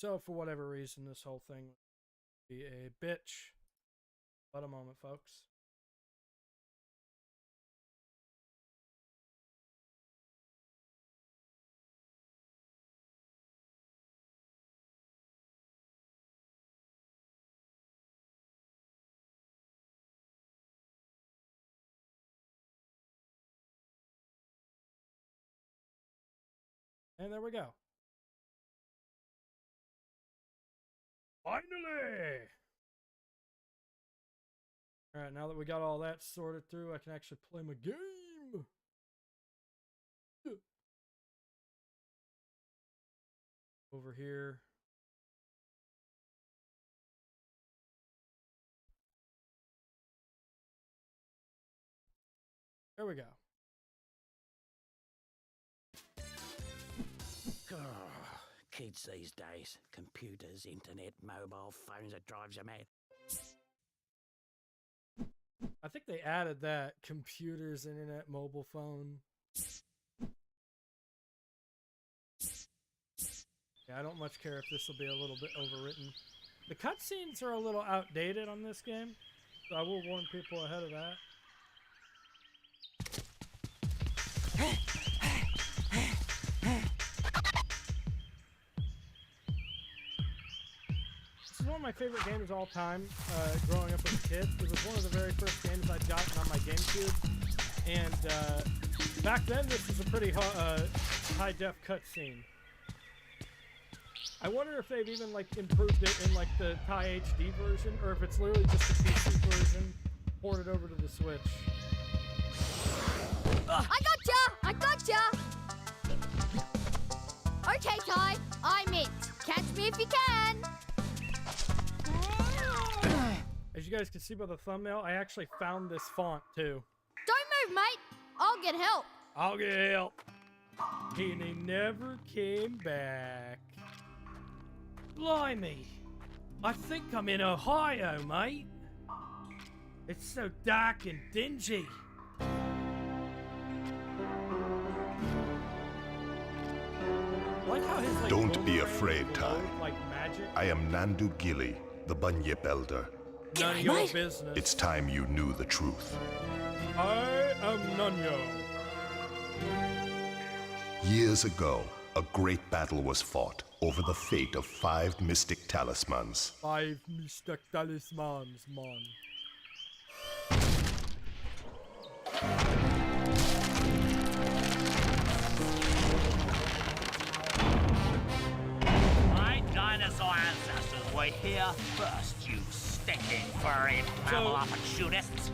So for whatever reason, this whole thing would be a bitch. But a moment, folks. And there we go. Finally! Alright, now that we got all that sorted through, I can actually play my game! Over here. There we go. Kids these days, computers, internet, mobile phones, it drives you mad. I think they added that. Computers, internet, mobile phone. Yeah, I don't much care if this will be a little bit overwritten. The cutscenes are a little outdated on this game, so I will warn people ahead of that. This is one of my favorite games of all time, growing up as a kid. It was one of the very first games I'd gotten on my Gamecube. And back then, this was a pretty high-def cutscene. I wonder if they've even like improved it in like the Thai HD version, or if it's literally just the PC version ported over to the Switch. I gotcha! Okay, Ty, I'm it. Catch me if you can. As you guys can see by the thumbnail, I actually found this font too. Don't move, mate. I'll get help. I'll get help. And he never came back. Blimey. I think I'm in Ohio, mate. It's so dark and dingy. Like how his, like, Don't be afraid, Ty. Like magic. I am Nandu Gili, the Bunyip Elder. None of your business. It's time you knew the truth. I am Nunyo. Years ago, a great battle was fought over the fate of 5 mystic talismans. 5 mystic talismans, man. My dinosaur ancestors were here first, you stinking furry mammal opportunists.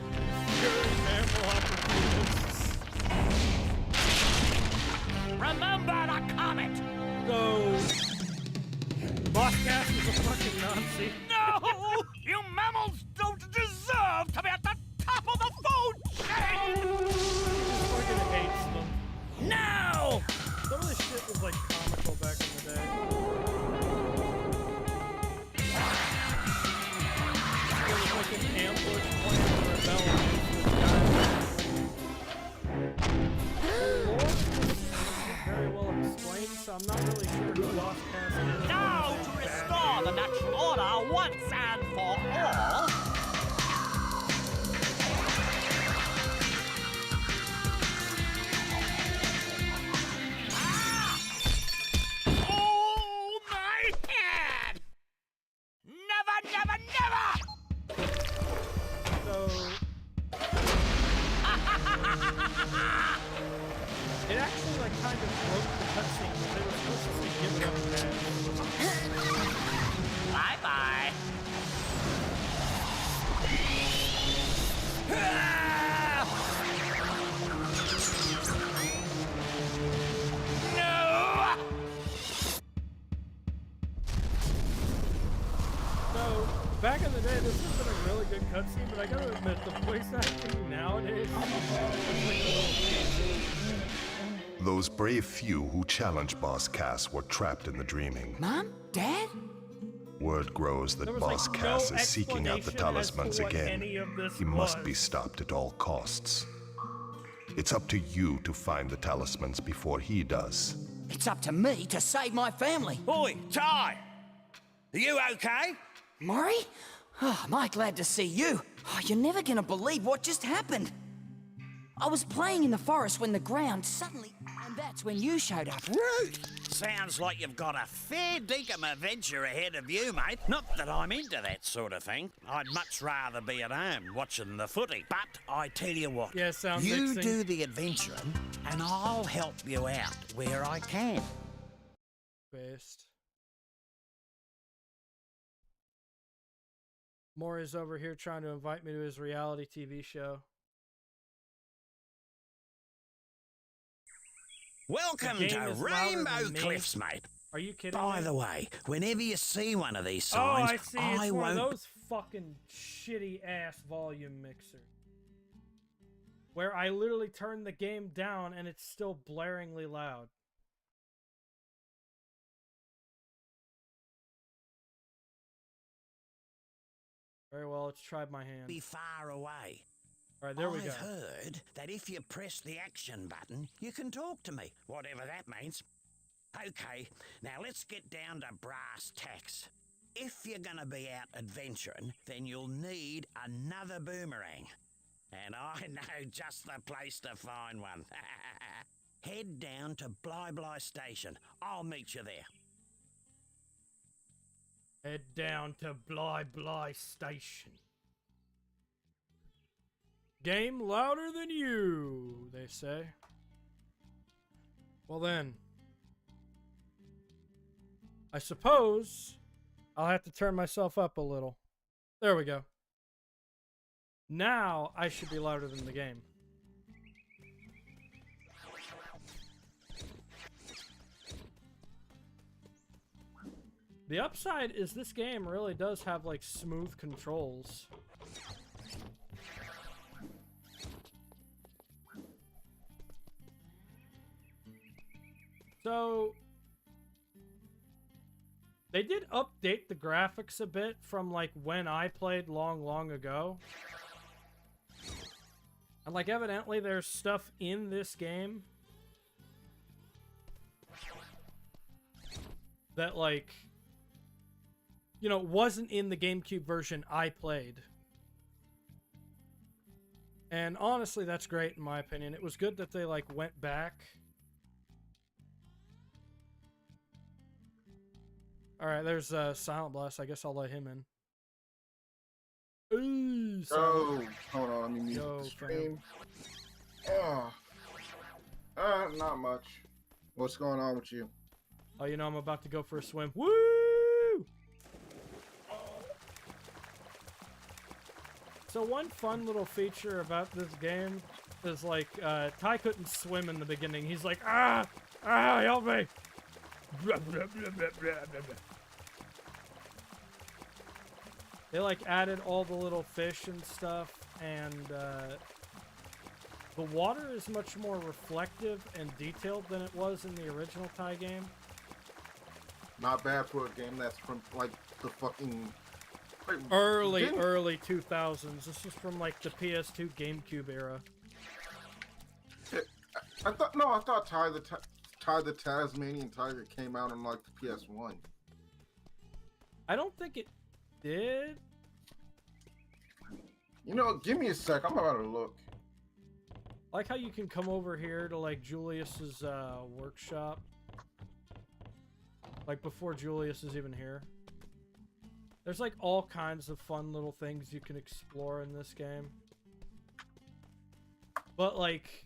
Remember the comet! So, Boss Cass is a fucking Nazi. No! You mammals don't deserve to be at the top of the food chain! He fucking hates them. No! Some of this shit was like comical back in the day. There was like an ambush plan to rebel against this guy. The lore isn't very well explained, so I'm not really sure who Boss Cass is. Now to restore the natural order once and for all. Oh, my head! Never, never, never! So, it actually like kind of broke the cutscene because they were supposed to give it up there. Bye-bye. No! So, back in the day, this has been a really good cutscene, but I gotta admit, the voice acting nowadays is like a little cheesy. Those brave few who challenged Boss Cass were trapped in the dreaming. Mom? Dad? Word grows that There was, Boss like, Cass no is seeking out the explanation as to talismans what again. any of this He must be was. stopped at all costs. It's up to you to find the talismans before he does. It's up to me to save my family. Oi, Ty! Are you okay? Maury? Oh, am I glad to see you. Oh, you're never gonna believe what just happened. I was playing in the forest when the ground suddenly... And that's when you showed up. Rude! Sounds like you've got a fair dinkum adventure ahead of you, mate. Not that I'm into that sort of thing. I'd much rather be at home watching the footy. But I tell you what, Yeah, sound you mixing. do the adventuring and I'll help you out where I can. Based. Maury's over here trying to invite me to his reality TV show. Welcome The to game is louder Rainbow than me. Cliffs, mate. Are you kidding By me? the way, whenever you see one of these Oh, signs, I see. It's I one won't... of those fucking shitty ass volume mixers. Where I literally turn the game down and it's still blaringly loud. Very well, let's try my hand. be far away. Alright, there we I've go. heard that if you press the action button, you can talk to me, whatever that means. Okay, now let's get down to brass tacks. If you're gonna be out adventuring, then you'll need another boomerang. And I know just the place to find one. Head down to Bly Bly Station. I'll meet you there. Head down to Bly Bly Station. Game louder than you, they say. Well then, I suppose I'll have to turn myself up a little. There we go. Now I should be louder than the game. The upside is this game really does have like smooth controls. So they did update the graphics a bit from like when I played long ago. And like evidently there's stuff in this game that like, you know, wasn't in the GameCube version I played. And honestly, that's great in my opinion. It was good that they like went back. Alright, there's Silent Blast. I guess I'll let him in. Ooh, Oh, hold on, let me mute Yo, the stream. Not much. What's going on with you? Oh, you know, I'm about to go for a swim. Woo! So one fun little feature about this game is like, Ty couldn't swim in the beginning. He's like, help me! They like added all the little fish and stuff, and the water is much more reflective and detailed than it was in the original Ty game. Not bad for a game that's from like the fucking like, Early didn't- 2000s. This is from like the PS2 GameCube era. I thought Ty the Tasmanian Tiger came out on like the PS1. I don't think it did. You know, give me a sec. I'm about to look. I like how you can come over here to like Julius's workshop. Like before Julius is even here. There's like all kinds of fun little things you can explore in this game. But like,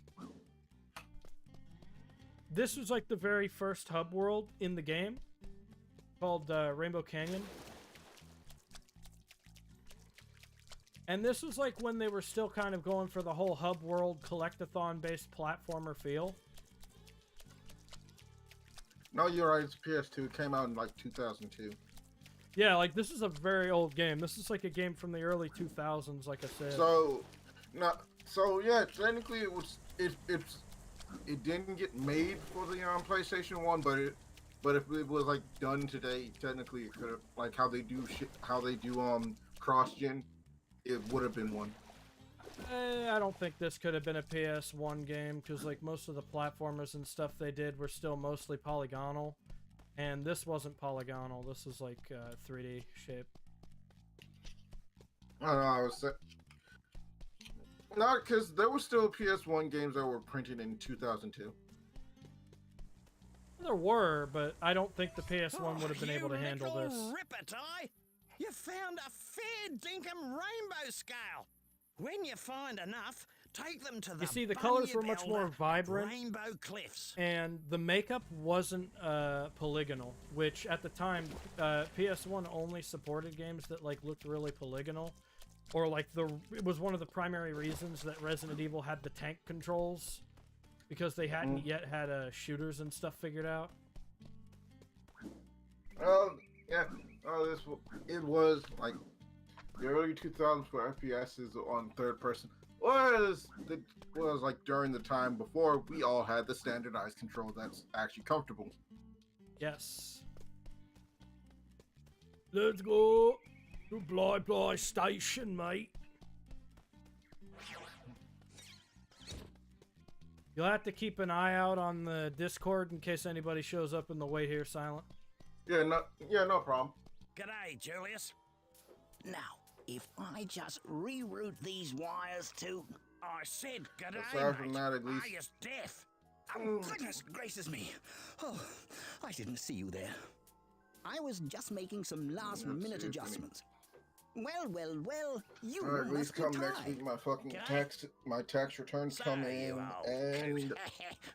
this was like the very first hub world in the game called Rainbow Canyon. And this was like when they were still kind of going for the whole hub world collectathon based platformer feel. No, you're right. It's PS2. It came out in like 2002. Yeah, like this is a very old game. This is like a game from the early 2000s, like I said. So, yeah. Technically, it didn't get made for the PlayStation 1, but if it was like done today, technically it could have, like how they do cross gen, it would have been one. I don't think this could have been a PS1 game, because like most of the platformers and stuff they did were still mostly polygonal. And this wasn't polygonal. This was like 3D shape. I don't know. I was not because there were still PS1 games that were printed in 2002. There were, but I don't think the PS1 would have been able to handle this. Rippertie! You found a fair dinkum rainbow scale. When you find enough, take them to the You see, the colors were much more Elder vibrant. Rainbow Cliffs. And the makeup wasn't polygonal, which at the time, PS1 only supported games that like looked really polygonal, or like it was one of the primary reasons that Resident Evil had the tank controls, because they hadn't yet had shooters and stuff figured out. Yeah. It was like the early 2000s for FPSs on third person. Was like during the time before we all had the standardized control that's actually comfortable. Yes. Let's go to Bly Station, mate. You'll have to keep an eye out on the Discord in case anybody shows up in the way here, Silent. Yeah, no problem. G'day, Julius. Now, if I just reroute these wires to... I said g'day, Aside from mate. that, at least- Are you deaf? Oh, goodness gracious me. Oh, I didn't see you there. I was just making some last-minute adjustments. Well, you Alright, please must be come next tired. week. Okay. My tax returns So, come you in, old and coot.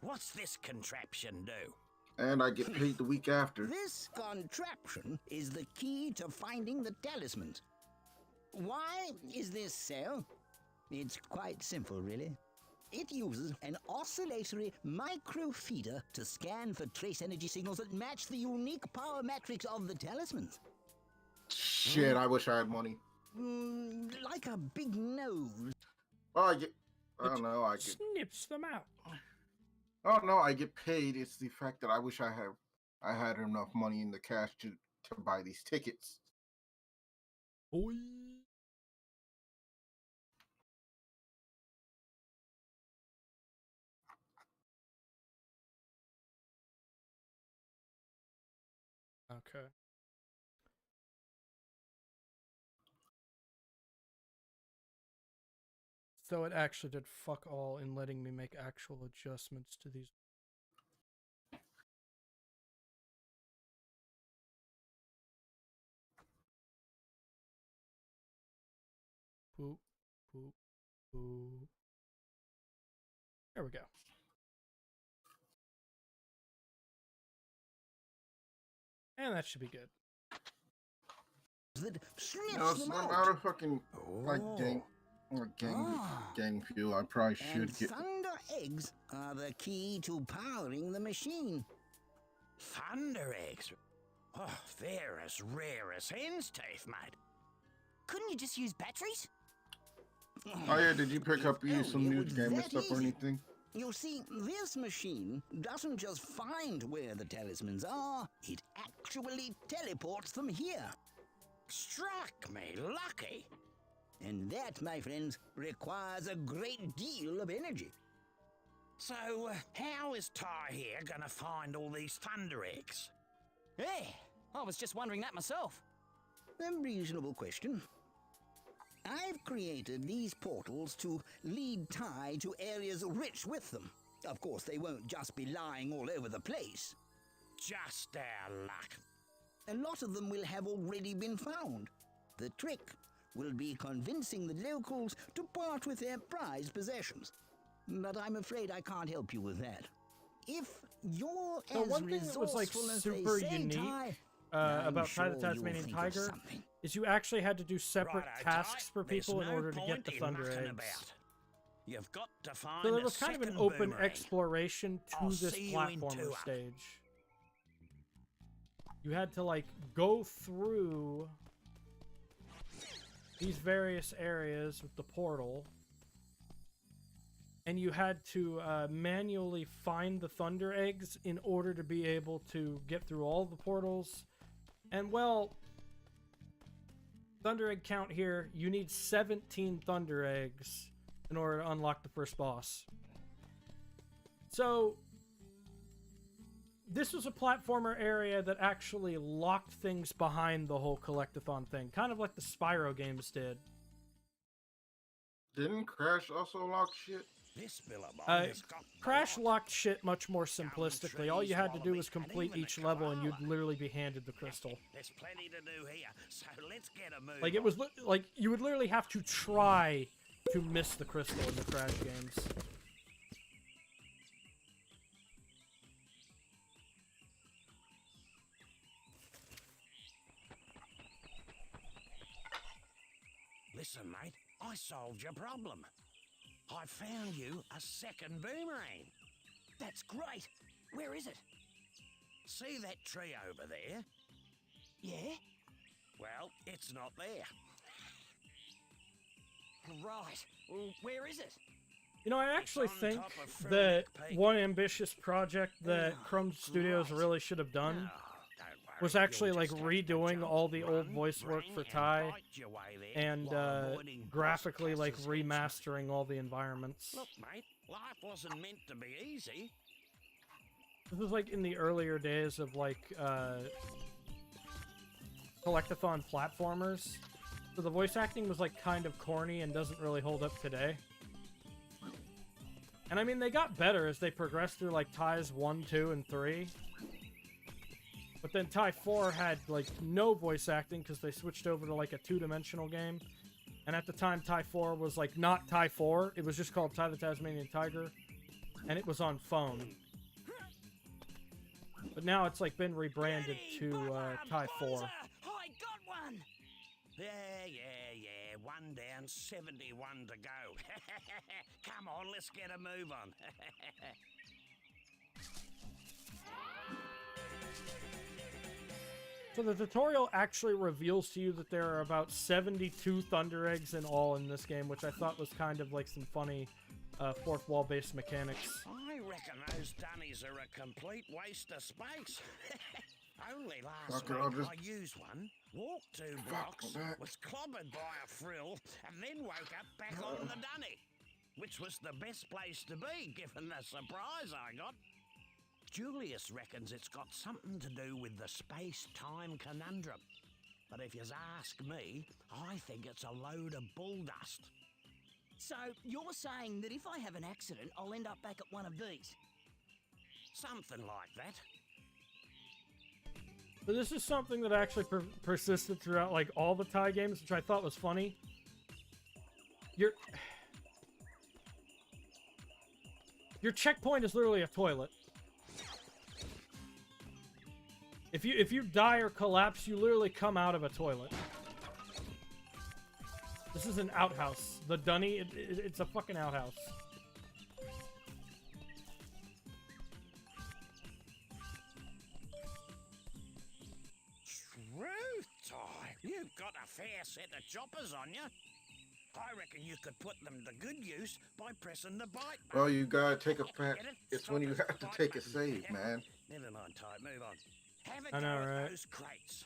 What's this contraption do? I get paid the week after. This contraption is the key to finding the talismans. Why is this so? It's quite simple, really. It uses an oscillatory microfeeder to scan for trace energy signals that match the unique power matrix of the talismans. Shit, I wish I had money. Like a big nose. Oh, I don't know. I get. Snips them out. Oh no, I get paid. It's the fact that I wish I had enough money in the cash to buy these tickets. Boy. Okay. So it actually did fuck all in letting me make actual adjustments to these. Boop, boop, boop. There we go. And that should be good. That sniffs No, them I'm out. out of fucking like Oh. gang fuel. I probably And should get. thunder eggs are the key to powering the machine. Thunder eggs? Oh, they're as rare as hen's teeth, mate. Couldn't you just use batteries? Oh yeah, did you pick up If some only new it was gamer that stuff or easy. anything? You see, this machine doesn't just find where the talismans are, it actually teleports them here. Struck me lucky. And that, my friends, requires a great deal of energy. So, how is Ty here gonna find all these thunder eggs? Hey, I was just wondering that myself. A reasonable question. I've created these portals to lead Ty to areas rich with them. Of course, they won't just be lying all over the place. Just our luck. A lot of them will have already been found. The trick will be convincing the locals to part with their prized possessions. But I'm afraid I can't help you with that. If you're So as one thing that was like resourceful as super they say, unique Ty, I'm about sure Ty the you'll Tasmanian think of Tiger something. is you actually had to do separate Righto, tasks Ty, for there's people in no order to get point the in thunder mucking eggs. about. You've got to find So there a was kind of an second open boomerang. exploration to I'll this see you in platformer 2 up. stage. You had to like go through these various areas with the portal, and you had to manually find the thunder eggs in order to be able to get through all the portals. And well, thunder egg count here, you need 17 thunder eggs in order to unlock the first boss. So this was a platformer area that actually locked things behind the whole collectathon thing, kind of like the Spyro games did. Didn't Crash also lock shit? This Billabong Uh, has got the Crash lot. locked shit much more simplistically. All you had to do was complete each level and you'd literally be handed the crystal. There's plenty to do here, so let's get a move Like, it on. was like you would literally have to try to miss the crystal in the Crash games. Listen, mate, I solved your problem. I found you a second boomerang. That's great. Where is it? See that tree over there? Yeah? Well, it's not there. Right. Well, where is it? You know, I actually on think top of that Furnick Peak. one ambitious project that Crumb Studios right. really should have done Oh, don't worry, was actually you'll like just have to redoing jump, all the old run, voice work bring, for and Ty bite your way there and while avoiding boss graphically like Cass's headshot. remastering all the environments. Look, mate, life wasn't meant to be easy. This was like in the earlier days of like collectathon platformers. So the voice acting was like kind of corny and doesn't really hold up today. And I mean, they got better as they progressed through like Ties 1, 2, and 3. But then Tie 4 had like no voice acting because they switched over to like a two-dimensional game. And at the time, Tie 4 was like not Tie 4. It was just called Tie the Tasmanian Tiger. And it was on phone. But now it's like been rebranded to Tie 4. I got one! Yeah. 1 down, 71 to go. Come on, let's get a move on. So the tutorial actually reveals to you that there are about 72 Thunder Eggs in all in this game, which I thought was kind of like some funny fourth wall based mechanics. I reckon those dunnies are a complete waste of space. Only last Fuck it, I'll week just- I used one, walked 2 blocks, was clobbered by a frill, and then woke up back on the dunny, which was the best place to be given the surprise I got. Julius reckons it's got something to do with the space-time conundrum. But if you ask me, I think it's a load of bull dust. So, you're saying that if I have an accident, I'll end up back at one of these? Something like that. But this is something that actually persisted throughout like all the Tie games, which I thought was funny. Your checkpoint is literally a toilet. If you die or collapse, you literally come out of a toilet. This is an outhouse. The dunny, it's a fucking outhouse. Truth, Ty. You've got a fair set of choppers on you. I reckon you could put them to good use by pressing the bite button. Well, you gotta take a pack. Get it? It's when you Stop have the to bite take a button. save, man. Never mind, Ty. Move on. Have a I go know, at right? those crates.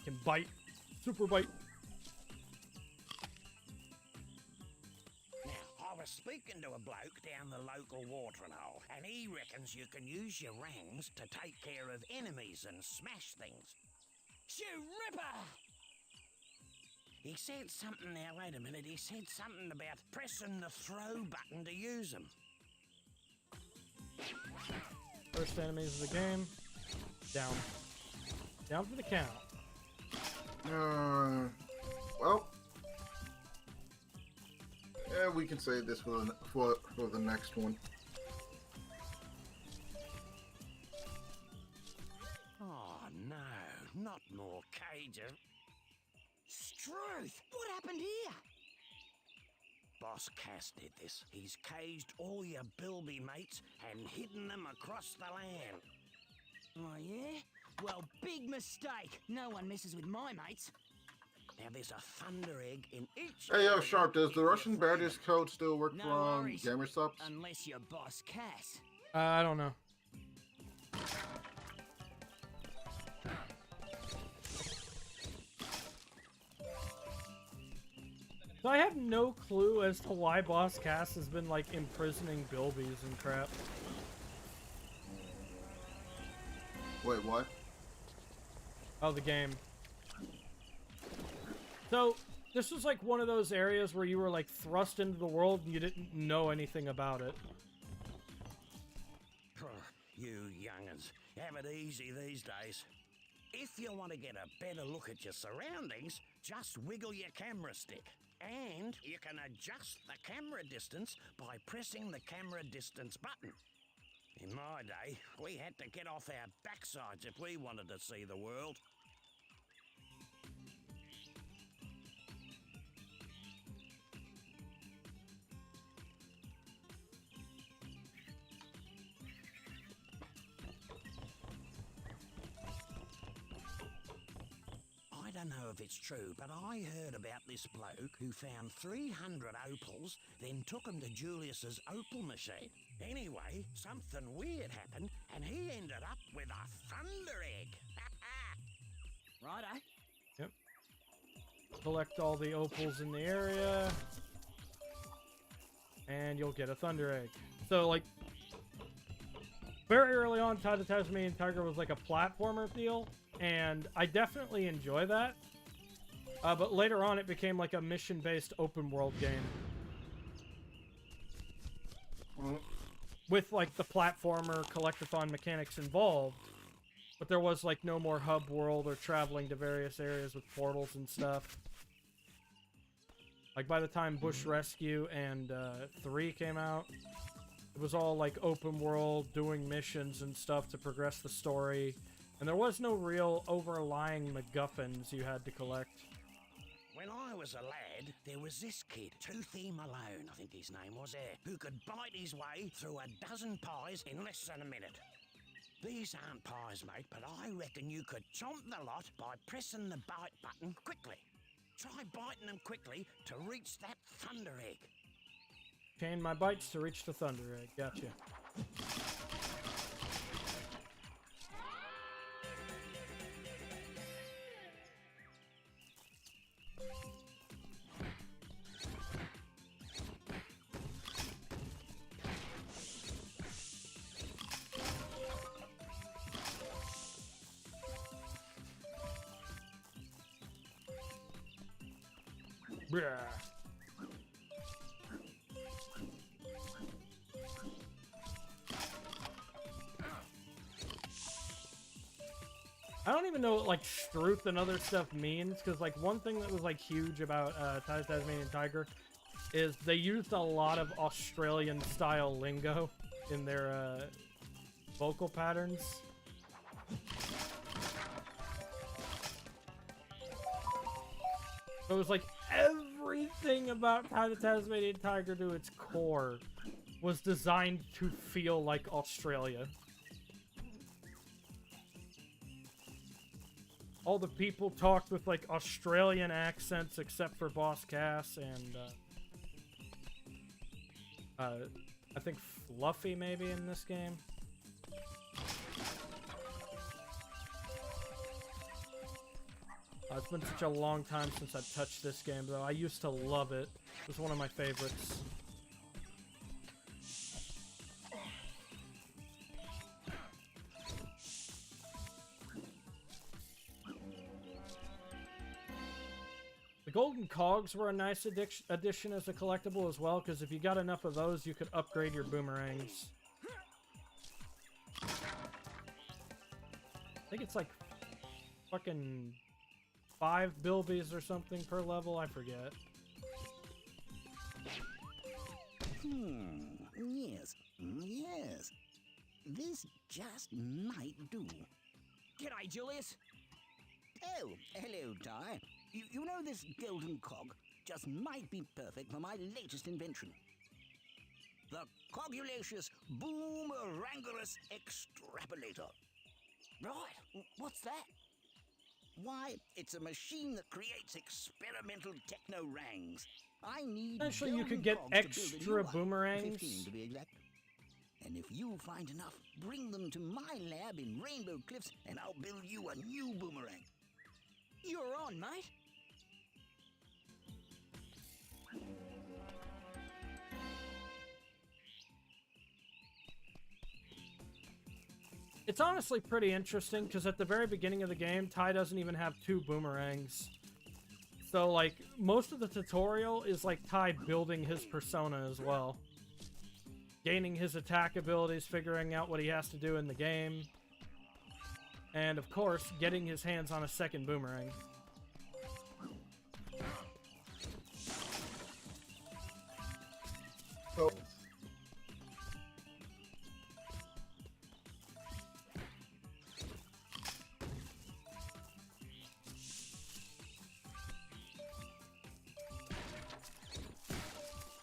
Can bite. Super bite. Now, I was speaking to a bloke down the local watering hole, and he reckons you can use your rangs to take care of enemies and smash things. Shoo Ripper! He said something, now wait a minute, he said something about pressing the throw button to use them. First enemies of the game. Down. Down for the count. Well, yeah, we can save this for the next one. Oh no, not more cages. Struth! What happened here? Boss Cass did this. He's caged all your bilby mates and hidden them across the land. Oh, yeah? Well, big mistake. No one messes with my mates. Now, there's a thunder egg in each... Hey, yo, area Sharp, does if the you're Russian free. Baptist code still work No from worries. gamer subs? Unless you're Boss Cass. I don't know. So I have no clue as to why Boss Cass has been, like, imprisoning bilbies and crap. Wait, what? Oh, the game. So, this was, like, one of those areas where you were, like, thrust into the world and you didn't know anything about it. You young'uns, have it easy these days. If you want to get a better look at your surroundings, just wiggle your camera stick. And you can adjust the camera distance by pressing the camera distance button. In my day, we had to get off our backsides if we wanted to see the world. I don't know if it's true, but I heard about this bloke who found 300 opals, then took them to Julius's opal machine. Anyway, something weird happened, and he ended up with a thunder egg. Righto. Yep. Collect all the opals in the area. And you'll get a thunder egg. So, like, very early on, Tide of Tasmanian Tiger was like a platformer deal, and I definitely enjoy that. But later on, it became like a mission-based open world game. With, like, the platformer collectathon mechanics involved. But there was, like, no more hub world or traveling to various areas with portals and stuff. Like, by the time Bush Rescue and 3 came out, it was all, like, open world, doing missions and stuff to progress the story. And there was no real overlying MacGuffins you had to collect. When I was a lad, there was this kid, Toothy Malone, I think his name was, who could bite his way through a dozen pies in less than a minute. These aren't pies, mate, but I reckon you could chomp the lot by pressing the bite button quickly. Try biting them quickly to reach that thunder egg. Chain my bites to reach the thunder egg. Gotcha. Bruh. I don't even know what, like, struth and other stuff means, because, like, one thing that was, like, huge about Tide of Tasmanian Tiger is they used a lot of Australian-style lingo in their vocal patterns. So it was like everything about Tide of Tasmanian Tiger to its core was designed to feel like Australia. All the people talked with, like, Australian accents except for Boss Cass and I think Fluffy maybe in this game. It's been such a long time since I've touched this game, though. I used to love it. It was one of my favorites. The golden cogs were a nice addition as a collectible as well, because if you got enough of those, you could upgrade your boomerangs. I think it's like fucking 5 bilbies or something per level, I forget. Yes, yes. This just might do. G'day, Julius. Oh, hello, Ty. You know this golden cog just might be perfect for my latest invention. The Cogulacious Boomerangulus Extrapolator. Right, what's that? Why, it's a machine that creates experimental techno rangs. I need Actually, you golden could get cogs to build a extra new one. boomerangs. 15 to be exact. And if you find enough, bring them to my lab in Rainbow Cliffs, and I'll build you a new boomerang. You're on, mate. It's honestly pretty interesting, because at the very beginning of the game, Ty doesn't even have 2 boomerangs. So, like, most of the tutorial is, like, Ty building his persona as well. Gaining his attack abilities, figuring out what he has to do in the game. And, of course, getting his hands on a second boomerang. So,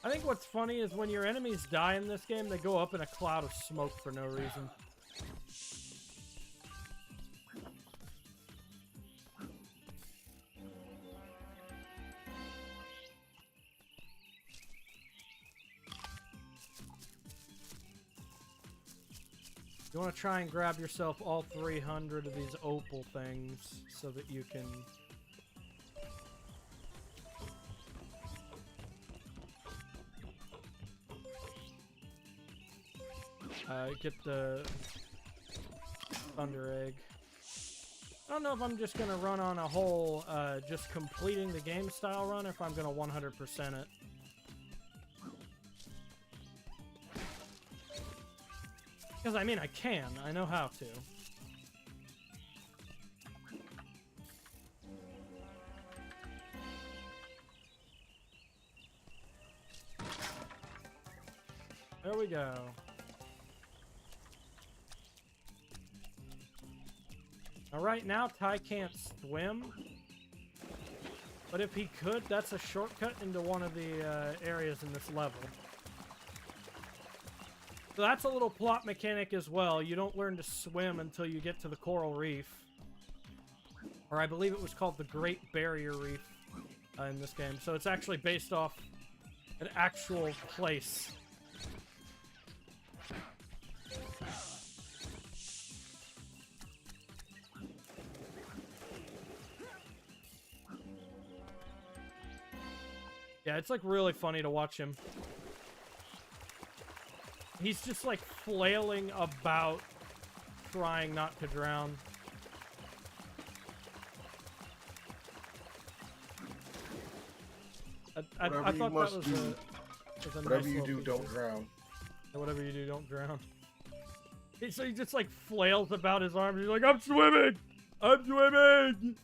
I think what's funny is when your enemies die in this game, they go up in a cloud of smoke for no reason. You want to try and grab yourself all 300 of these opal things so that you can... get the Thunder Egg. I don't know if I'm just gonna run on a whole, just completing the game style run, or if I'm gonna 100% it. Because, I mean, I can. I know how to. There we go. Now, right now, Ty can't swim. But if he could, that's a shortcut into one of the areas in this level. So that's a little plot mechanic as well. You don't learn to swim until you get to the coral reef. Or I believe it was called the Great Barrier Reef in this game. So it's actually based off an actual place. Yeah, it's like really funny to watch him. He's just like flailing about, trying not to drown. I thought that was a whatever nice you do, little don't feature. drown. Yeah, whatever you do, don't drown. So he just like flails about his arms. He's like, I'm swimming! I'm swimming!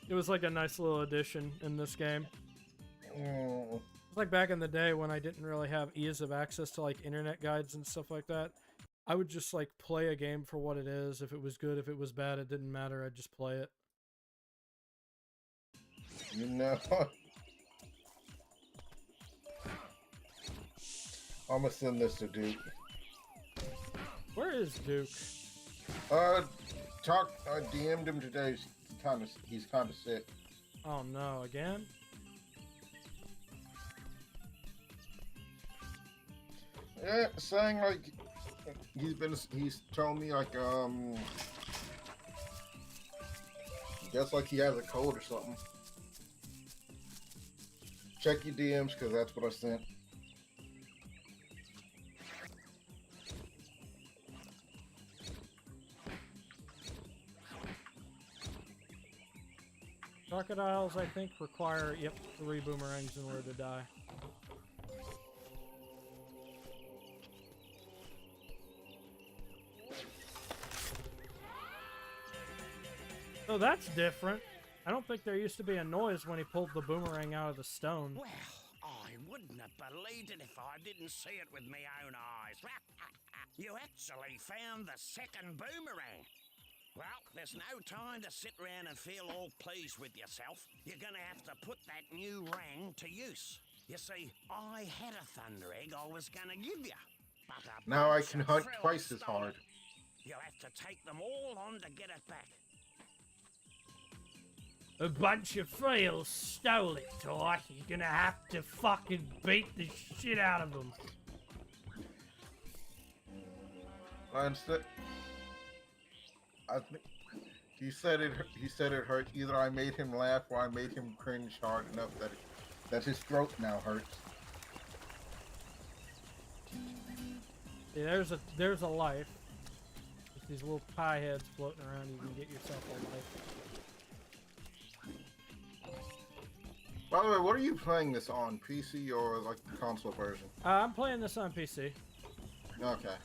It was like a nice little addition in this game. Oh. It's like back in the day when I didn't really have ease of access to like internet guides and stuff like that. I would just like play a game for what it is. If it was good, if it was bad, it didn't matter. I'd just play it. You know, I'm gonna send this to Duke. Where is Duke? I DM'd him today. He's kind of sick. Oh no, again? Yeah, saying like he's telling me like guess like he has a cold or something. Check your DMs because that's what I sent. Crocodiles, I think, require, 3 boomerangs in order to die. So that's different. I don't think there used to be a noise when he pulled the boomerang out of the stone. Well, I wouldn't have believed it if I didn't see it with my own eyes. You actually found the second boomerang. Well, there's no time to sit around and feel all pleased with yourself. You're gonna have to put that new rang to use. You see, I had a thunder egg I was gonna give you. But Now I can hunt twice as hard. You'll have to take them all on to get it back. A bunch of fools stole it, Ty. You're gonna have to fucking beat the shit out of them. Instead, I think he said it. He said it hurt. Either I made him laugh or I made him cringe hard enough that his throat now hurts. Yeah, there's a life. Just these little pie heads floating around. You can get yourself a life. By the way, what are you playing this on? PC or like the console version? I'm playing this on PC. Okay.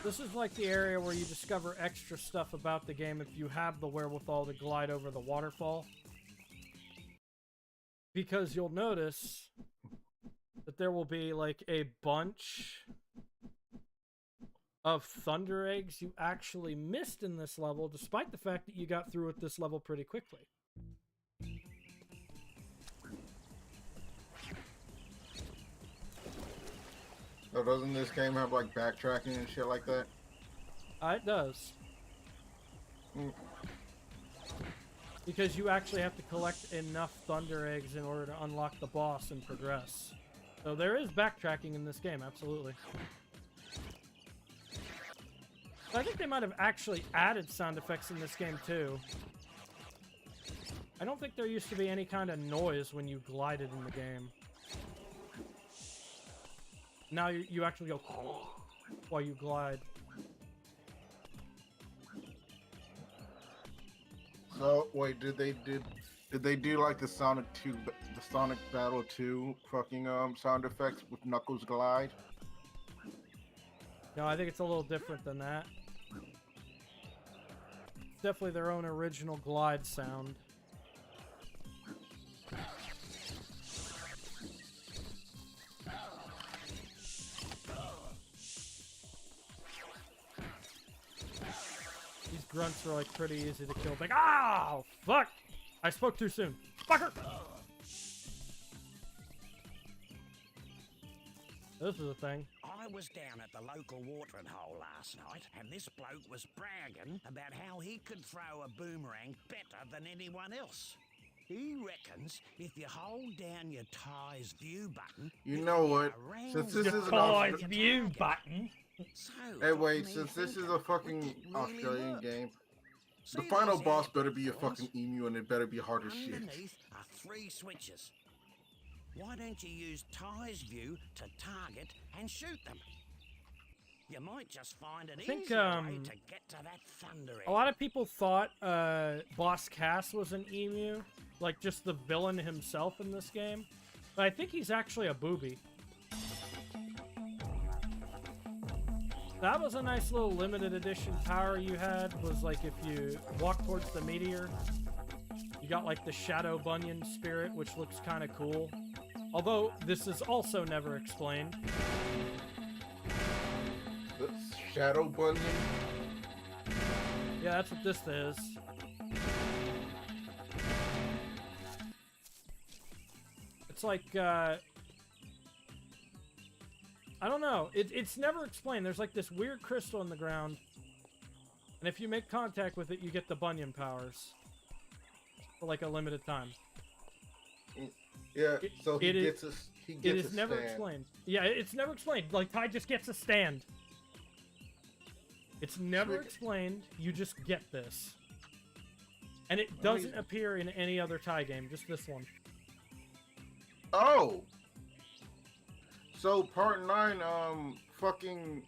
This is like the area where you discover extra stuff about the game if you have the wherewithal to glide over the waterfall. Because you'll notice that there will be like a bunch of thunder eggs you actually missed in this level, despite the fact that you got through with this level pretty quickly. So doesn't this game have like backtracking and shit like that? It does. Because you actually have to collect enough thunder eggs in order to unlock the boss and progress. So there is backtracking in this game, absolutely. I think they might have actually added sound effects in this game too. I don't think there used to be any kind of noise when you glided in the game. Now you actually go while you glide. So wait, did they do like the Sonic Battle 2 fucking sound effects with Knuckles glide? No, I think it's a little different than that. It's definitely their own original glide sound. These grunts are like pretty easy to kill. Like, oh, fuck! I spoke too soon. Fucker! This is a thing. I was down at the local watering hole last night, and this bloke was bragging about how he could throw a boomerang better than anyone else. He reckons if you hold down your Ty's view button... You know what? Since this is an Ty's view button. So, Hey, wait, since this is a fucking Australian game, the final boss better be a fucking emu and it better be hard as shit. Underneath are 3 switches. Why don't you use Ty's view to target and shoot them? You might just find an easy way to get to that thunder egg. A lot of people thought Boss Cass was an emu, like just the villain himself in this game. But I think he's actually a booby. That was a nice little limited edition power you had, was like if you walk towards the meteor, you got like the Shadow Bunyan spirit, which looks kind of cool. Although, this is also never explained. The Shadow Bunyan? Yeah, that's what this is. It's like, I don't know. It's never explained. There's like this weird crystal in the ground. And if you make contact with it, you get the Bunyan powers. For like a limited time. Yeah, so he gets a It is never explained. Yeah, it's never explained. Like, Ty just gets a stand. It's never explained. You just get this. And it doesn't appear in any other Ty game, just this one. Oh! So, part 9, fucking...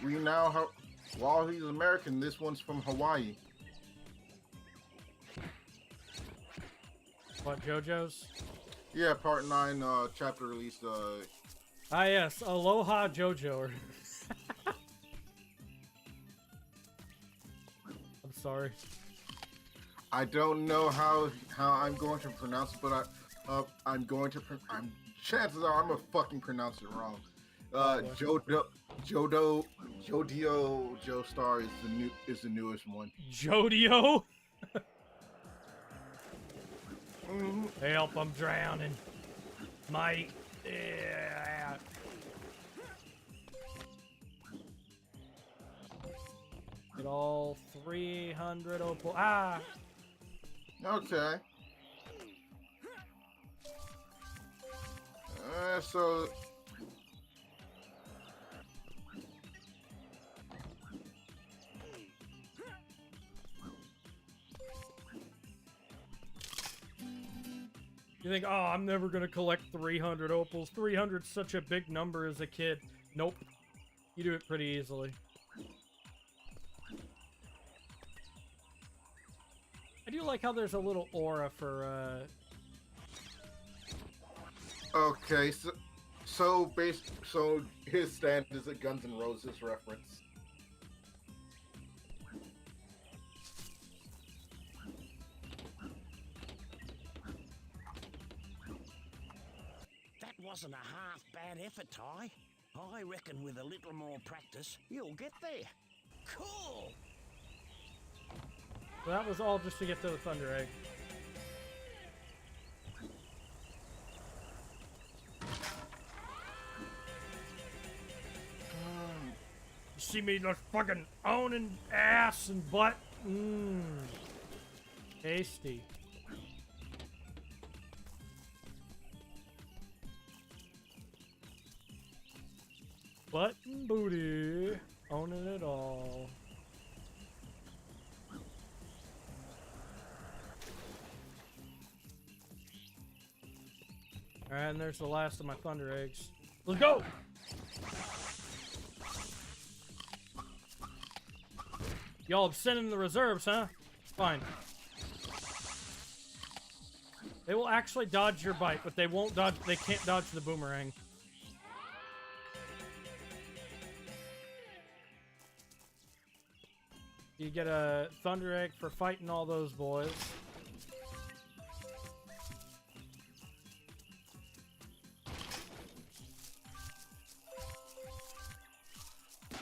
We now have... While he's American, this one's from Hawaii. What, JoJo's? Yeah, part 9, chapter release, Ah, yes. Aloha JoJo. I'm sorry. I don't know how I'm going to pronounce it, but chances are I'm gonna fucking pronounce it wrong. Jodio Joestar is the newest one. Jodio? Help, I'm drowning. Mate. Yeah. Get all 300 opal. Ah! Okay. So. You think, oh, I'm never gonna collect 300 opals. 300's such a big number as a kid. Nope. You do it pretty easily. I do like how there's a little aura for, Okay, so his stand is a Guns N' Roses reference. That wasn't a half bad effort, Ty. I reckon with a little more practice, you'll get there. Cool! So that was all just to get to the Thunder Egg. You see me just fucking owning ass and butt? Mmm. Tasty. Butt and booty. Owning it all. Alright, and there's the last of my Thunder Eggs. Let's go! Y'all have sent in the reserves, huh? Fine. They will actually dodge your bite, but they won't dodge. They can't dodge the boomerang. You get a Thunder Egg for fighting all those boys.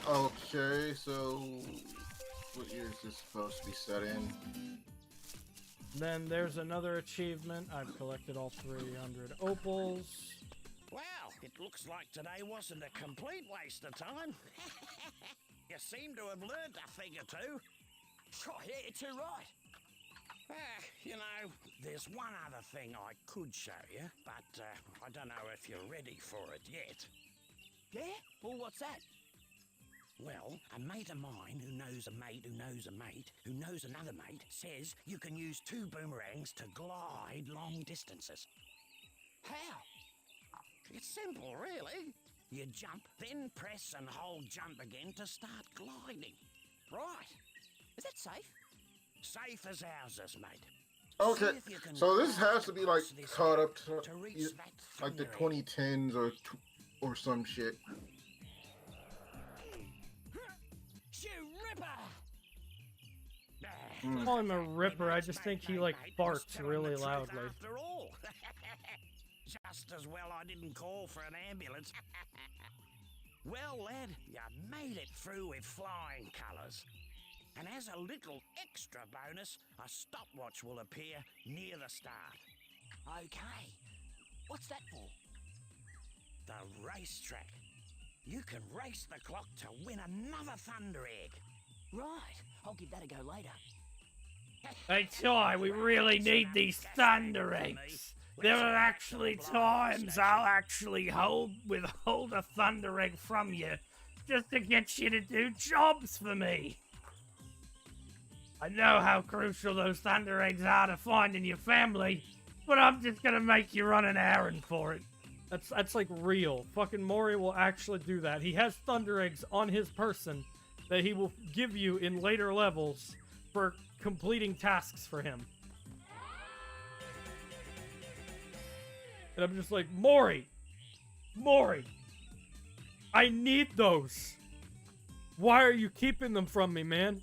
Okay, so what year is this supposed to be set in? Then there's another achievement. I've collected all 300 opals. Well, it looks like today wasn't a complete waste of time. You seem to have learned a thing or two. Oh, yeah, you're too right. You know, there's one other thing I could show you, but I don't know if you're ready for it yet. Yeah? Well, what's that? Well, a mate of mine who knows a mate who knows a mate who knows another mate says you can use 2 boomerangs to glide long distances. How? It's simple, really. You jump, then press and hold jump again to start gliding. Right. Is that safe? Safe as houses, mate. Okay, See if you can so this has to be like this caught up to to reach that like the thunder egg. 2010s or some shit. Shoe Ripper! I call him a ripper. I just think he like farts really loudly. After all. Just as well I didn't call for an ambulance. Well, lad, you made it through with flying colours. And as a little extra bonus, a stopwatch will appear near the start. Okay. What's that for? The racetrack. You can race the clock to win another Thunder Egg. Right. I'll give that a go later. Hey, Ty, we really need these Thunder Eggs. There are actually times I'll actually withhold a Thunder Egg from you just to get you to do jobs for me. I know how crucial those Thunder Eggs are to finding your family, but I'm just gonna make you run an errand for it. That's like real. Fucking Mori will actually do that. He has Thunder Eggs on his person that he will give you in later levels for completing tasks for him. And I'm just like, Mori, I need those. Why are you keeping them from me, man?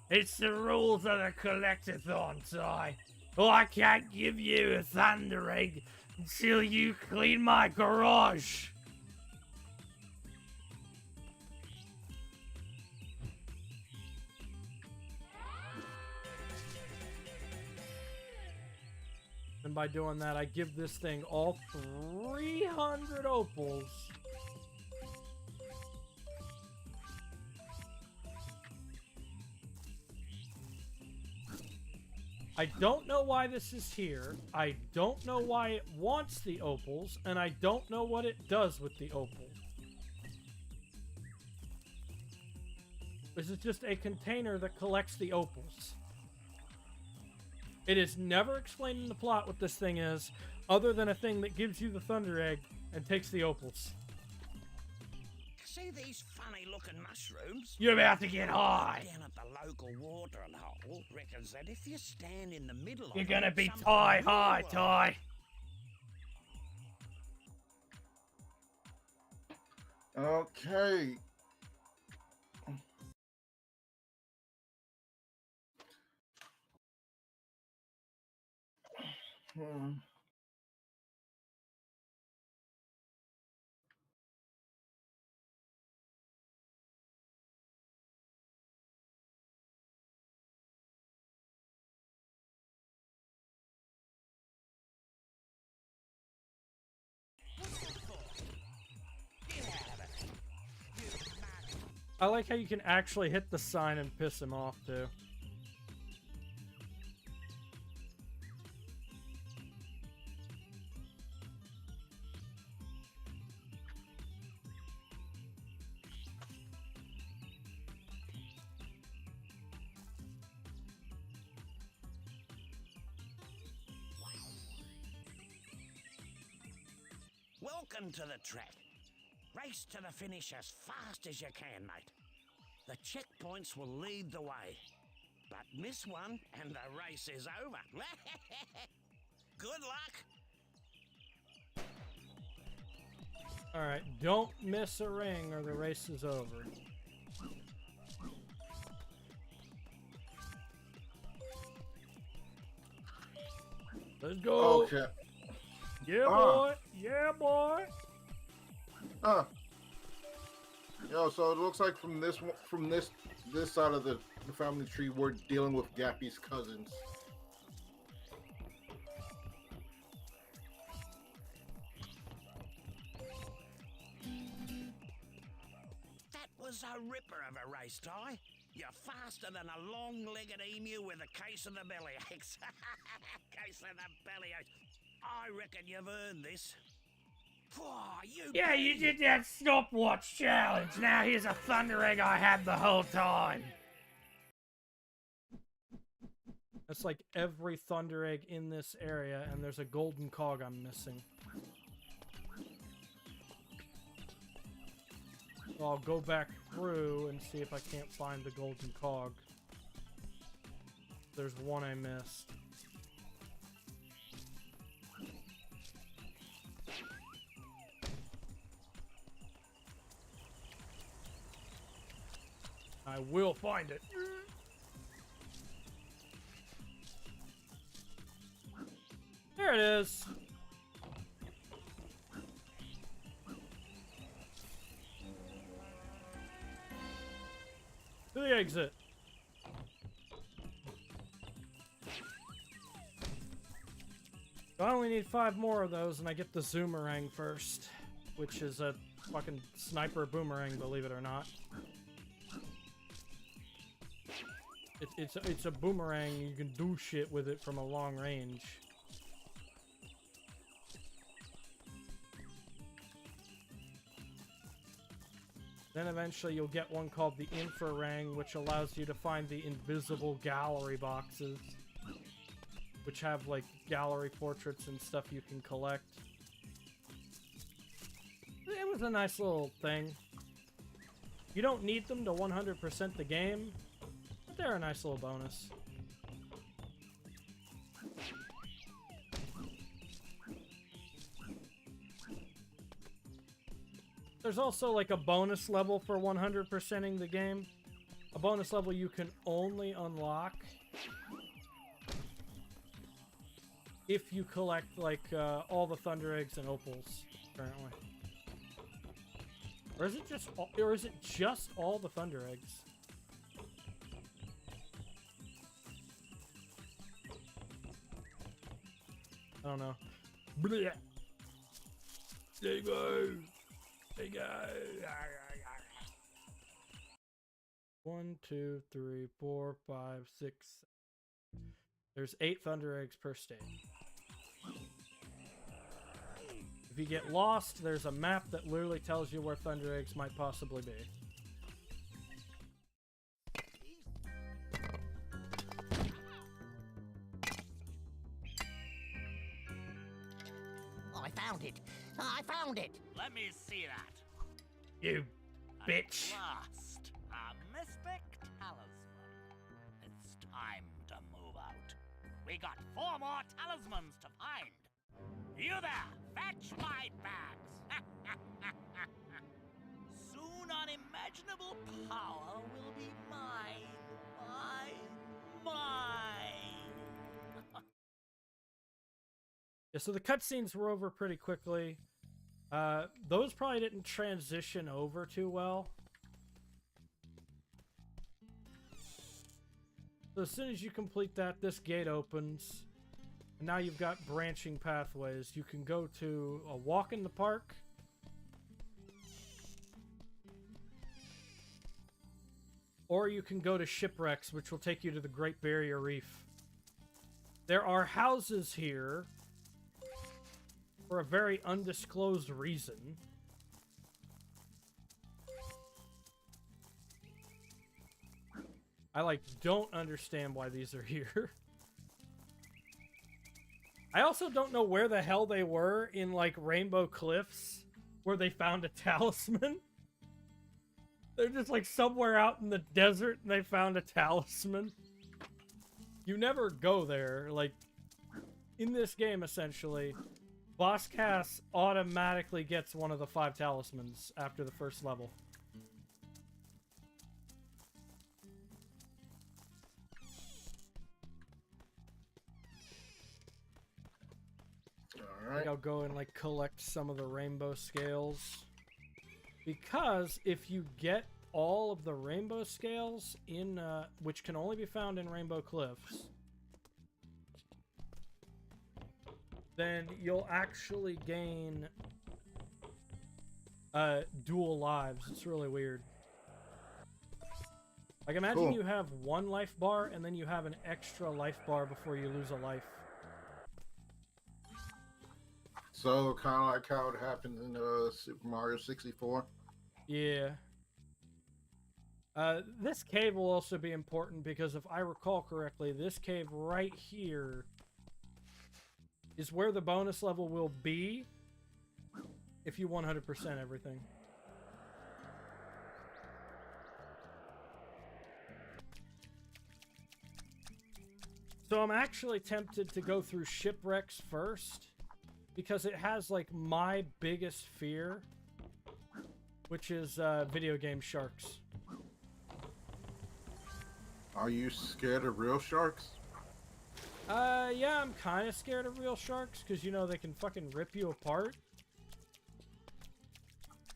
It's the rules of the collectathon, Ty. Well, I can't give you a Thunder Egg until you clean my garage. And by doing that, I give this thing all 300 opals. I don't know why this is here. I don't know why it wants the opals, and I don't know what it does with the opals. This is just a container that collects the opals. It is never explained in the plot what this thing is, other than a thing that gives you the Thunder Egg and takes the opals. See these funny-looking mushrooms? You're about to get high. Down at the local watering hole reckons that if you stand in the middle of You're it, gonna be something Ty will high, arrive. Ty. Okay. I like how you can actually hit the sign and piss him off, too. Welcome to the track. Race to the finish as fast as you can, mate. The checkpoints will lead the way. But miss one and the race is over. Good luck. Alright, don't miss a ring or the race is over. Let's go! Okay. Yeah, boy! Yeah, boy! Yo, so it looks like from this side of the family tree, we're dealing with Gappy's cousins. That was a ripper of a race, Ty. You're faster than a long-legged emu with a case of the bellyaches. Case of the bellyaches. I reckon you've earned this. Yeah, you did that stopwatch challenge. Now here's a Thunder Egg I had the whole time. That's like every Thunder Egg in this area, and there's a golden cog I'm missing. So I'll go back through and see if I can't find the golden cog. There's one I missed. I will find it. There it is. To the exit. So I only need 5 more of those, and I get the Zoomerang first, which is a fucking sniper boomerang, believe it or not. It's a boomerang. You can do shit with it from a long range. Then eventually you'll get one called the Infrarang, which allows you to find the invisible gallery boxes, which have like gallery portraits and stuff you can collect. It was a nice little thing. You don't need them to 100% the game, but they're a nice little bonus. There's also like a bonus level for 100%ing the game. A bonus level you can only unlock if you collect like all the Thunder Eggs and Opals currently. Or is it just all the Thunder Eggs? I don't know. Blech. There you go. There you go. 1, 2, 3, 4, 5, 6. There's 8 thunder eggs per stage. If you get lost, there's a map that literally tells you where thunder eggs might possibly be. I found it. I found it. Let me see that. You bitch. At last, a mystic talisman. It's time to move out. We got 4 more talismans to find. You there, fetch my bags. Soon unimaginable power will be mine. Mine. Yeah, so the cutscenes were over pretty quickly. Those probably didn't transition over too well. So as soon as you complete that, this gate opens. And now you've got branching pathways. You can go to a walk in the park. Or you can go to shipwrecks, which will take you to the Great Barrier Reef. There are houses here for a very undisclosed reason. I don't understand why these are here. I also don't know where the hell they were in Rainbow Cliffs where they found a talisman. They're just somewhere out in the desert and they found a talisman. You never go there. In this game, essentially, Boss Cass automatically gets one of the 5 talismans after the first level. I think I'll go and collect some of the rainbow scales. Because if you get all of the rainbow scales in, which can only be found in Rainbow Cliffs, then you'll actually gain dual lives. It's really weird. Imagine you have 1 life bar and then you have an extra life bar before you lose a life. So kind of like how it happens in Super Mario 64. Yeah. This cave will also be important because if I recall correctly, this cave right here is where the bonus level will be if you 100% everything. So I'm actually tempted to go through shipwrecks first because it has my biggest fear, which is video game sharks. Are you scared of real sharks? Yeah, I'm kind of scared of real sharks because, they can fucking rip you apart.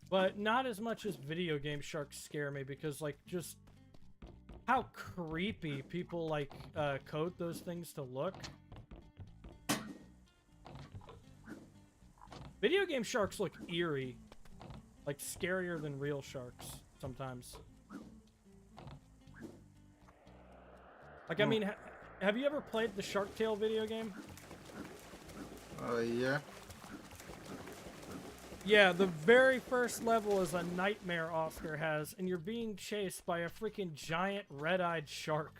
But not as much as video game sharks scare me because, just how creepy people, code those things to look. Video game sharks look eerie. Scarier than real sharks sometimes. I mean, have you ever played the Shark Tale video game? Yeah. Yeah, the very first level is a nightmare Oscar has, and you're being chased by a freaking giant red-eyed shark.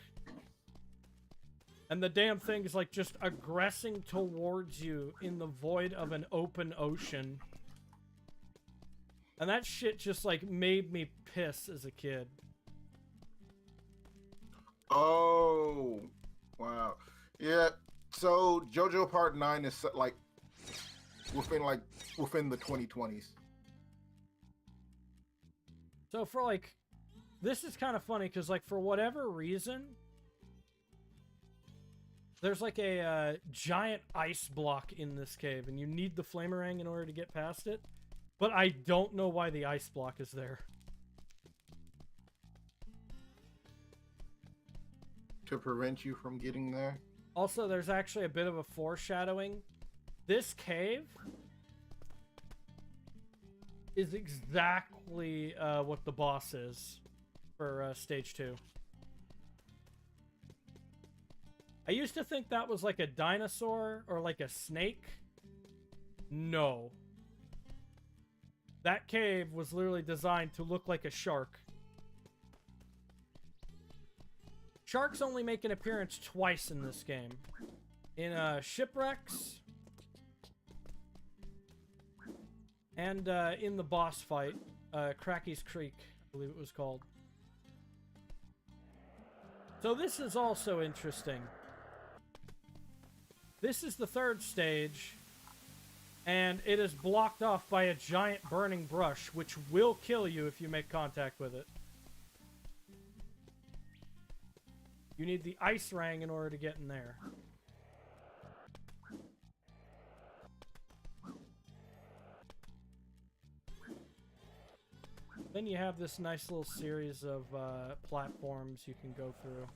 And the damn thing is, just aggressing towards you in the void of an open ocean. And that shit just, made me piss as a kid. Oh, wow. Yeah, so JoJo Part 9 is, within the 2020s. So for, this is kind of funny, because, for whatever reason, there's, a giant ice block in this cave, and you need the flamerang in order to get past it. But I don't know why the ice block is there. To prevent you from getting there? Also, there's actually a bit of a foreshadowing This cave is exactly what the boss is for stage 2. I used to think that was like a dinosaur or like a snake. No. That cave was literally designed to look like a shark. Sharks only make an appearance twice in this game. In Shipwrecks. And in the boss fight. Cracky's Creek, I believe it was called. So this is also interesting. This is the 3rd stage. And it is blocked off by a giant burning brush, which will kill you if you make contact with it. You need the ice rang in order to get in there. Then you have this nice little series of platforms you can go through.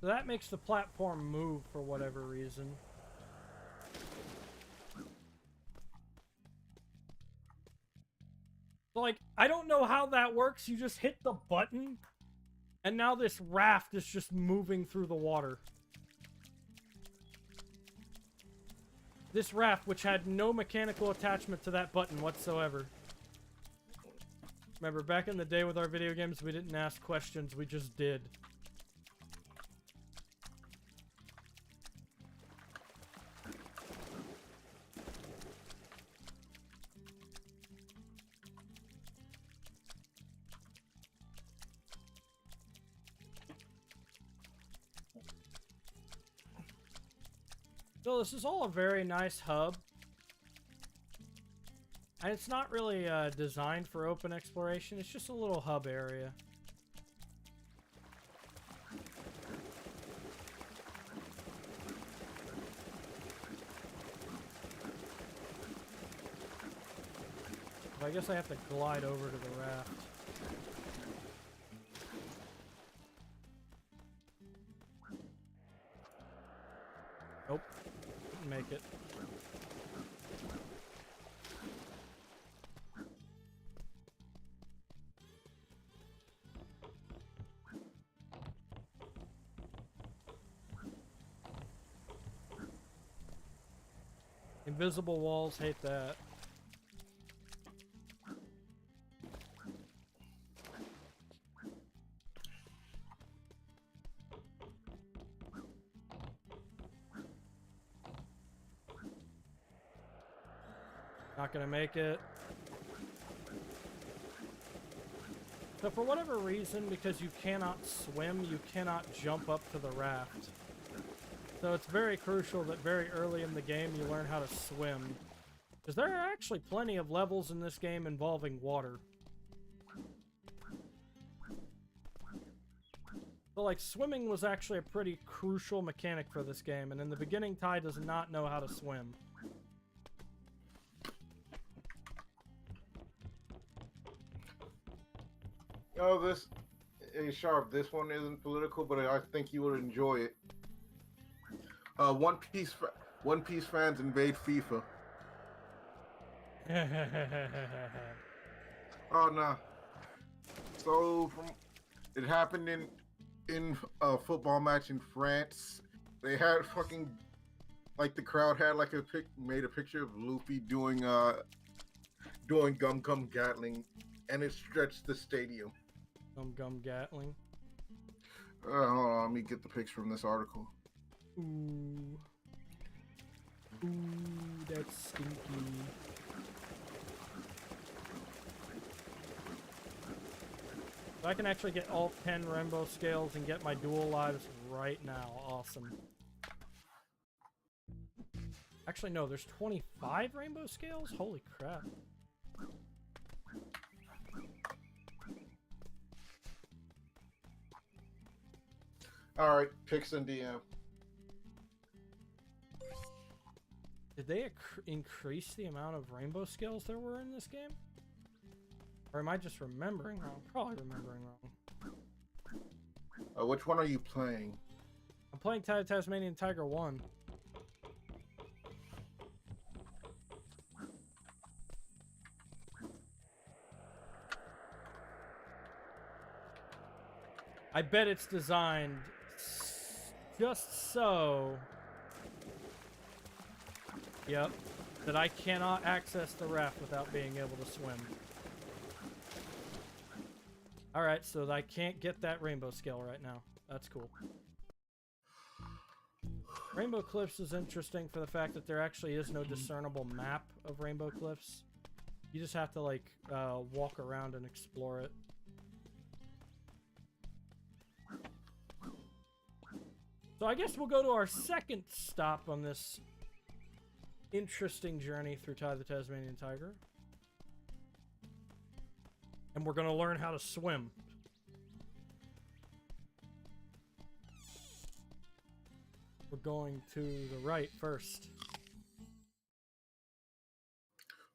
So that makes the platform move for whatever reason. So, like, I don't know how that works. You just hit the button, and now this raft is just moving through the water. This raft, which had no mechanical attachment to that button whatsoever. Remember, back in the day with our video games, we didn't ask questions, we just did. So this is all a very nice hub. And it's not really designed for open exploration, it's just a little hub area. I guess I have to glide over to the raft. Nope. Didn't make it. Invisible walls, hate that. Not gonna make it. So for whatever reason, because you cannot swim, you cannot jump up to the raft. So it's very crucial that very early in the game you learn how to swim. Because there are actually plenty of levels in this game involving water. So like swimming was actually a pretty crucial mechanic for this game, and in the beginning Ty does not know how to swim. Oh, this is Sharp. This one isn't political, but I think you would enjoy it. One Piece fans invade FIFA. Oh no! So it happened in a football match in France. They had fucking like the crowd had like made a picture of Luffy doing Gum Gum Gatling, and it stretched the stadium. Gum Gum Gatling. Hold on, let me get the picture from this article. Ooh. Ooh, that's stinky. So I can actually get all 10 rainbow scales and get my dual lives right now. Awesome. Actually, no, there's 25 rainbow scales? Holy crap. All right, picks and DM. Did they increase the amount of rainbow skills there were in this game? Or am I just remembering wrong? Probably remembering wrong. Which one are you playing? I'm playing Tasmanian Tiger 1. I bet it's designed just so... Yep. That I cannot access the raft without being able to swim. Alright, so I can't get that rainbow skill right now. That's cool. Rainbow Cliffs is interesting for the fact that there actually is no discernible map of Rainbow Cliffs. You just have to, like, walk around and explore it. So I guess we'll go to our second stop on this interesting journey through the Tasmanian Tiger. And we're going to learn how to swim. We're going to the right first.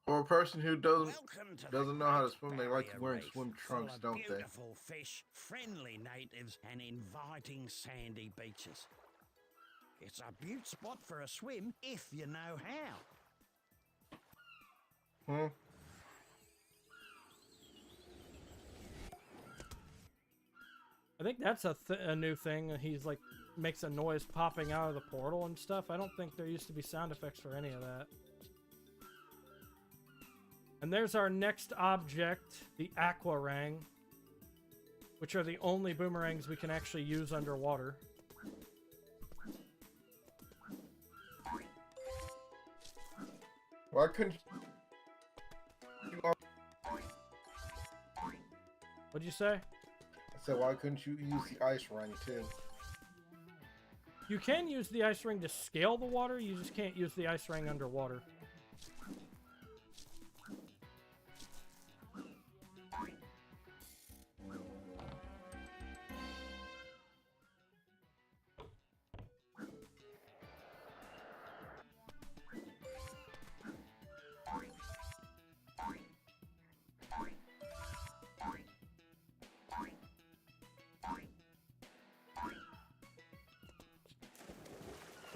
For a person who doesn't Welcome to know how to swim, they like Barrier wearing Reef, swim full trunks, of don't they? Beautiful fish, friendly natives, and inviting sandy beaches. It's a beaut spot for a swim if you know how. Hmm. I think that's a new thing. He's like makes a noise popping out of the portal and stuff. I don't think there used to be sound effects for any of that. And there's our next object, the aquarang, which are the only boomerangs we can actually use underwater. Why couldn't you... What'd you say? I said, why couldn't you use the ice ring too? You can use the ice ring to scale the water, you just can't use the ice ring underwater.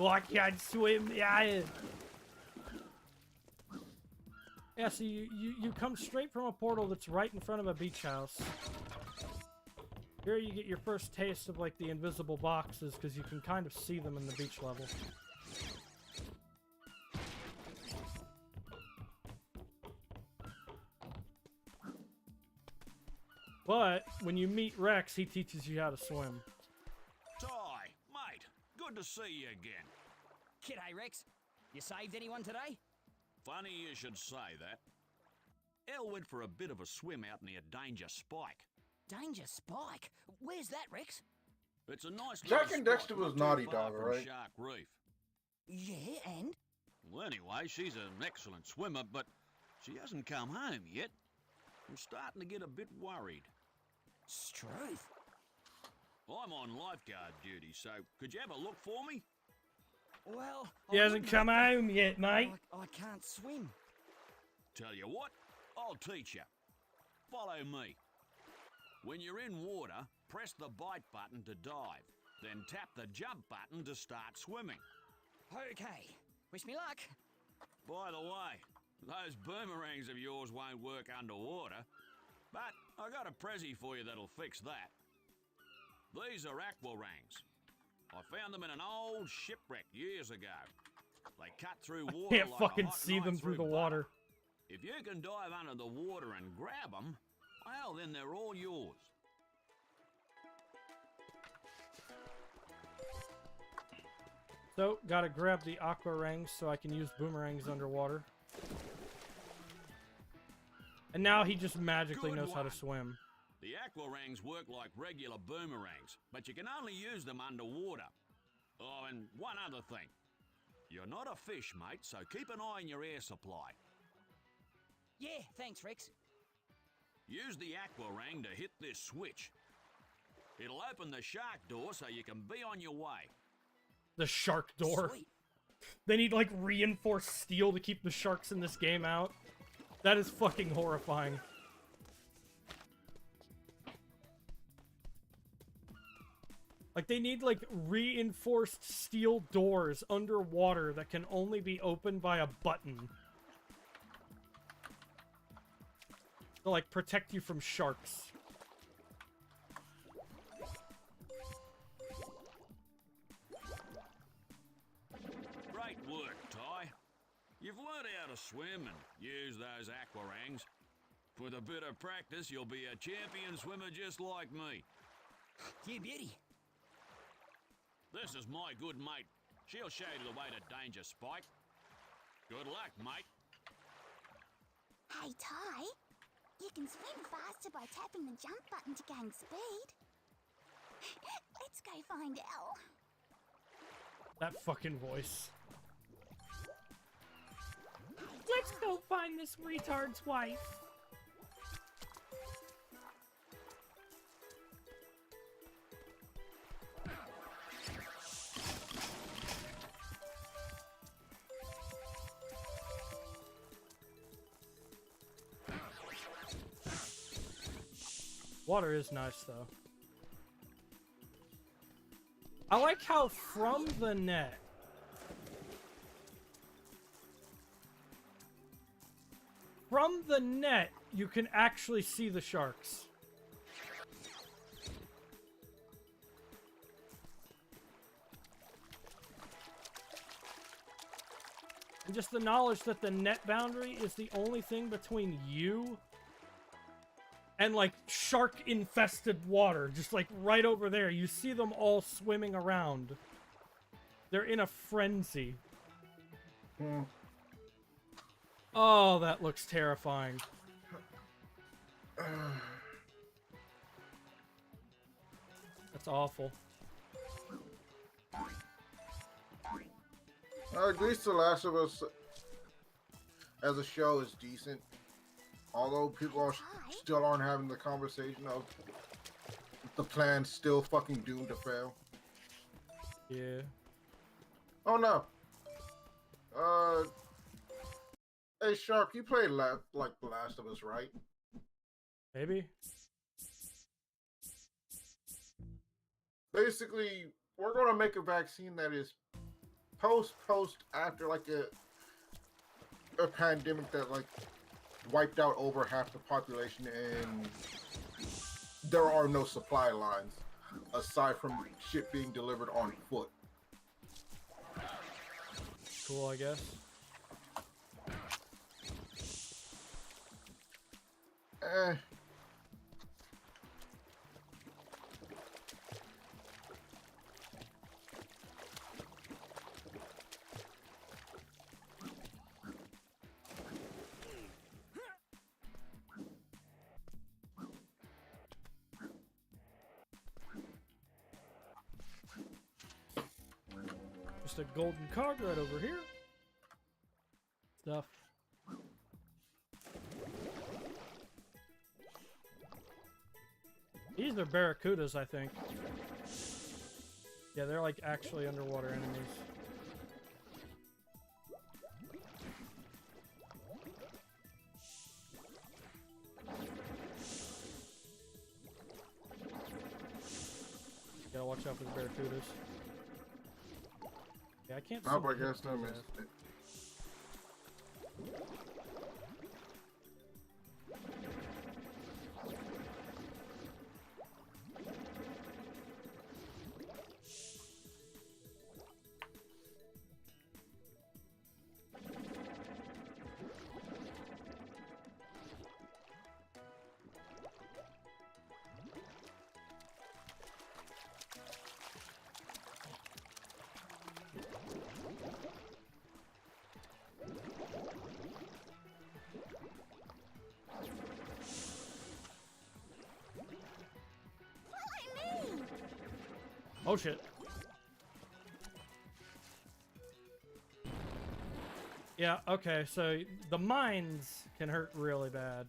Well, I can't swim. Yeah. Yeah, so you come straight from a portal that's right in front of a beach house. Here you get your first taste of, like, the invisible boxes, because you can kind of see them in the beach level. But, when you meet Rex, he teaches you how to swim. Ty, mate, good to see you again. G'day, Rex. You saved anyone today? Funny you should say that. Elle went for a bit of a swim out near Danger Spike. Danger Spike? Where's that, Rex? It's a nice Jack little and Dexter spot was not too Naughty far Dog, from right? Shark Reef. Yeah, and? Well, anyway, she's an excellent swimmer, but she hasn't come home yet. I'm starting to get a bit worried. Struth. I'm on lifeguard duty, so could you have a look for me? Well, He hasn't come home yet, mate. I can't swim. Tell you what, I'll teach you. Follow me. When you're in water, press the bite button to dive, then tap the jump button to start swimming. Okay. Wish me luck. By the way, those boomerangs of yours won't work underwater, but I got a prezi for you that'll fix that. These are aquarangs. I found them in an old shipwreck years ago. They cut through water Can't like fucking a hot see knife them through the butter. water. If you can dive under the water and grab them, well, then they're all yours. So, gotta grab the aquarangs so I can use boomerangs underwater. And now he just magically Good knows how to one. swim. The aquarangs work like regular boomerangs, but you can only use them underwater. Oh, and one other thing. You're not a fish, mate, so keep an eye on your air supply. Yeah, thanks, Rex. Use the aquarang to hit this switch. It'll open the shark door so you can be on your way. The shark door. Sweet. They need, like, reinforced steel to keep the sharks in this game out. That is fucking horrifying. Like, they need, like, reinforced steel doors underwater that can only be opened by a button. To, like, protect you from sharks. Great work, Ty. You've learned how to swim and use those aquarangs. With a bit of practice, you'll be a champion swimmer just like me. You beauty. This is my good mate. She'll show you the way to danger, Spike. Good luck, mate. Hey, Ty. You can swim faster by tapping the jump button to gain speed. Let's go find Elle. That fucking voice. Let's go find this retard's wife. Water is nice, though. I like how from the net, you can actually see the sharks. And just the knowledge that the net boundary is the only thing between you and, like, shark-infested water. Just, like, right over there. You see them all swimming around. They're in a frenzy. Oh, that looks terrifying. That's awful. At least The Last of Us as a show is decent. Although people are still aren't having the conversation of the plan's still fucking doomed to fail. Yeah. Oh no. Hey Shark, you played like The Last of Us, right? Maybe. Basically, we're gonna make a vaccine that is post after like a pandemic that like wiped out over half the population, and there are no supply lines aside from shit being delivered on foot. Cool, I guess. Just a golden card right over here. Stuff. These are barracudas, I think. Yeah, they're like actually underwater enemies. Gotta watch out for the barracudas. Yeah, I can't see. I guess I missed it. Oh shit. Yeah, okay, so the mines can hurt really bad.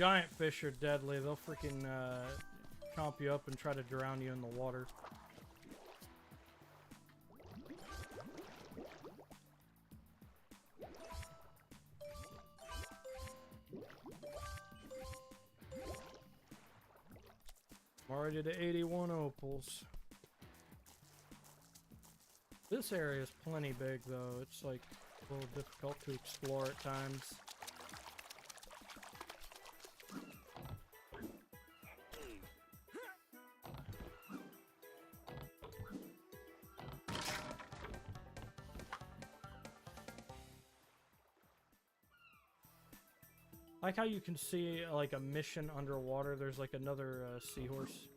giant fish are deadly. They'll freaking chomp you up and try to drown you in the water. I'm already to 81 opals. This area is plenty big though. It's like a little difficult to explore at times. I like how you can see like a mission underwater. There's like another seahorse.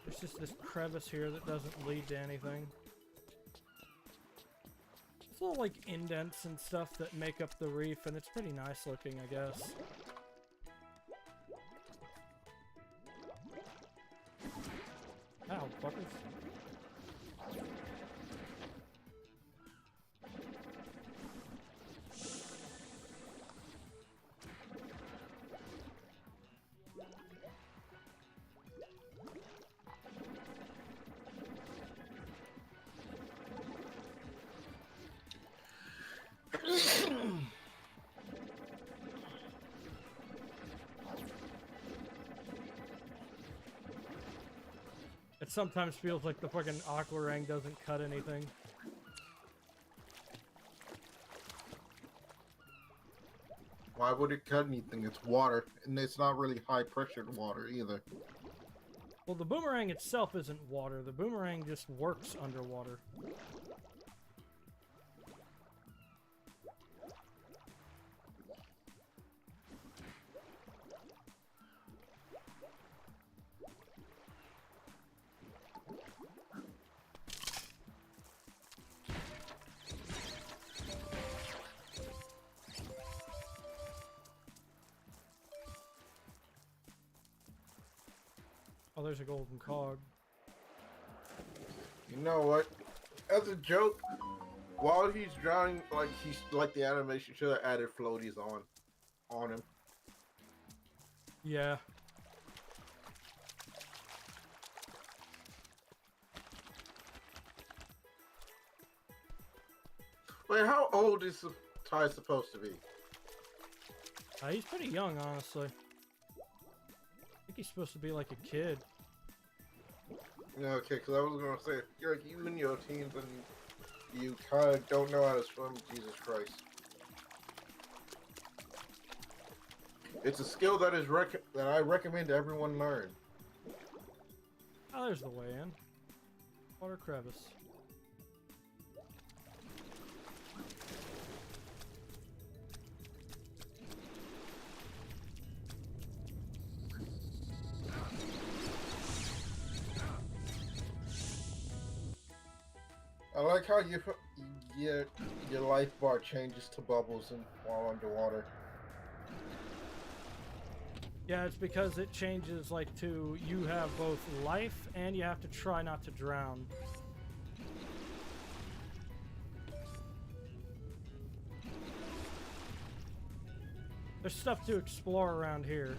There's just this crevice here that doesn't lead to anything. It's little like indents and stuff that make up the reef, and it's pretty nice looking, I guess. Ow, fuckers. It sometimes feels like the fucking aquarang doesn't cut anything. Why would it cut anything? It's water, and it's not really high pressured water either. Well, the boomerang itself isn't water. The boomerang just works underwater. Oh, there's a golden cog. You know what? As a joke, while he's drowning, like the animation should have added floaties on him. Yeah. Wait, how old is Ty supposed to be? He's pretty young, honestly. I think he's supposed to be like a kid. Yeah, okay, because I was gonna say, you're like you in your teens and you kind of don't know how to swim. Jesus Christ! It's a skill that I recommend everyone learn. Oh, there's the way in. Water crevice. I like how your life bar changes to bubbles and while underwater. Yeah, it's because it changes like to you have both life and you have to try not to drown. There's stuff to explore around here.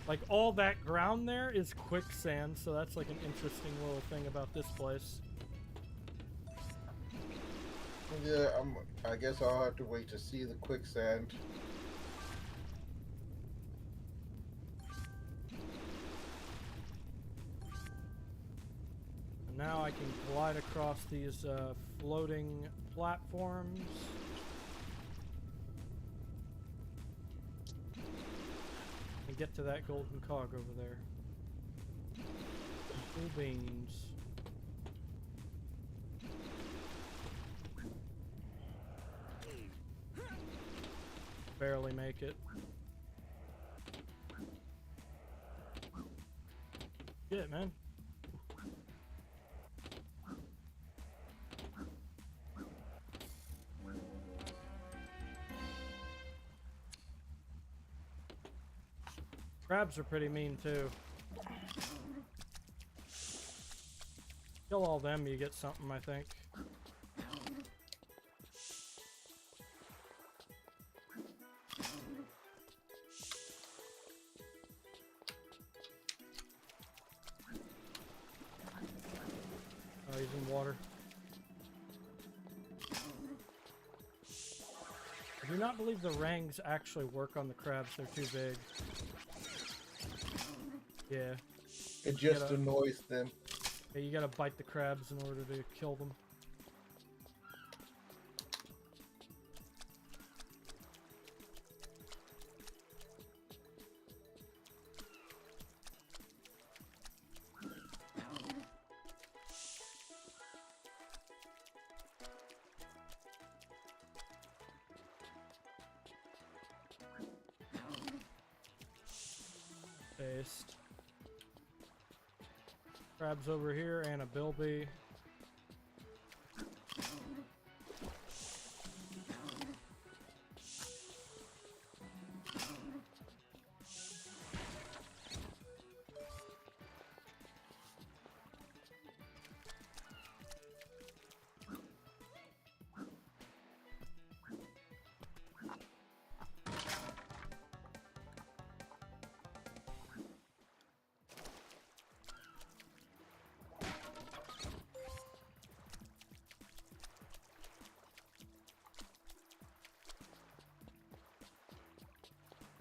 Like, all that ground there is quicksand, so that's like an interesting little thing about this place. Yeah, I guess I'll have to wait to see the quicksand. And now I can glide across these floating platforms. And get to that golden cog over there. Cool beans. Barely make it. Shit, man. Crabs are pretty mean too. Kill all them, you get something, I think. Oh, he's in water. I do not believe the rangs actually work on the crabs. They're too big. Yeah. It just annoys them. Yeah, you gotta bite the crabs in order to kill them. Paste. Crabs over here and a bilby.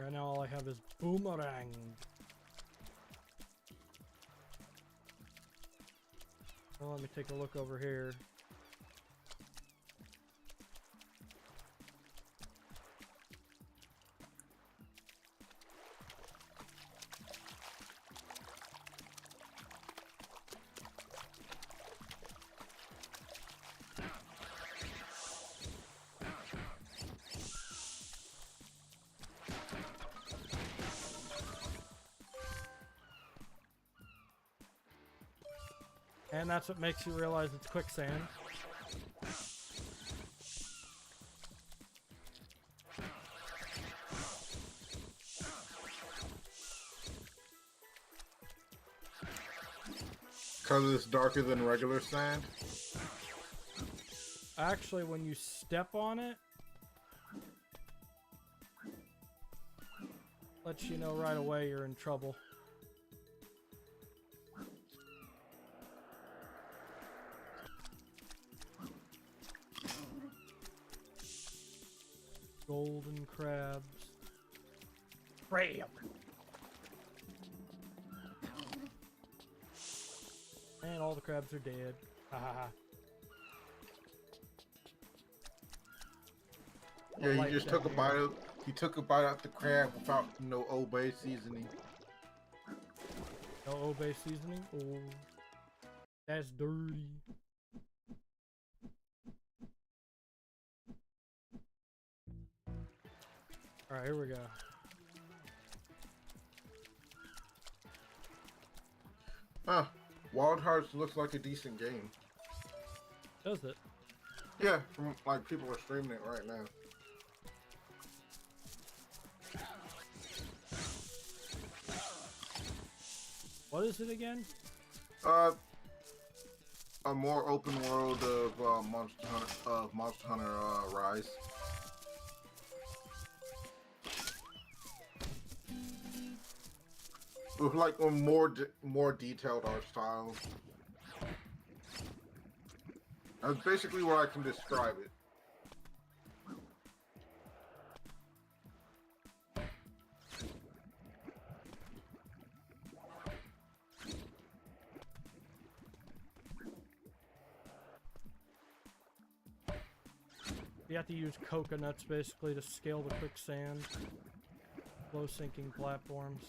Right now all I have is boomerang. Well, let me take a look over here. And that's what makes you realize it's quicksand. Because it's darker than regular sand? Actually, when you step on it, lets you know right away you're in trouble. Golden crabs. Crab. And all the crabs are dead. Ha ha ha. Yeah, you just took a bite of. He took a bite out the crab without no Old Bay seasoning. No Old Bay seasoning? Oh, that's dirty. Alright, here we go. Huh. Wild Hearts looks like a decent game. Does it? Yeah, from, like people are streaming it right now. What is it again? A more open world of Monster Hunter Rise. With like a more detailed art style. That's basically what I can describe it. You have to use coconuts basically to scale the quicksand. Low sinking platforms.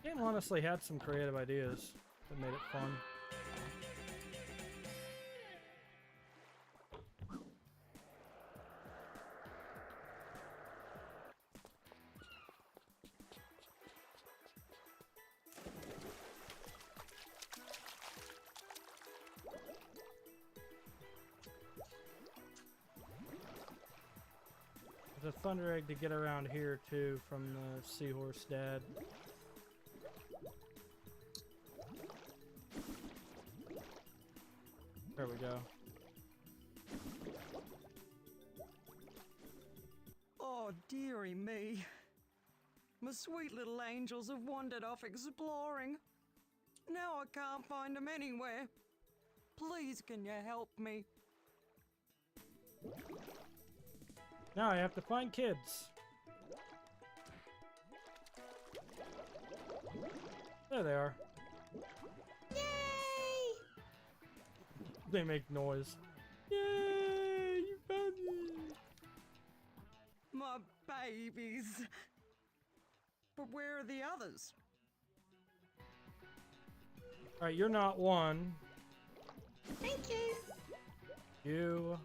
Game honestly had some creative ideas that made it fun. a thunder egg to get around here too from the seahorse dad. There we go. Oh, dearie me. My sweet little angels have wandered off exploring. Now I can't find them anywhere. Please, can you help me? Now I have to find kids. There they are. Yay! They make noise. Yay! You found me! My babies. But where are the others? Alright, you're not one. Thank you. You.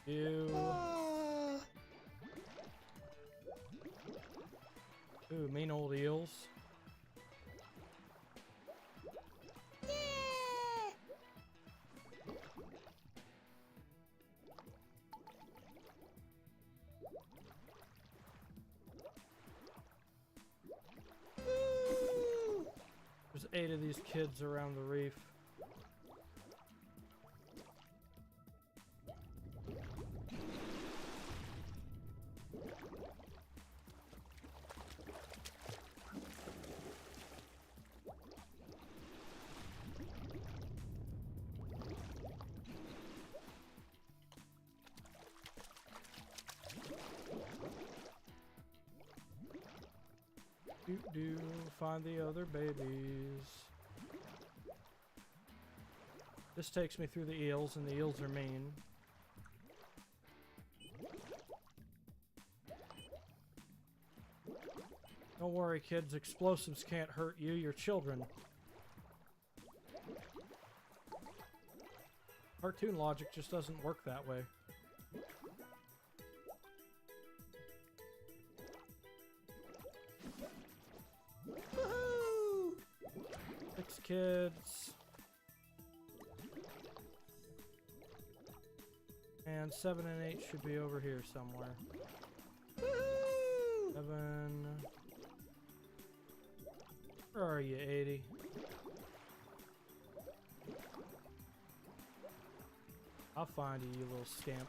Oh. Ooh, mean old eels. Yeah. Woo. There's 8 of these kids around the reef. Do find the other babies. This takes me through the eels, and the eels are mean. Don't worry, kids. Explosives can't hurt you. You're children. Cartoon logic just doesn't work that way. Woohoo! 6 kids. And 7 and 8 should be over here somewhere. Woohoo! 7. Where are you, 80? I'll find you, you little scamp.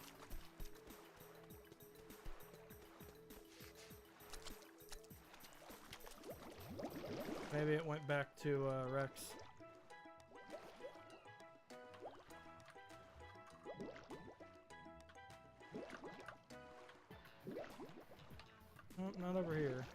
Maybe it went back to Rex. Nope, not over here.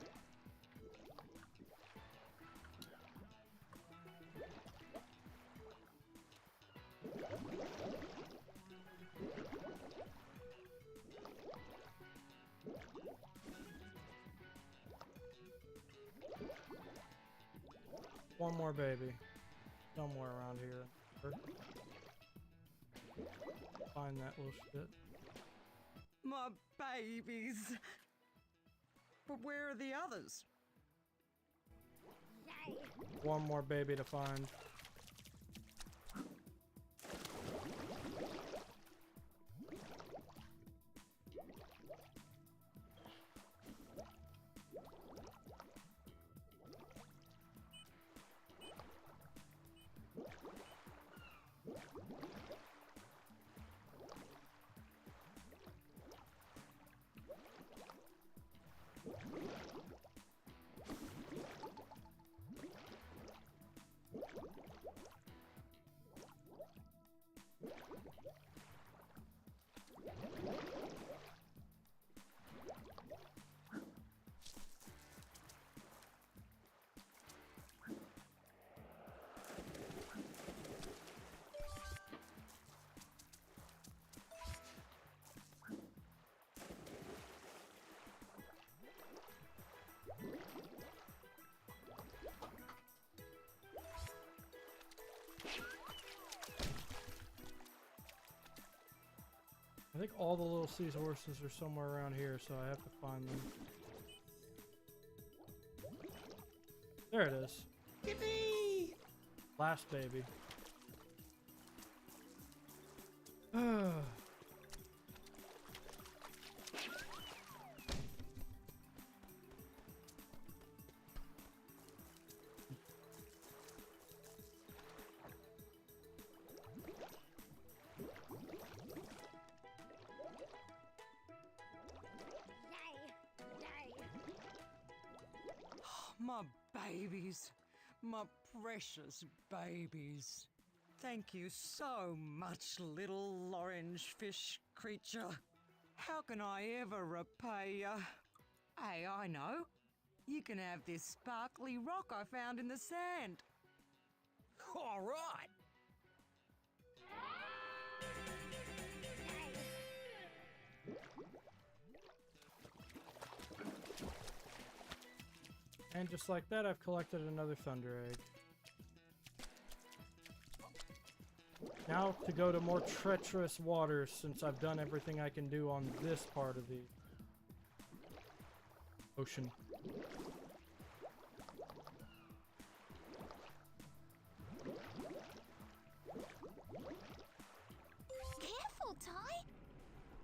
One more baby. Somewhere around here. Find that little shit. My babies. But where are the others? One more baby to find. I think all the little seahorses are somewhere around here, so I have to find them. There it is. Yippee! Last baby. babies. My precious babies. Thank you so much, little orange fish creature. How can I ever repay you? Hey, I know. You can have this sparkly rock I found in the sand. All right. And just like that, I've collected another Thunder Egg. Now to go to more treacherous waters, since I've done everything I can do on this part of the ocean. Careful, Ty.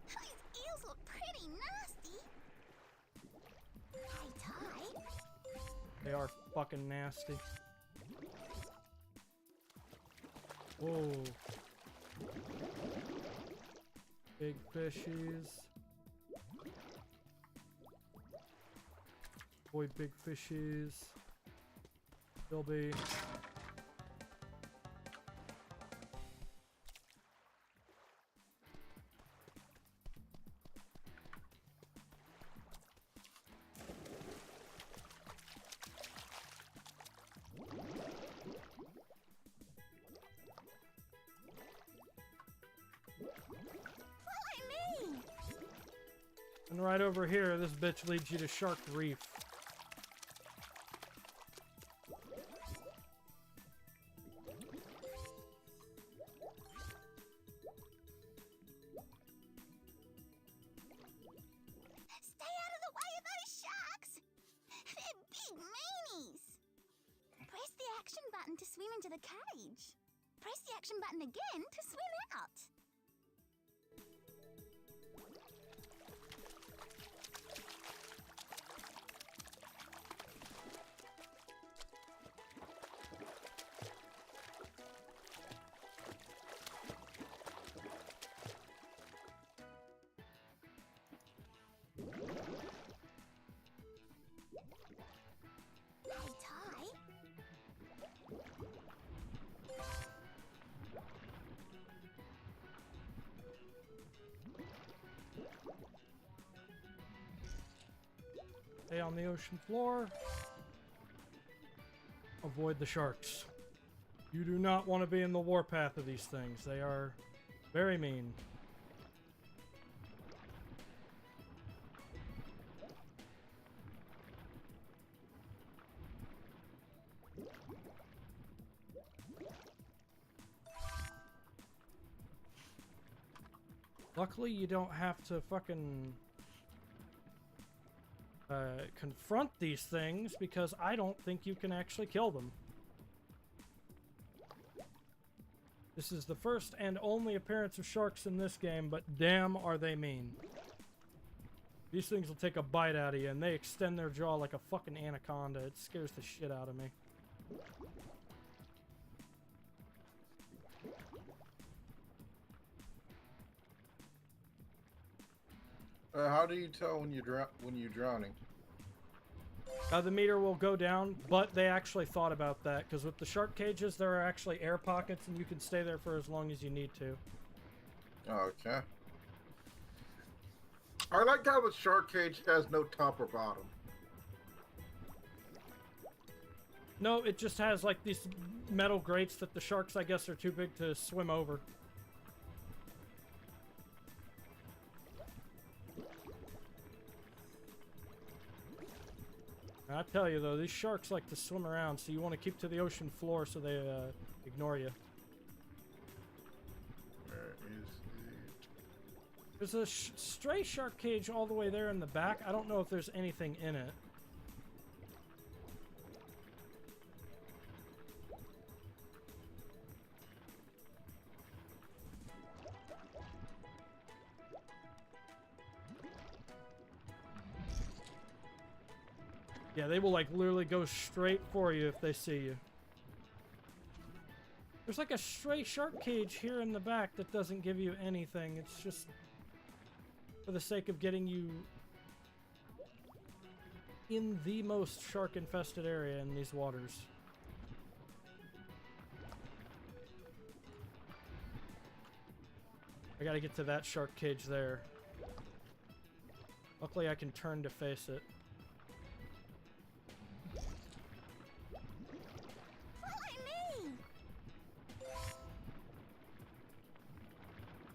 These eels look pretty nasty. Hey, Ty. They are fucking nasty. Whoa. Big fishies. Boy, big fishies. They'll be. Follow me. And right over here, this bitch leads you to Shark Reef. Stay out of the way of those sharks. They're big meanies. Press the action button to swim into the cage. Press the action button again to swim out. Hey, Ty. Stay on the ocean floor. Avoid the sharks. You do not want to be in the warpath of these things. They are very mean. Luckily, you don't have to fucking confront these things, because I don't think you can actually kill them. This is the first and only appearance of sharks in this game, but damn are they mean. These things will take a bite out of you, and they extend their jaw like a fucking anaconda. It scares the shit out of me. How do you tell when you're drowning? The meter will go down, but they actually thought about that, because with the shark cages, there are actually air pockets, and you can stay there for as long as you need to. Okay. I like how the shark cage has no top or bottom. No, it just has like these metal grates that the sharks, I guess, are too big to swim over. I tell you though, these sharks like to swim around, so you want to keep to the ocean floor so they ignore you. Where is There's a stray shark cage all the way there in the back. I don't know if there's anything in it. Yeah, they will like literally go straight for you if they see you. There's like a stray shark cage here in the back that doesn't give you anything. It's just for the sake of getting you in the most shark-infested area in these waters. I gotta get to that shark cage there. Luckily I can turn to face it. Follow me!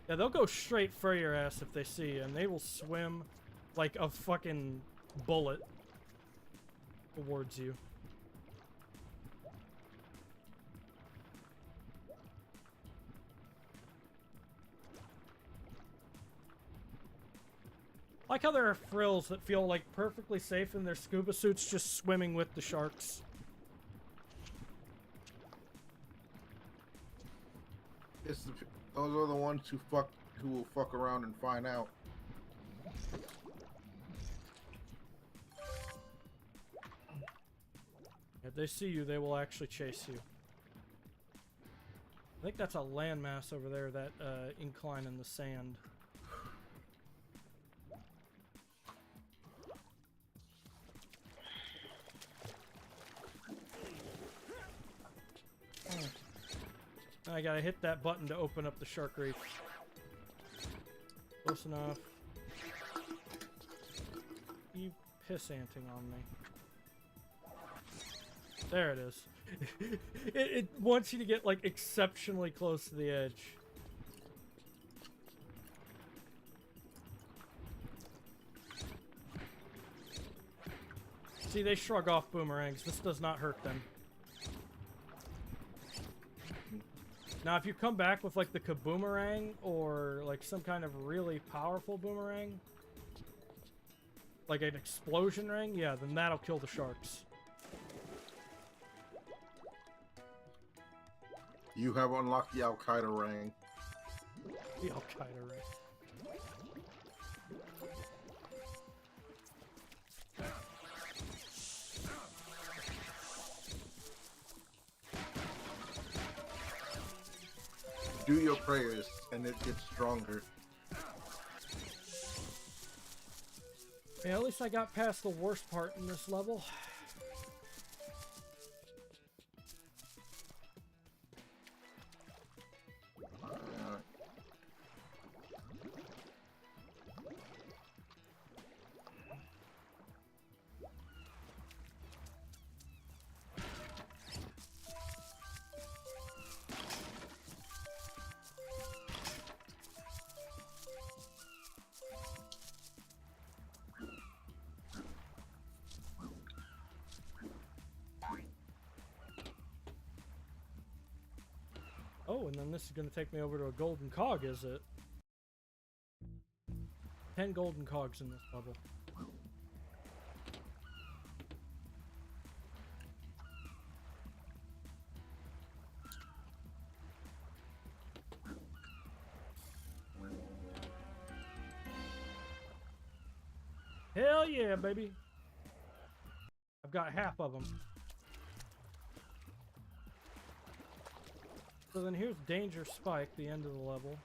Yeah, they'll go straight for your ass if they see you, and they will swim like a fucking bullet towards you. I like how there are frills that feel like perfectly safe in their scuba suits just swimming with the sharks. Those are the ones who will fuck around and find out. If they see you, they will actually chase you. I think that's a landmass over there, that incline in the sand. I gotta hit that button to open up the shark reef. Close enough. You piss-anting on me. There it is. it wants you to get, like, exceptionally close to the edge. See, they shrug off boomerangs. This does not hurt them. Now, if you come back with, like, the kaboomerang or, like, some kind of really powerful boomerang, like an explosion ring, yeah, then that'll kill the sharks. You have unlocked the Al-Qaeda ring. The Al-Qaeda ring. Do your prayers, and it gets stronger. Yeah, at least I got past the worst part in this level. Oh, and then this is going to take me over to a golden cog, is it? 10 golden cogs in this level. Hell yeah, baby! I've got half of them. So then here's Danger Spike, the end of the level.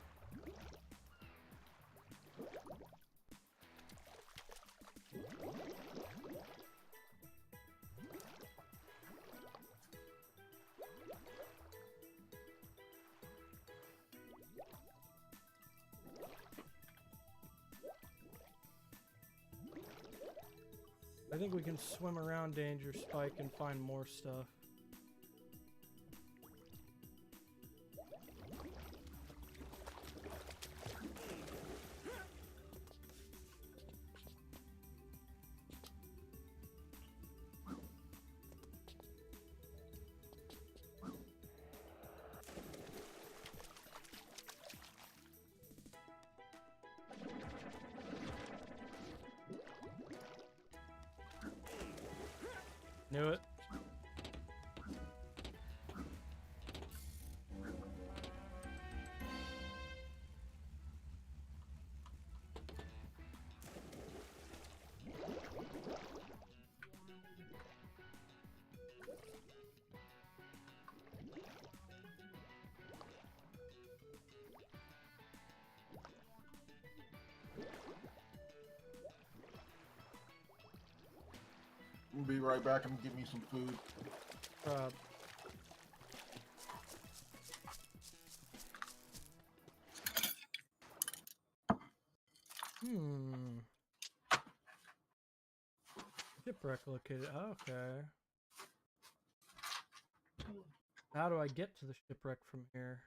I think we can swim around Danger Spike and find more stuff. Knew it. I'll be right back. I'm gonna get me some food. Shipwreck located. Okay. How do I get to the shipwreck from here?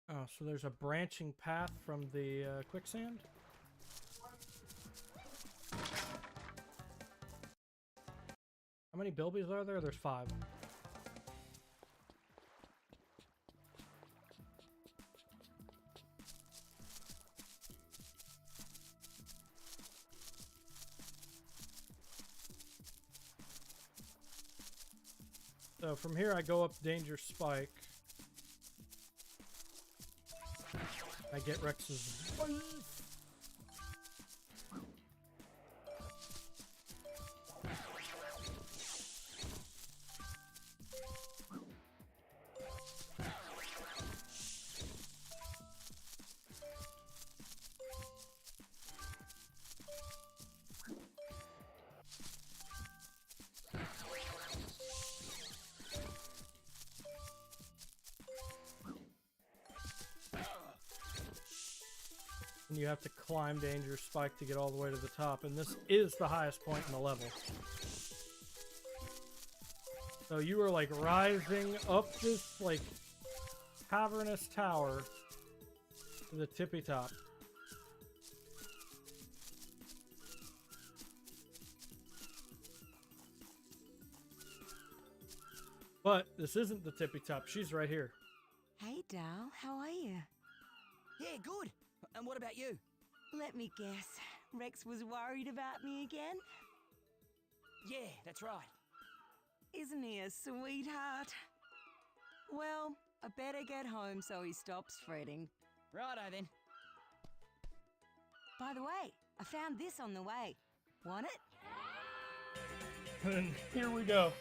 Oh, so there's a branching path from the quicksand? How many bilbies are there? There's 5. So from here I go up Danger Spike. I get Rex's wife. And you have to climb Danger Spike to get all the way to the top, and this is the highest point in the level. So you are like rising up this like cavernous tower to the tippy top. But this isn't the tippy top. She's right here. Hey, Dal, how are you? Yeah, good. And what about you? Let me guess. Rex was worried about me again? Yeah, that's right. Isn't he a sweetheart? Well, I better get home so he stops fretting. Righto then. By the way, I found this on the way. Want it? And here we go.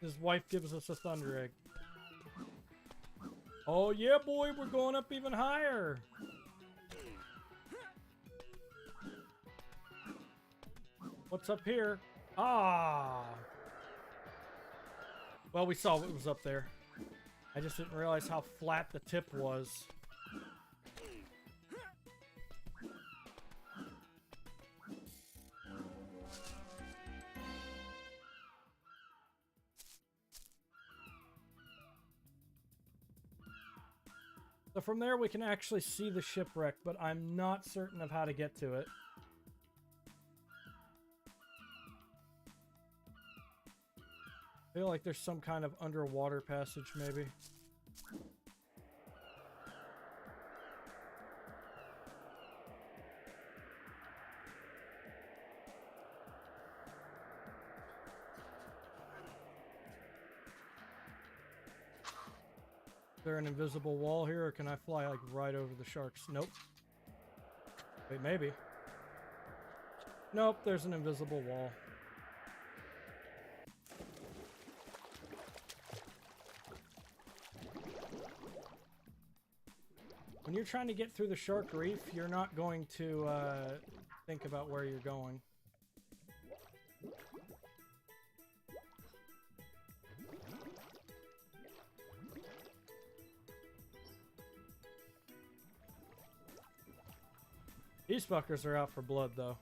His wife gives us a thunder egg. Oh yeah, boy, we're going up even higher. What's up here? Ah. Well, we saw what was up there. I just didn't realize how flat the tip was. So from there we can actually see the shipwreck, but I'm not certain of how to get to it. I feel like there's some kind of underwater passage, maybe. Is there an invisible wall here, or can I fly like right over the sharks? Nope. Wait, maybe. Nope, there's an invisible wall. When you're trying to get through the shark reef, you're not going to think about where you're going. These fuckers are out for blood, though.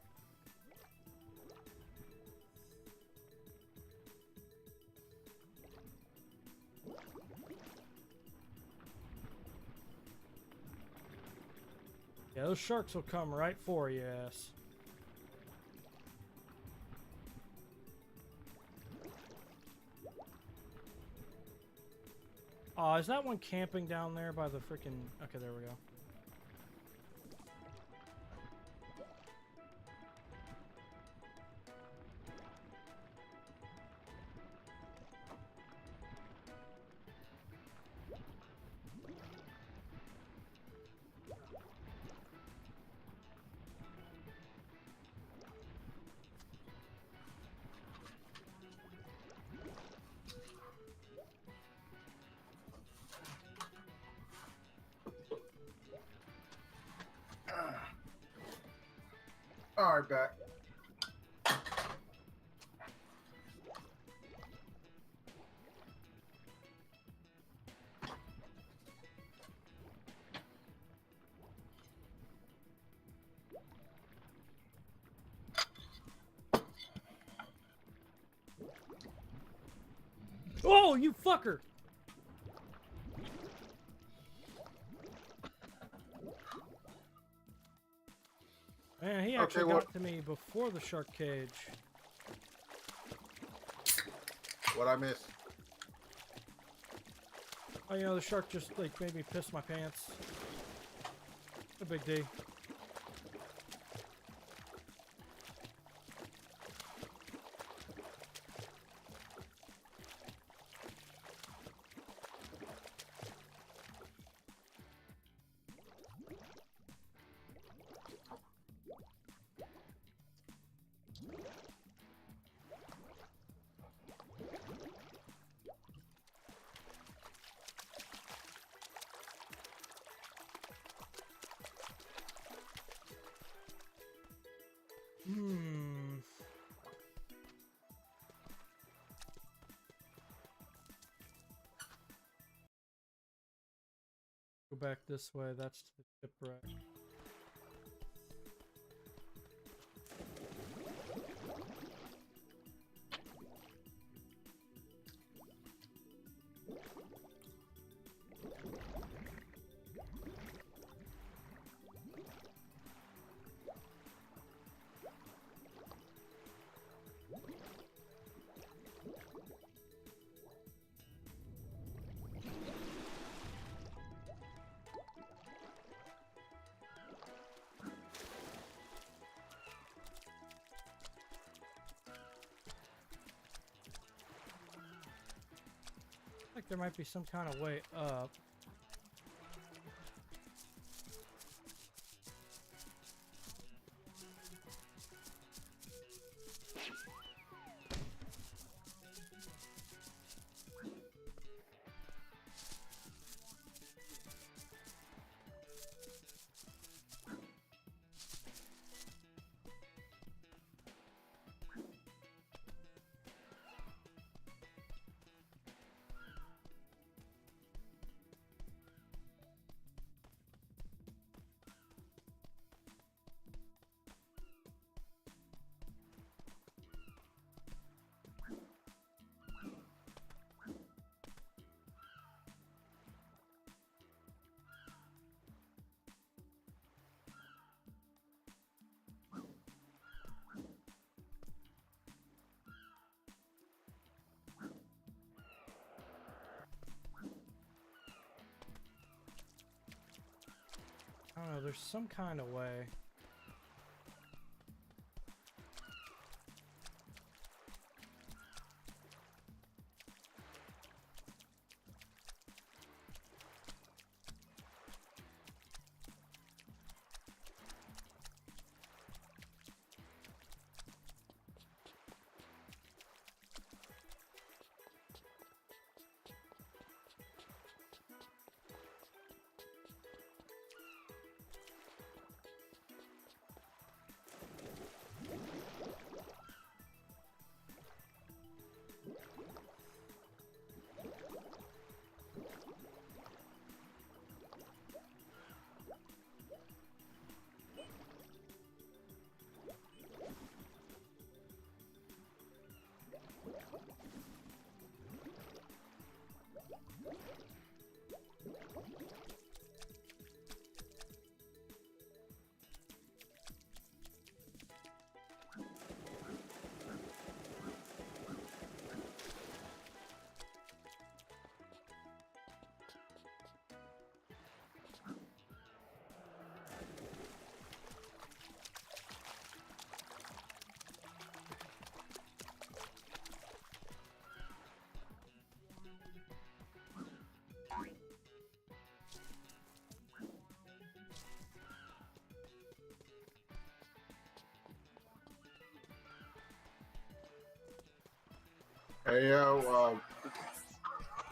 Yeah, those sharks will come right for you, ass. Aw, is that one camping down there by the freaking... Okay, there we go. All right, back. Oh, you fucker! Man, he actually Okay, got to me before the shark cage. What I miss? Oh, you know, the shark just like made me piss my pants. A big D. Hmm. Go back this way. That's to the shipwreck. Like there might be some kind of way up. I don't know, there's some kind of way.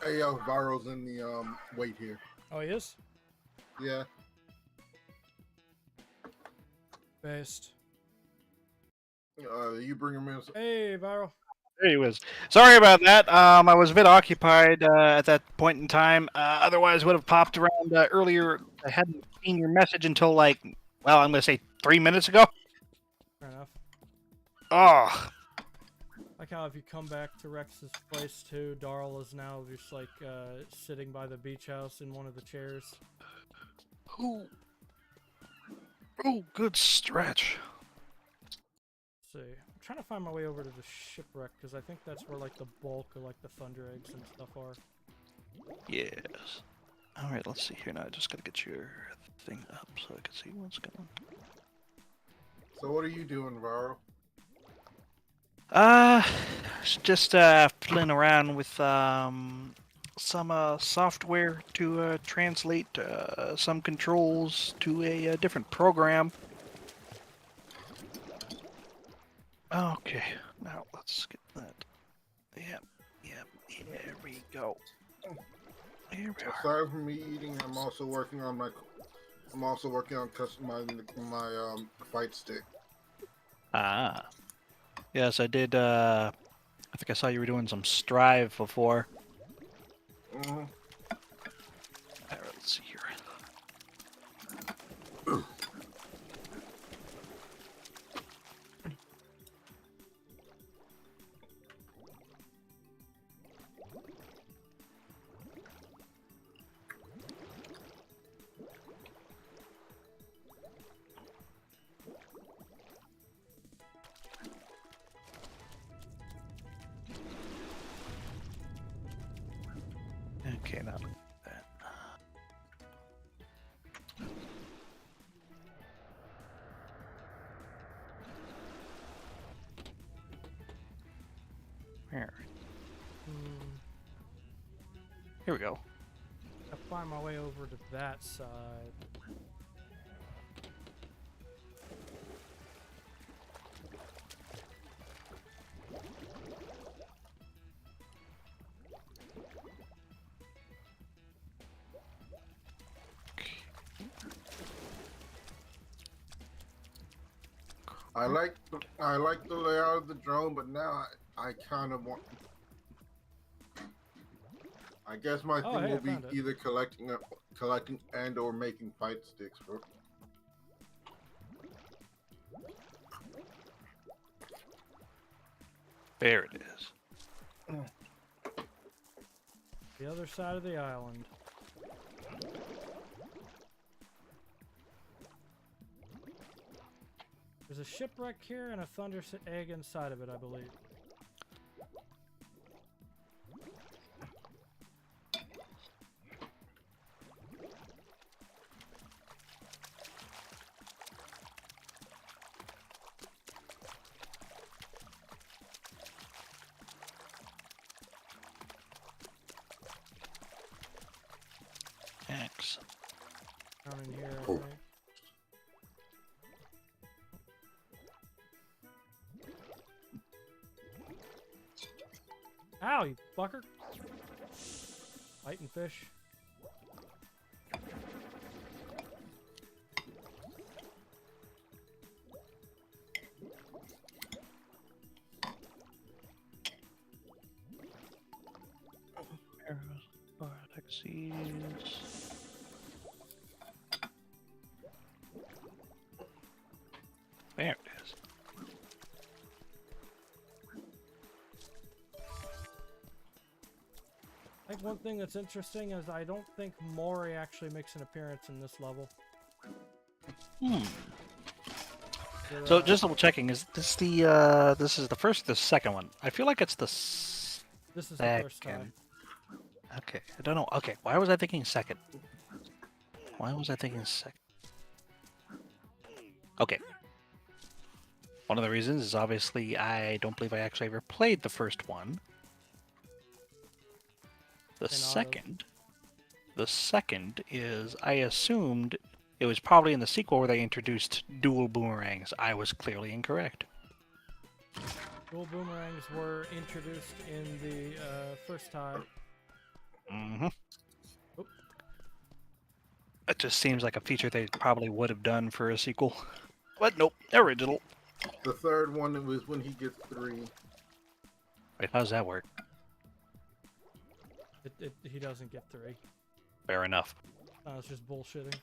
Hey yo, Viral's in the wait here. Oh, he is? Yeah. Based. You bring him in. Hey, Viral. There he was. Sorry about that. I was a bit occupied at that point in time. Otherwise, would have popped around earlier. I hadn't seen your message until like, well, I'm gonna say 3 minutes ago. Fair enough. Oh, Like how if you come back to Rex's place too, Darl is now just like sitting by the beach house in one of the chairs. oh, good stretch. Let's see, I'm trying to find my way over to the shipwreck because I think that's where like the bulk of like the thunder eggs and stuff are. Yes. All right. Let's see here now. I just gotta get your thing up so I can see what's going on. So what are you doing, Varo? Just fiddling around with some software to translate some controls to a different program. Okay, now let's get that. Yep, here we go. Here we are. Aside from me eating, I'm also working on customizing my fight stick. Ah. Yes, I did, I think I saw you were doing some Strive before. Mm-hmm. Alright, let's see here. Okay, now that. Here. Here we go. I find my way over to that side. I like the layout of the drone, but now I kind of want. I guess my thing hey, will I be found it. either collecting and or making fight sticks. There it is. The other side of the island. There's a shipwreck here and a thunder egg inside of it, I believe. Excellent. Down in here, I Oh. think. Ow, you fucker! Fighting fish. Arrows, vortexes. There it is. I think one thing that's interesting is I don't think Mori actually makes an appearance in this level. So just double checking, is this the this is the first or the second one? I feel like it's the This is the first time. Okay, I don't know. Okay, why was I thinking second? Why was I thinking second? Okay. One of the reasons is obviously I don't believe I actually ever played the first one. The second is I assumed it was probably in the sequel where they introduced dual boomerangs. I was clearly incorrect. Dual boomerangs were introduced in the first time. Mm-hmm. Oop. It just seems like a feature they probably would have done for a sequel. But nope, original. The third one was when he gets 3. Wait, how does that work? He doesn't get 3. Fair enough. It's just bullshitting.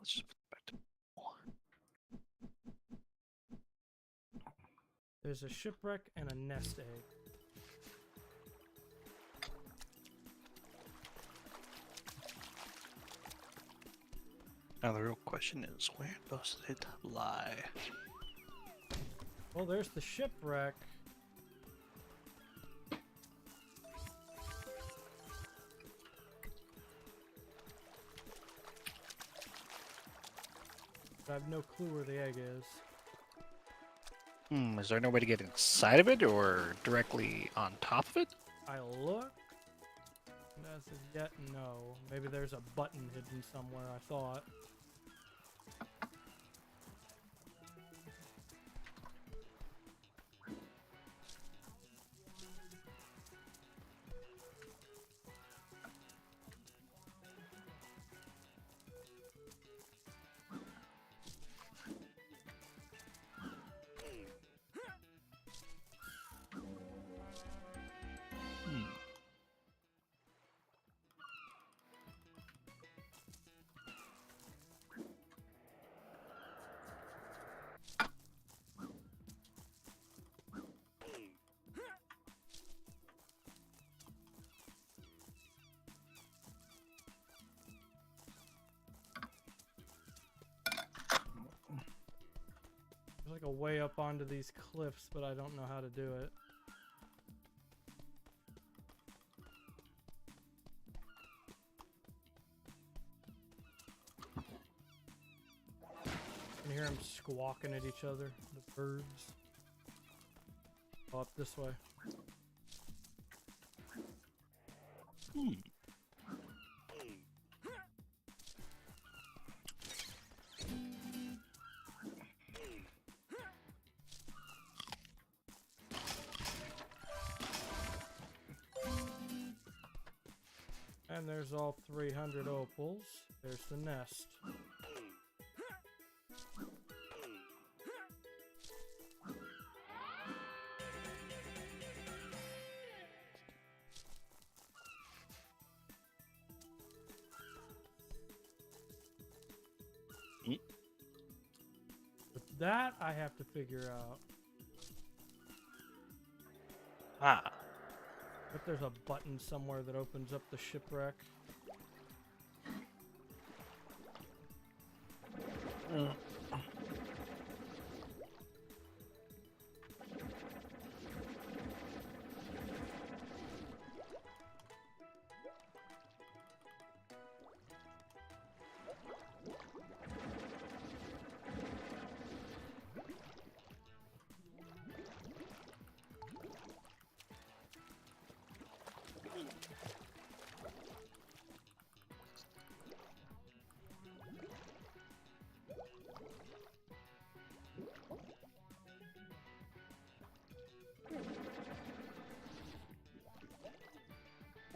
Let's just put it back to... There's a shipwreck and a nest egg. Now the real question is, where does it lie? Well, there's the shipwreck. I have no clue where the egg is. Is there no way to get inside of it or directly on top of it? I look. And as of yet, no. Maybe there's a button hidden somewhere, I thought. There's like a way up onto these cliffs, but I don't know how to do it. You can hear them squawking at each other, the birds. Oh, up this way. And there's all 300 opals. There's the nest. But that I have to figure out. Ah. But there's a button somewhere that opens up the shipwreck.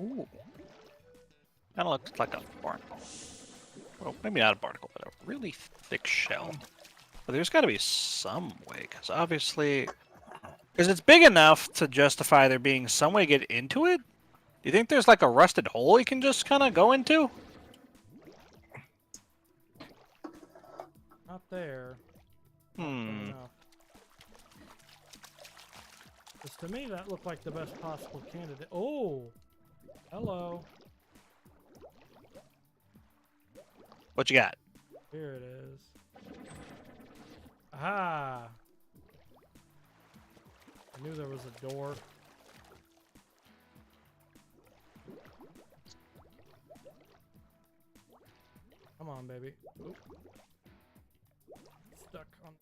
Ooh. Kind of looks like a barnacle. Well, maybe not a barnacle, but a really thick shell. But there's got to be some way, because obviously... Because it's big enough to justify there being some way to get into it? Do you think there's like a rusted hole you can just kind of go into? Not there. Hmm. Because to me, that looked like the best possible candidate. Oh! Hello. What you got? Here it is. Aha! I knew there was a door. Come on, baby. Oop. Stuck on.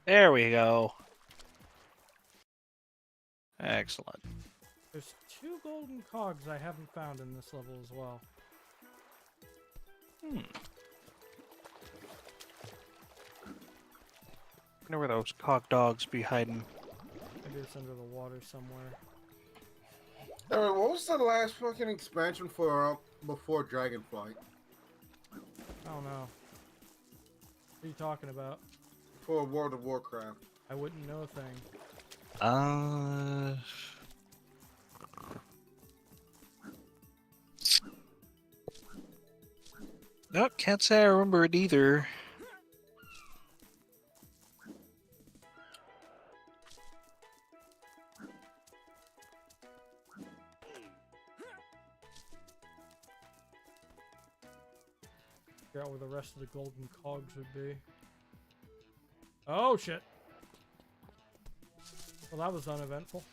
There we go. Excellent. There's 2 golden cogs I haven't found in this level as well. Wonder where those cog dogs be hiding. Maybe it's under the water somewhere. Alright, what was the last fucking expansion for before Dragonflight? I don't know. What are you talking about? For World of Warcraft. I wouldn't know a thing. Nope, can't say I remember it either. Figure out where the rest of the golden cogs would be. Oh shit! Well, that was uneventful.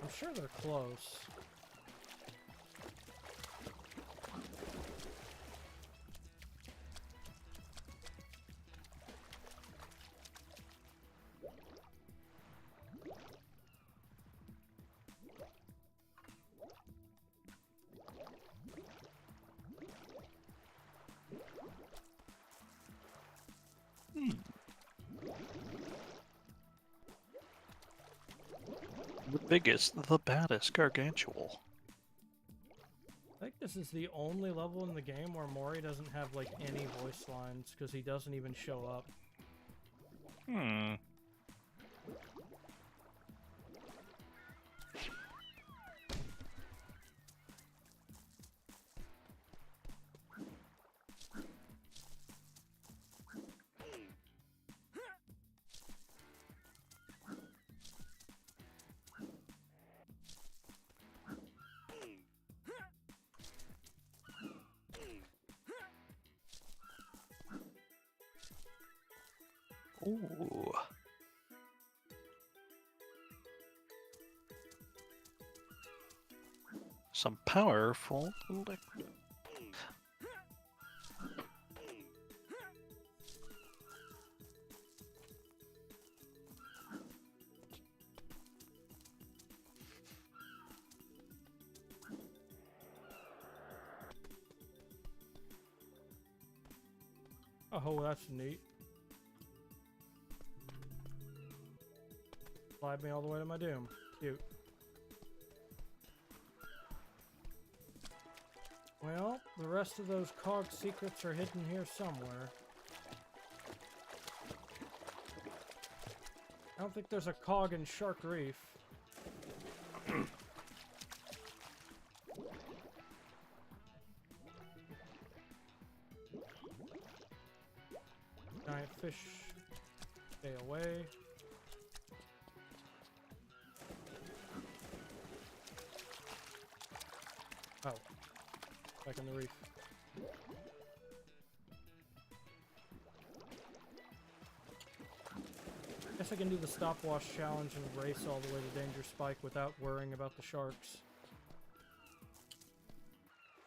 I'm sure they're close. The biggest, the baddest, gargantual. I think this is the only level in the game where Mori doesn't have like any voice lines because he doesn't even show up. Ooh. Some powerful liquid. Oh, that's neat. Slide me all the way to my doom. Cute. Well, the rest of those cog secrets are hidden here somewhere. I don't think there's a cog in Shark Reef. Giant fish. Stay away. Oh. Back in the reef. Guess I can do the stopwatch challenge and race all the way to Danger Spike without worrying about the sharks.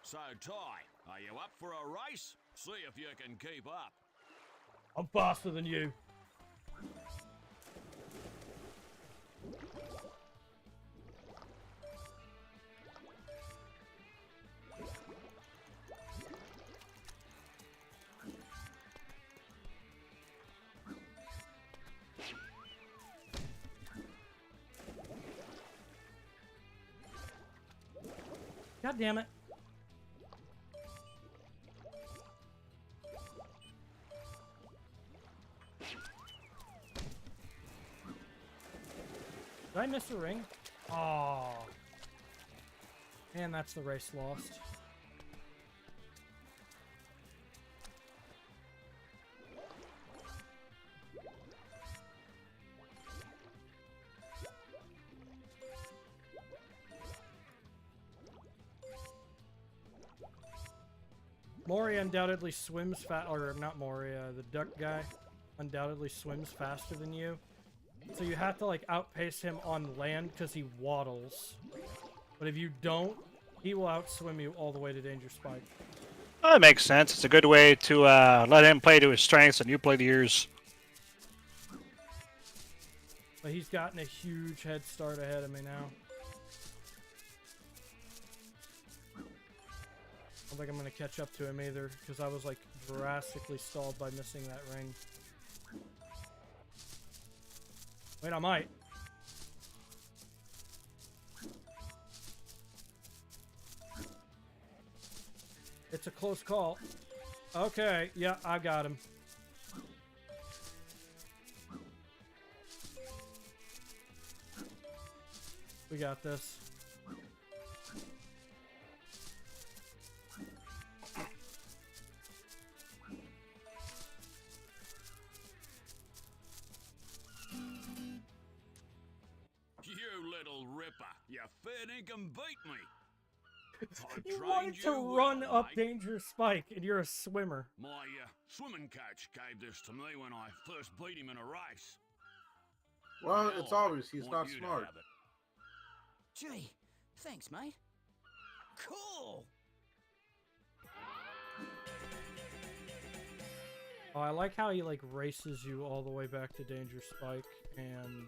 So, Ty, are you up for a race? See if you can keep up. I'm faster than you. God damn it. Did I miss a ring? Oh. And that's the race lost. Mori undoubtedly swims or not Mori, the duck guy undoubtedly swims faster than you. So you have to like outpace him on land because he waddles. But if you don't, he will outswim you all the way to Danger Spike. Well, that makes sense. It's a good way to let him play to his strengths and you play to yours. But he's gotten a huge head start ahead of me now. I don't think I'm going to catch up to him either, because I was like drastically stalled by missing that ring. Wait, I might. It's a close call. Okay, yeah, I got him. We got this. You little ripper. You fair dinkum beat me. I You trained wanted to you run well, up mate. Danger Spike, and you're a swimmer. My swimming coach gave this to me when I first beat him in a race. Well, Now it's I obvious he's want not you to smart. have it. Gee, thanks, mate. Cool. Oh, I like how he like races you all the way back to Danger Spike, and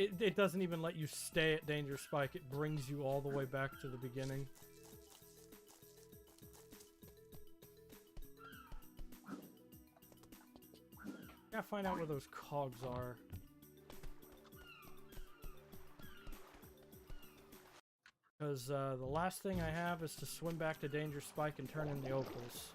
it doesn't even let you stay at Danger Spike. It brings you all the way back to the beginning. Gotta find out where those cogs are. Because the last thing I have is to swim back to Danger Spike and turn in the opals.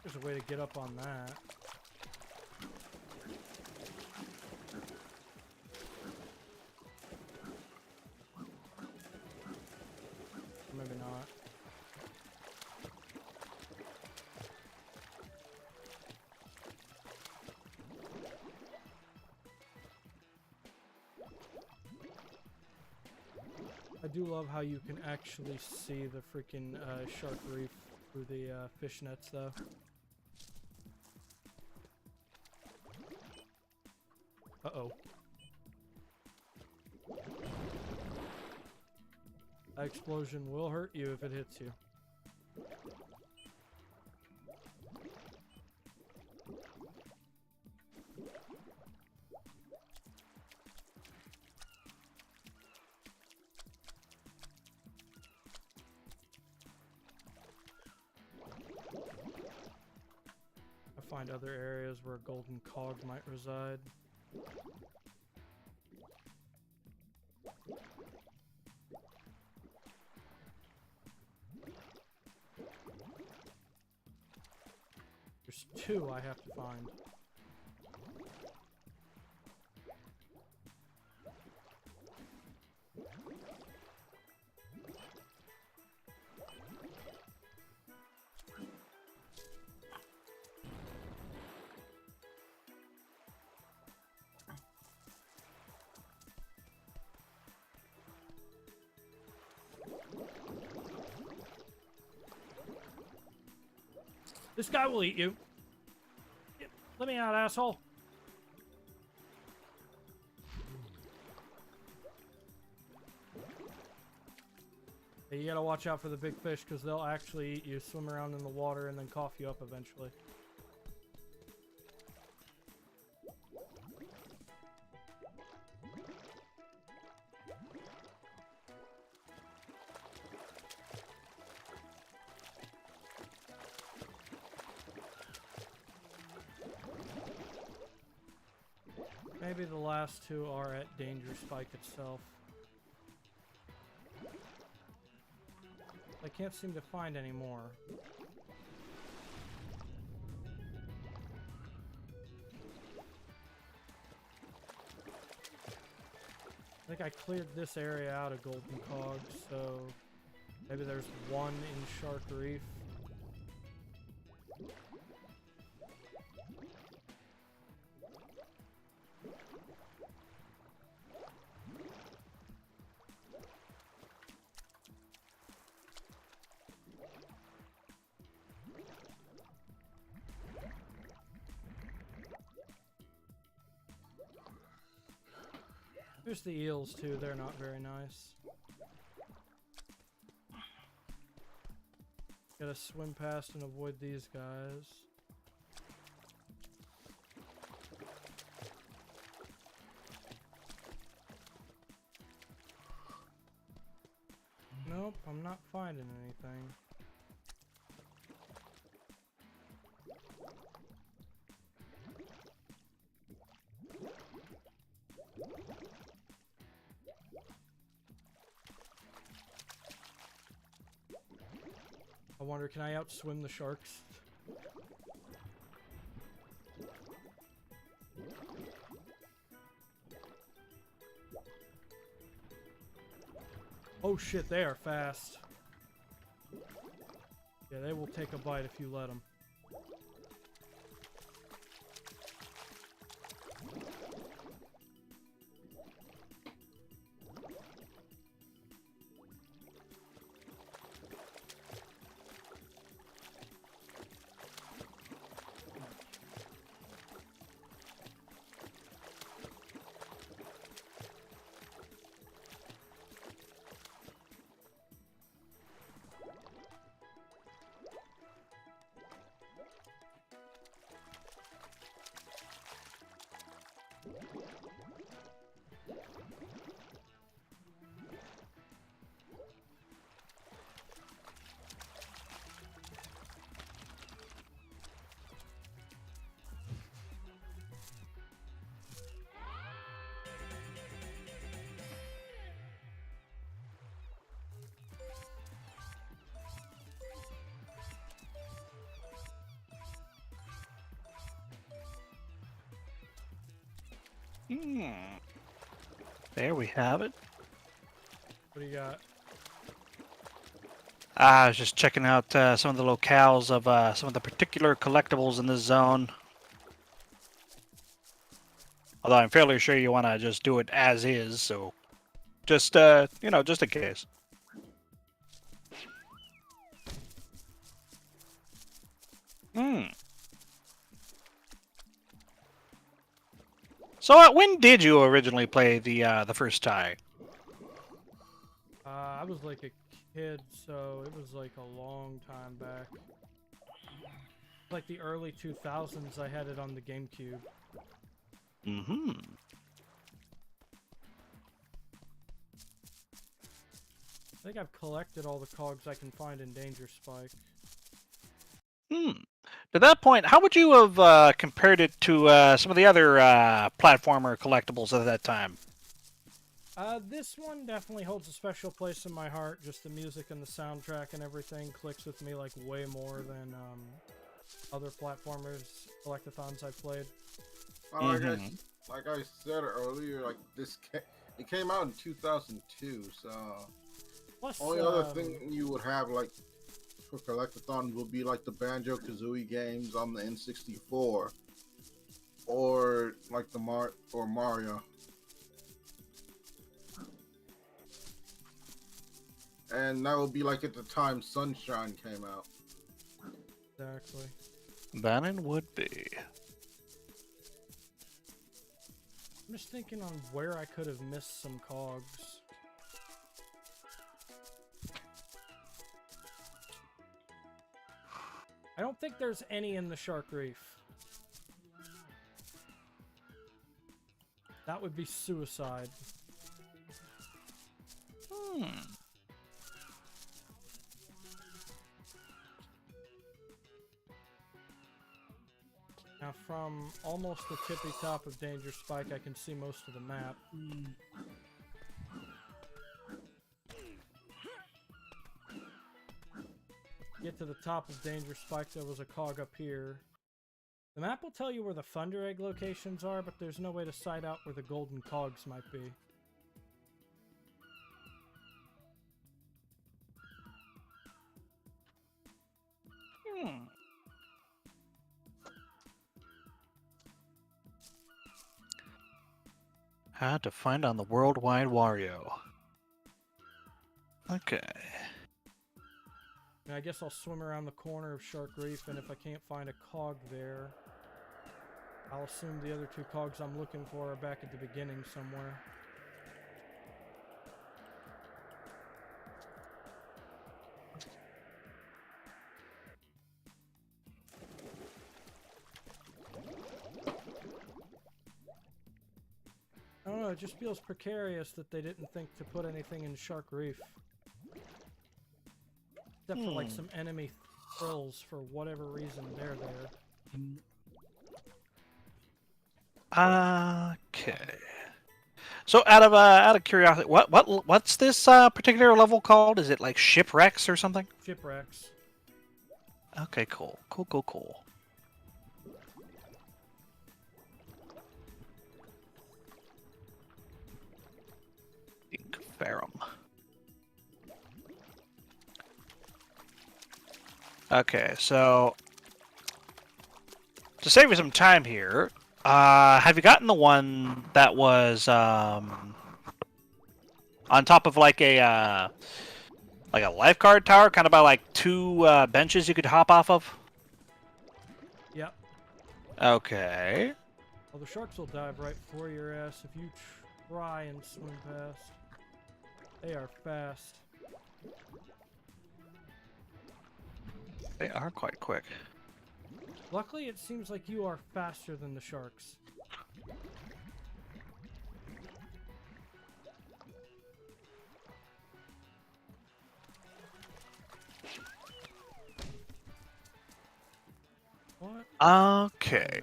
There's a way to get up on that. Maybe not. I do love how you can actually see the freaking shark reef through the fish nets, though. Uh-oh. That explosion will hurt you if it hits you. I find other areas where a golden cog might reside. There's two I have to find. This guy will eat you. Let me out, asshole. You gotta watch out for the big fish because they'll actually eat you, swim around in the water, and then cough you up eventually. Maybe the last two are at Danger Spike itself. I can't seem to find any more. I think I cleared this area out of Golden Cog, so maybe there's one in Shark Reef. There's the eels too, they're not very nice. Gotta swim past and avoid these guys. Nope, I'm not finding anything. I wonder, can I outswim the sharks? Oh shit, they are fast. Yeah, they will take a bite if you let them. There we have it. What do you got? I was just checking out some of the locales of some of the particular collectibles in this zone. Although I'm fairly sure you want to just do it as is, so just, you know, just in case. So, when did you originally play the first tie? I was like a kid, so it was like a long time back. Like the early 2000s, I had it on the Gamecube. Mm-hmm. I think I've collected all the cogs I can find in Danger Spike. To that point, how would you have compared it to some of the other platformer collectibles at that time? This one definitely holds a special place in my heart. Just the music and the soundtrack and everything clicks with me like way more than other platformers, collectathons I've played. Like I said earlier, like it came out in 2002, so Plus, only other thing you would have like for collectathon would be like the Banjo-Kazooie games on the N64, or like the Mario. And that would be like at the time Sunshine came out. Exactly. Then it would be. I'm just thinking on where I could have missed some cogs. I don't think there's any in the Shark Reef. That would be suicide. Now, from almost the tippy top of Danger Spike, I can see most of the map. Get to the top of Danger Spike, there was a cog up here. The map will tell you where the Thunder Egg locations are, but there's no way to sight out where the golden cogs might be. How to find on the Worldwide Wario. Okay. And I guess I'll swim around the corner of Shark Reef, and if I can't find a cog there, I'll assume the other two cogs I'm looking for are back at the beginning somewhere. I don't know, it just feels precarious that they didn't think to put anything in Shark Reef. Except for like some enemy thrills for whatever reason they're there. Okay. So out of curiosity, what's this particular level called? Is it like shipwrecks or something? Shipwrecks. Okay, cool. Cool. Ferrum. Okay, so to save you some time here, have you gotten the one that was on top of like a lifeguard tower, kind of by like two benches you could hop off of? Yep. Okay. Well, the sharks will dive right for your ass if you try and swim past. They are fast. They are quite quick. Luckily, it seems like you are faster than the sharks. What? Okay.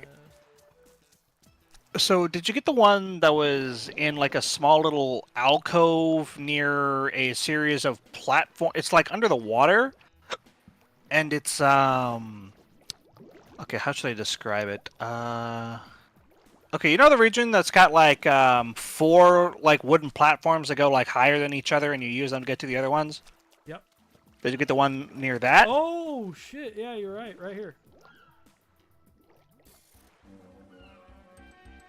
So, did you get the one that was in like a small little alcove near a series of platform? It's like under the water, and it's okay, how should I describe it? Okay, you know the region that's got like 4 like wooden platforms that go like higher than each other, and you use them to get to the other ones? Yep. Did you get the one near that? Oh shit! Yeah, you're right. Right here.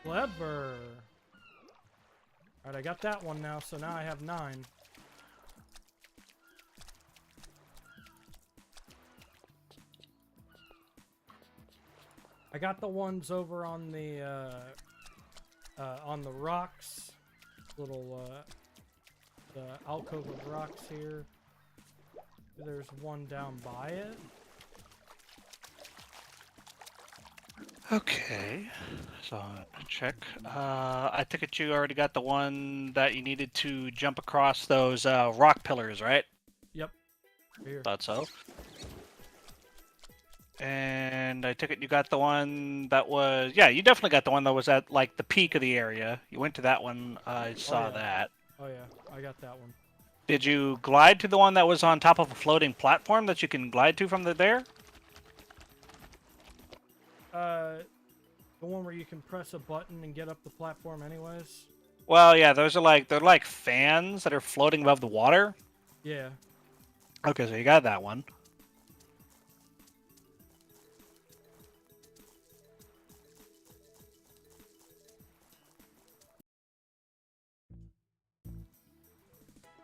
Clever. Alright, I got that one now, so now I have 9. I got the ones over on the rocks. Little, the alcove of rocks here. There's one down by it. Okay, so check. I think it you already got the one that you needed to jump across those rock pillars, right? Yep. Here. Thought so. And I took it you got the one that was... Yeah, you definitely got the one that was at, like, the peak of the area. You went to that one. I saw that. Oh, yeah. I got that one. Did you glide to the one that was on top of a floating platform that you can glide to from there? The one where you can press a button and get up the platform anyways? Well, yeah, those are like... They're like fans that are floating above the water. Yeah. Okay, so you got that one.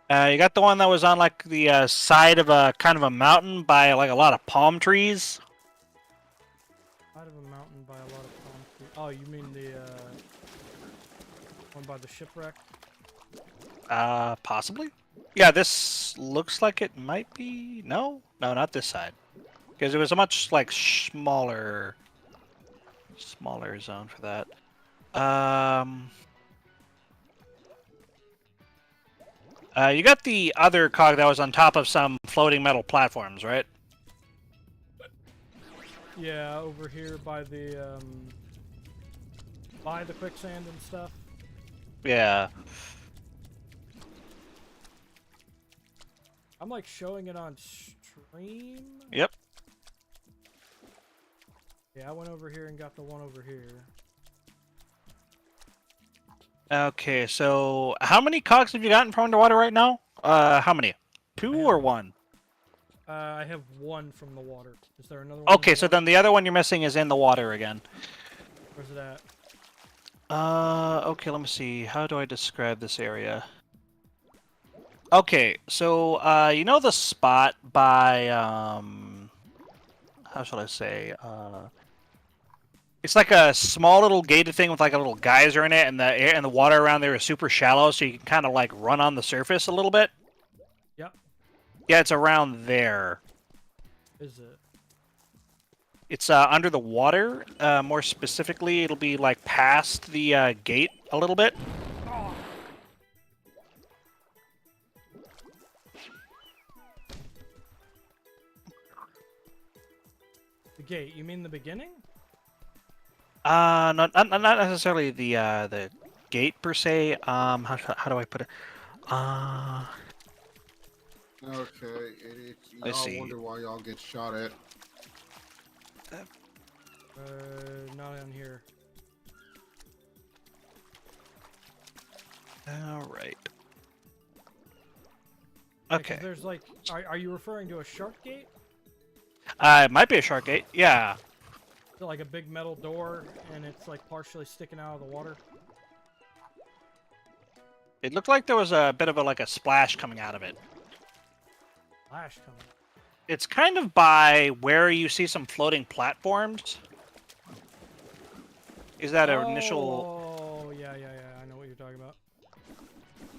You got the one that was on like the side of a kind of a mountain by like a lot of palm trees. Side of a mountain by a lot of palm trees. Oh, you mean the one by the shipwreck? Possibly. Yeah, this looks like it might be. No, not this side. Because it was a much like smaller zone for that. You got the other cog that was on top of some floating metal platforms, right? Yeah, over here by the quicksand and stuff. Yeah. I'm like showing it on stream. Yep. Yeah, I went over here and got the one over here. Okay, so how many cogs have you gotten from underwater right now? How many? 2 or 1? I have 1 from the water. Is there another one? Okay, so then the other one you're missing is in the water again. Where's it at? Okay, let me see. How do I describe this area? Okay, so, you know the spot by, how shall I say, it's like a small little gated thing with like a little geyser in it, and the air and the water around there is super shallow, so you can kind of like run on the surface a little bit. Yep. Yeah, it's around there. Is it? It's under the water. More specifically, it'll be like past the gate a little bit. The gate? You mean the beginning? Not necessarily the gate per se. How do I put it? Okay, idiots. I Y'all see. wonder why y'all get shot at. Not on here. All right. Yeah, 'cause Okay. there's like, are you referring to a shark gate? It might be a shark gate. Yeah. Is it like a big metal door and it's like partially sticking out of the water? It looked like there was a bit of a splash coming out of it. Flash coming. It's kind of by where you see some floating platforms. Is that an initial? Oh, yeah. I know what you're talking about.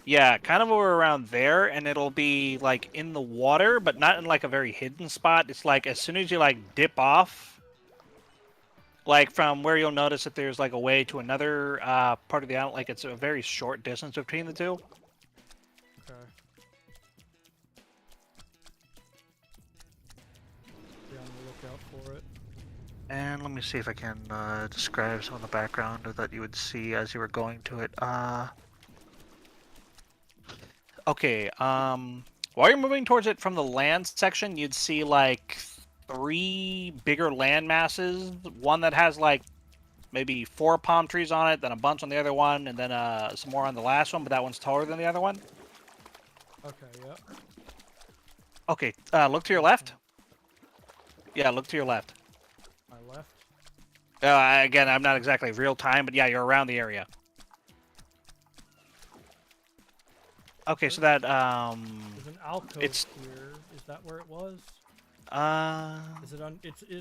Yeah, kind of over around there, and it'll be like in the water, but not in like a very hidden spot. It's like as soon as you like dip off, like from where you'll notice that there's like a way to another part of the island. Like it's a very short distance between the two. Okay. Be on the lookout for it. And let me see if I can describe some of the background that you would see as you were going to it. Okay, while you're moving towards it from the land section, you'd see like 3 bigger land masses. One that has like maybe 4 palm trees on it, then a bunch on the other one, and then some more on the last one, but that one's taller than the other one. Okay, yep. Okay, look to your left. Yeah, look to your left. My left? Again, I'm not exactly real time, but yeah, you're around the area. Okay, so that There's an alcove it's here. Is that where it was? Is it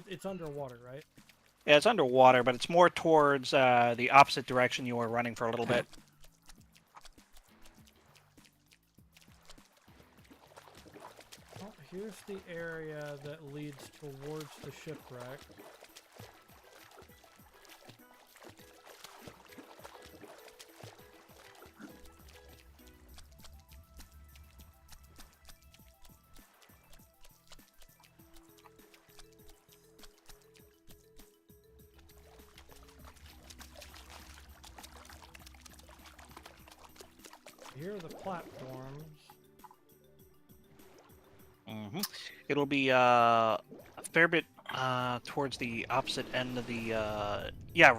it's underwater, right? yeah, it's underwater, but it's more towards the opposite direction you were running for a little bit. Well, here's the area that leads towards the shipwreck. Here are the platforms. Mm-hmm. It'll be a fair bit towards the opposite end of the yeah.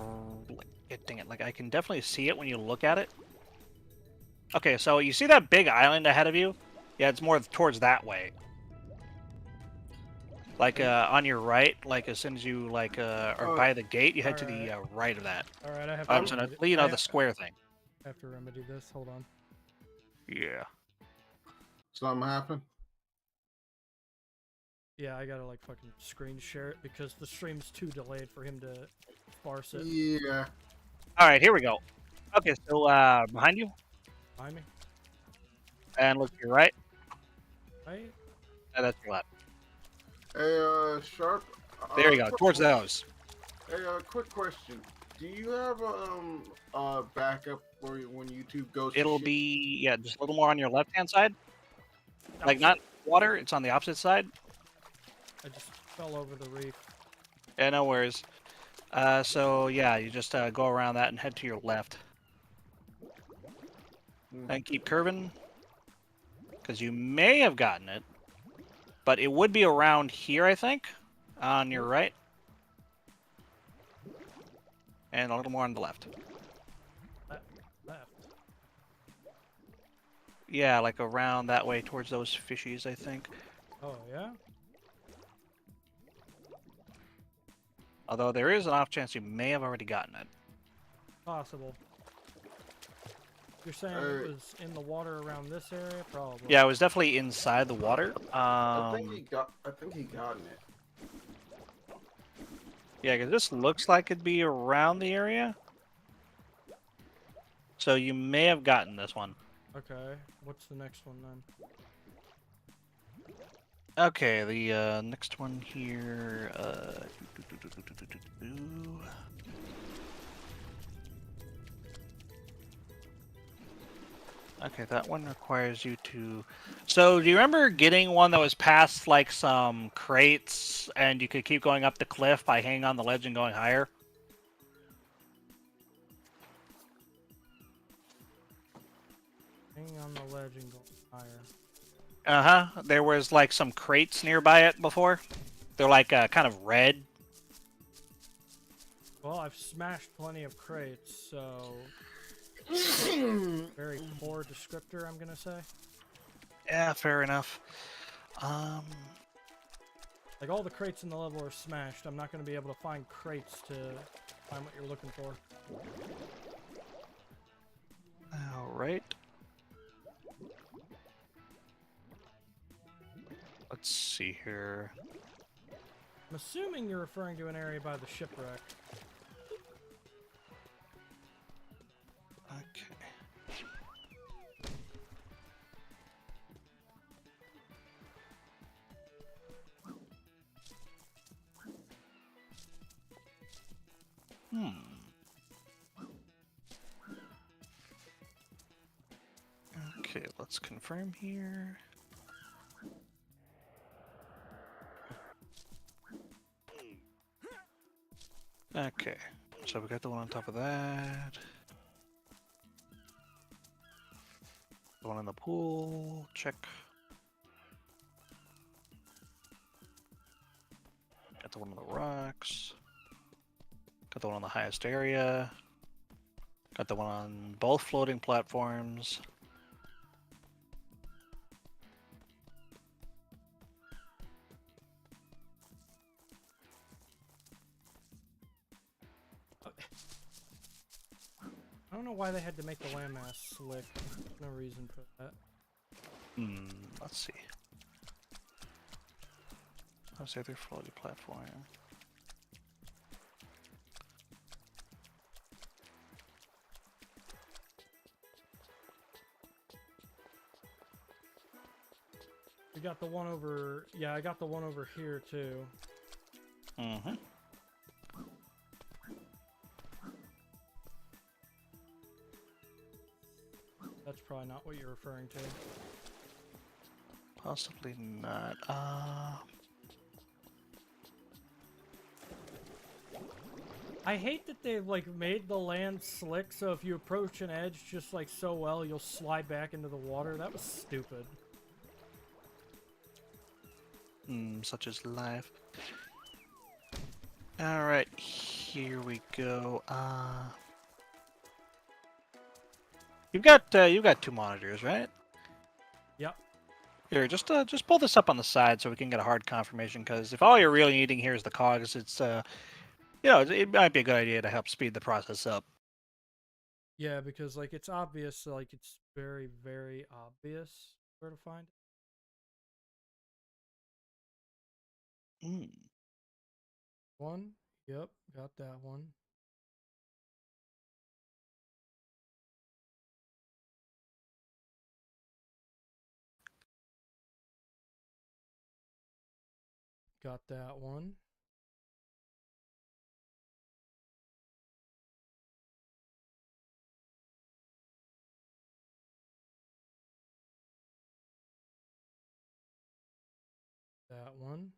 Dang it! Like I can definitely see it when you look at it. Okay, so you see that big island ahead of you? Yeah, it's more towards that way. Like on your right, like as soon as you like are by the gate, you head to the right of that. All right, I have So you know the square thing. I have to remedy this. Hold on. Yeah. Something happened? Yeah, I gotta like fucking screen share it because the stream's too delayed for him to parse it. Yeah. All right, here we go. Okay, so behind you. Behind me? And look to your right. Right? And that's your left. Hey, Sharp. There you go, Quick, towards those. hey, quick question. Do you have backup for when YouTube goes? It'll to shit? be, yeah, just a little more on your left-hand side. Like, shit. not water, it's on the opposite side. I just fell over the reef. Yeah, no worries. So, yeah, you just go around that and head to your left. And keep curving. Because you may have gotten it. But it would be around here, I think. On your right. And a little more on the left. Left. Yeah, like around that way towards those fishies, I think. Oh, yeah? Although there is an off chance you may have already gotten it. Possible. You're saying it was in the water around this area? Probably. Yeah, it was definitely inside the water. I think he gotten it. Yeah, because this looks like it'd be around the area. So you may have gotten this one. Okay. What's the next one then? Okay, the next one here. Okay, that one requires you to... So, do you remember getting one that was past, like, some crates, and you could keep going up the cliff by hanging on the ledge and going higher? Hanging on the ledge and going higher. Uh-huh. There was, like, some crates nearby it before. They're, like, kind of red. Well, I've smashed plenty of crates, so... Very poor descriptor, I'm gonna say. Yeah, fair enough. Like, all the crates in the level are smashed. I'm not gonna be able to find crates to find what you're looking for. Alright. Let's see here. I'm assuming you're referring to an area by the shipwreck. Okay. Okay, let's confirm here. Okay, so we got the one on top of that. The one in the pool, check. Got the one on the rocks. Got the one on the highest area. Got the one on both floating platforms. I don't know why they had to make the landmass slick. No reason for that. Let's see. How's the other floating platform? We got the one over... Yeah, I got the one over here, too. Mm-hmm. That's probably not what you're referring to. Possibly not. I hate that they've, like, made the land slick, so if you approach an edge just, like, so well, you'll slide back into the water. That was stupid. Such is life. Alright, here we go. You've got two monitors, right? Yep. Here, just pull this up on the side so we can get a hard confirmation. Because if all you're really needing here is the cogs, it's you know, it might be a good idea to help speed the process up. Yeah, because, like, it's obvious, like, it's very, very obvious where to find it. One. Yep, got that one. Got that one. That one.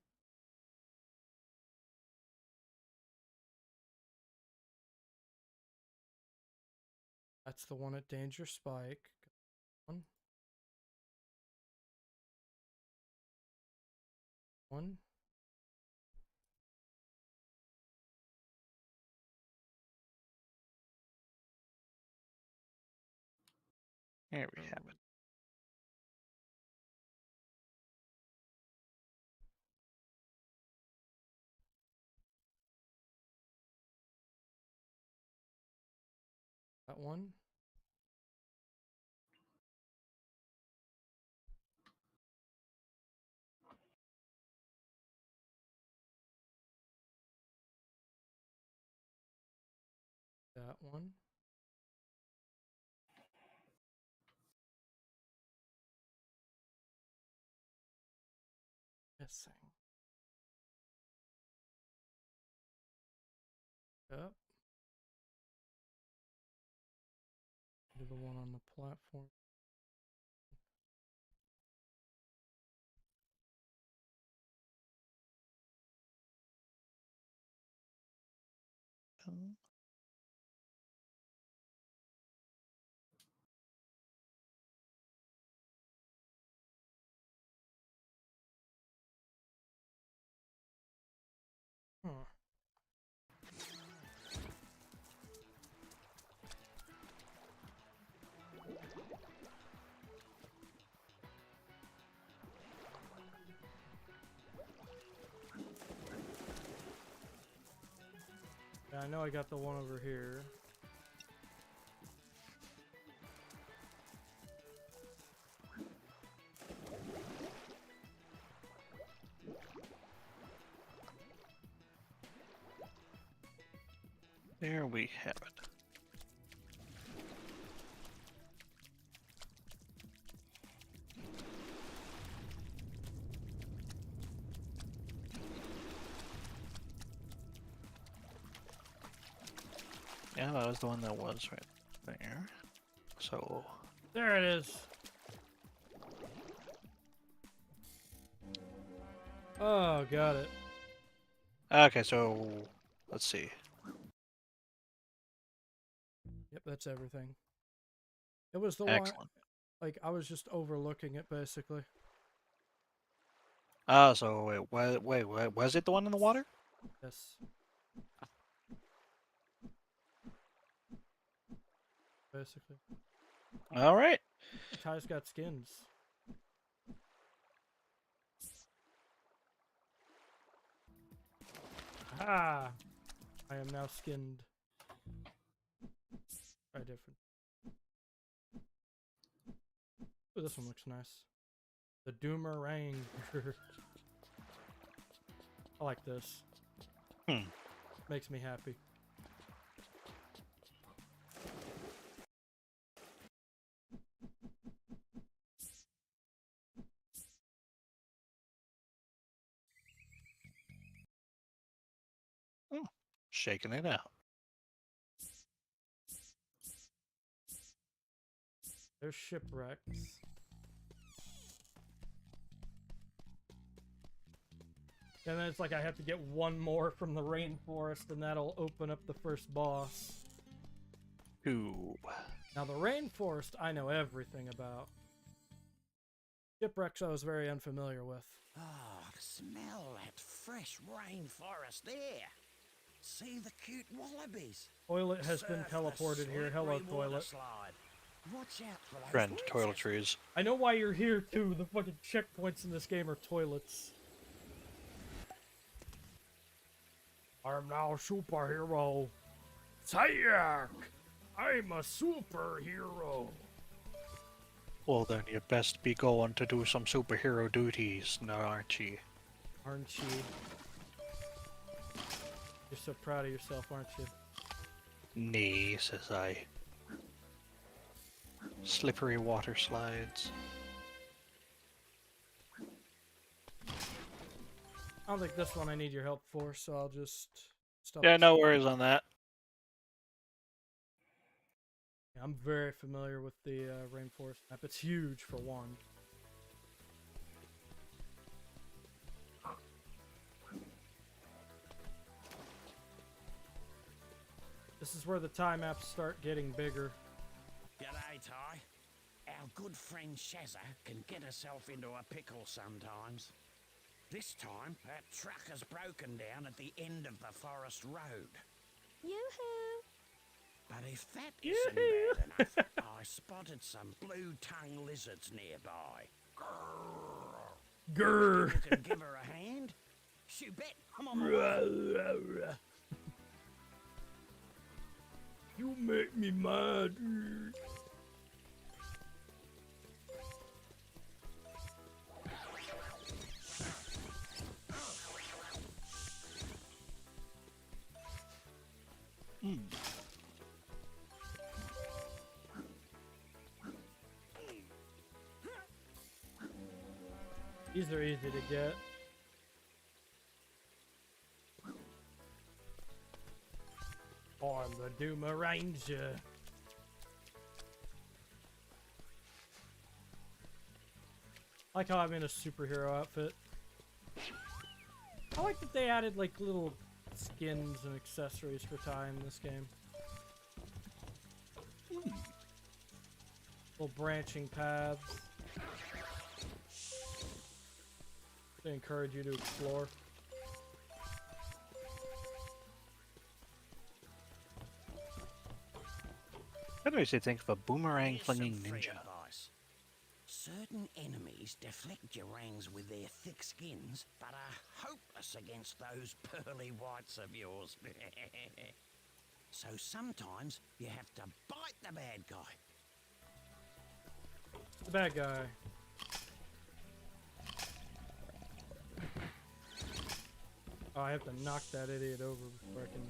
That's the one at Danger Spike. One. One. There we have it. That one. That one. Missing. Yep. Do the one on the platform. Huh. Yeah, I know I got the one over here. There we have it. Yeah, that was the one that was right there. So There it is. Oh, got it. okay, so let's see. Yep, that's everything. It was the Excellent. one, like, I was just overlooking it, basically. So wait, was it the one in the water? Yes. Basically. All right. Ty's got skins. Ah! I am now skinned. Try different. Ooh, this one looks nice. The Doomerang. I like this. Makes me happy. Shaking it out. There's shipwrecks. And then it's like I have to get one more from the rainforest, and that'll open up the first boss. Ooh. Now the rainforest I know everything about. Shipwrecks I was very unfamiliar with. Oh, smell that fresh rainforest there. See the cute wallabies. Toilet has been Surf the teleported here. Hello, slippery water toilet. slide. Watch out for those Friend, princesses. toiletries. I know why you're here too. The fucking checkpoints in this game are toilets. I'm now a superhero. Sayak! I'm a superhero. Well, then you best be going to do some superhero duties, now aren't you? Aren't you? You're so proud of yourself, aren't you? Nay, says I. Slippery water slides. don't think this one I need your help for, so I'll just stop. Yeah, no worries on that. I'm very familiar with the rainforest map. It's huge for one. This is where the time maps start getting bigger. G'day, Ty. Our good friend Shazza can get herself into a pickle sometimes. This time, her truck has broken down at the end of the forest road. Yoo-hoo! But if that isn't bad enough, I spotted some blue-tongue lizards nearby. Grrr! You can give her a hand? You bet. I'm on my way. You make me mad. These are easy to get. I'm the Doomer Ranger. I like how I'm in a superhero outfit. I like that they added like little skins and accessories for Ty in this game. Little branching paths. They encourage you to explore. How do I say think of a boomerang Here's some flinging free ninja? advice. Certain enemies deflect your rangs with their thick skins, but are hopeless against those pearly whites of yours. So sometimes you have to bite the bad guy. The bad guy. Oh, I have to knock that idiot over before I can...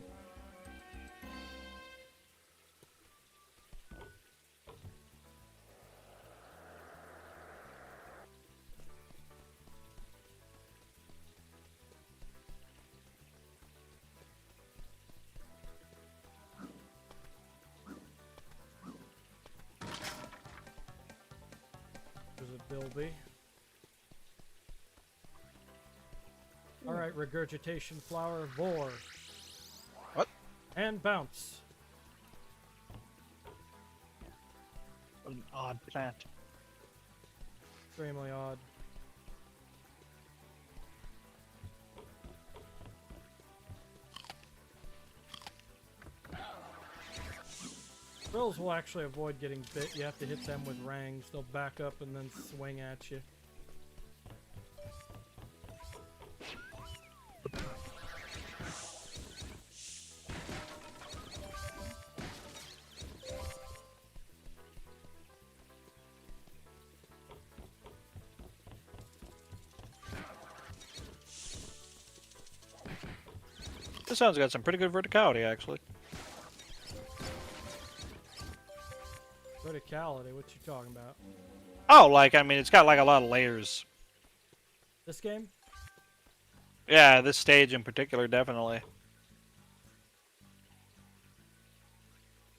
There's a Bilby. Alright, regurgitation flower, vor. What? And bounce. What an odd plant. Extremely odd. Squirrels will actually avoid getting bit. You have to hit them with rangs. They'll back up and then swing at you. This sounds got some pretty good verticality, actually. Verticality, what you talking about? Oh, like, I mean, it's got like a lot of layers. This game? Yeah, this stage in particular, definitely. Is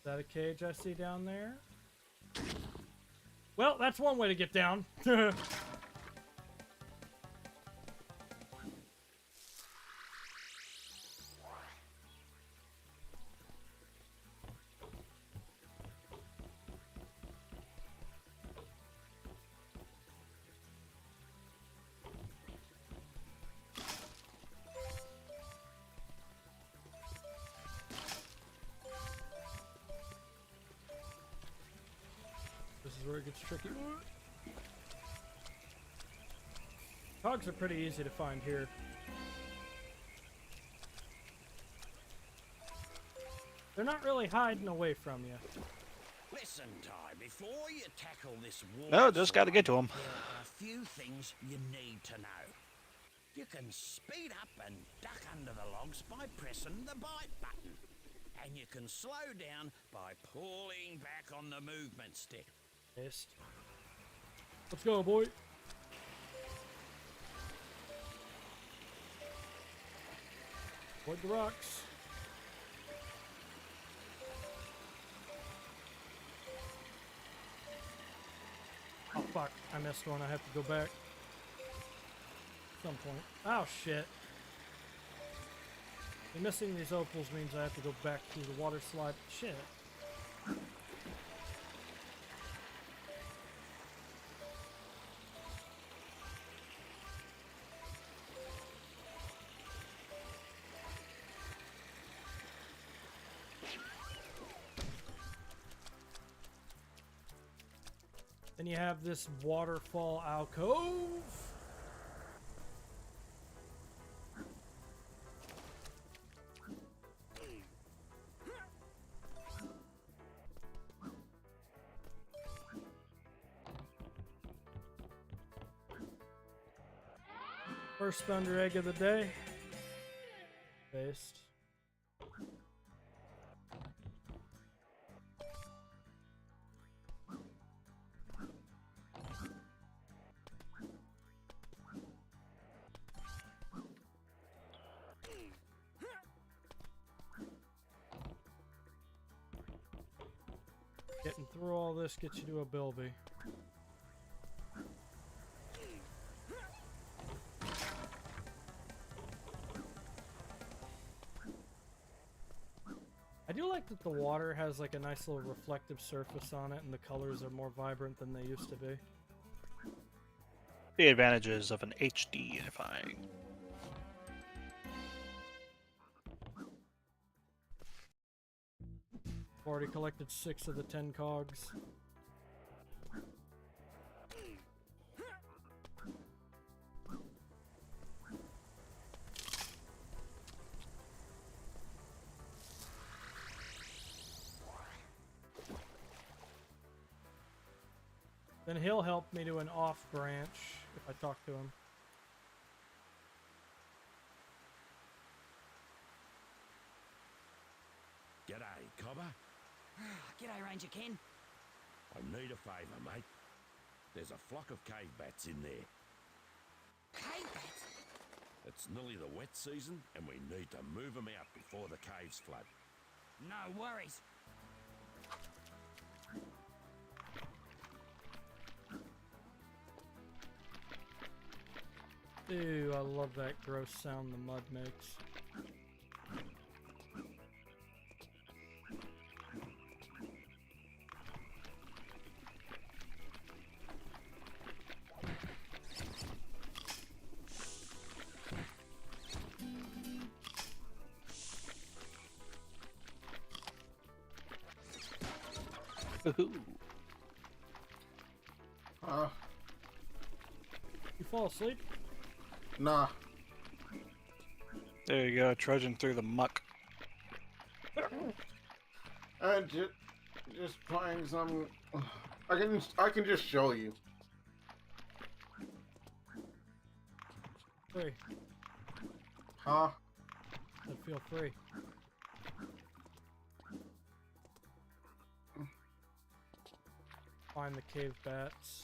that a cage I see down there? Well, that's one way to get down. This is where it gets tricky. Hogs are pretty easy to find here. They're not really hiding away from you. Listen, Ty, before you tackle this war, No, just got to get to them. there are a few things you need to know. You can speed up and duck under the logs by pressing the bite button. And you can slow down by pulling back on the movement stick. Pissed. Let's go, boy. Avoid the rocks. Oh fuck, I missed one. I have to go back. At some point. Oh shit. And missing these opals means I have to go back through the water slide. Shit. Then you have this waterfall alcove. First thunder egg of the day. Based. Getting through all this gets you to a Bilby. I do like that the water has like a nice little reflective surface on it and the colors are more vibrant than they used to be. The advantages of an HDifying. Already collected 6 of the 10 cogs. Then he'll help me to an off branch if I talk to him. G'day, Cobber. G'day, Ranger Ken. I need a favour, mate. There's a flock of cave bats in there. Cave bats? It's nearly the wet season, and we need to move them out before the caves flood. No worries. Ew, I love that gross sound the mud makes. You fall asleep? Nah. There you go, trudging through the muck. And just playing some. I can just show you. Free. Huh? I feel free. Find the cave bats.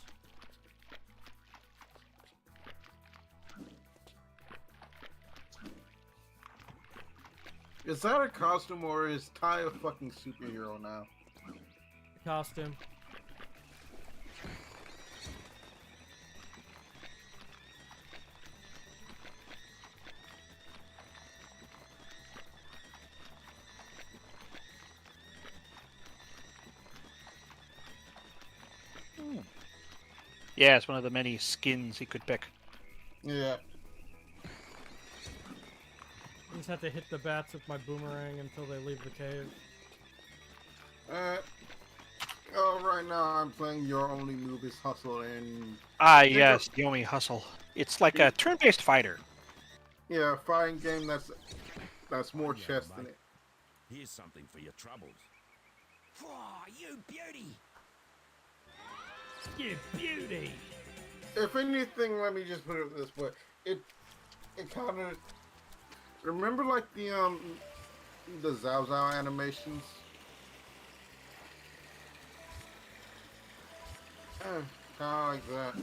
Is that a costume or is Ty a fucking superhero now? Costume. Yeah, it's one of the many skins he could pick. Yeah. I just have to hit the bats with my boomerang until they leave the cave. Oh, right now I'm playing Your Only Move is Hustle and... Ah, yes, Yomi Hustle. It's like a turn-based fighter. Yeah, a fighting game that's more chess than it. Here's something for your troubles. Oh, you beauty! You beauty! If anything, let me just put it this way. It kind of... Remember like the Zao Zao animations? Kind of like that.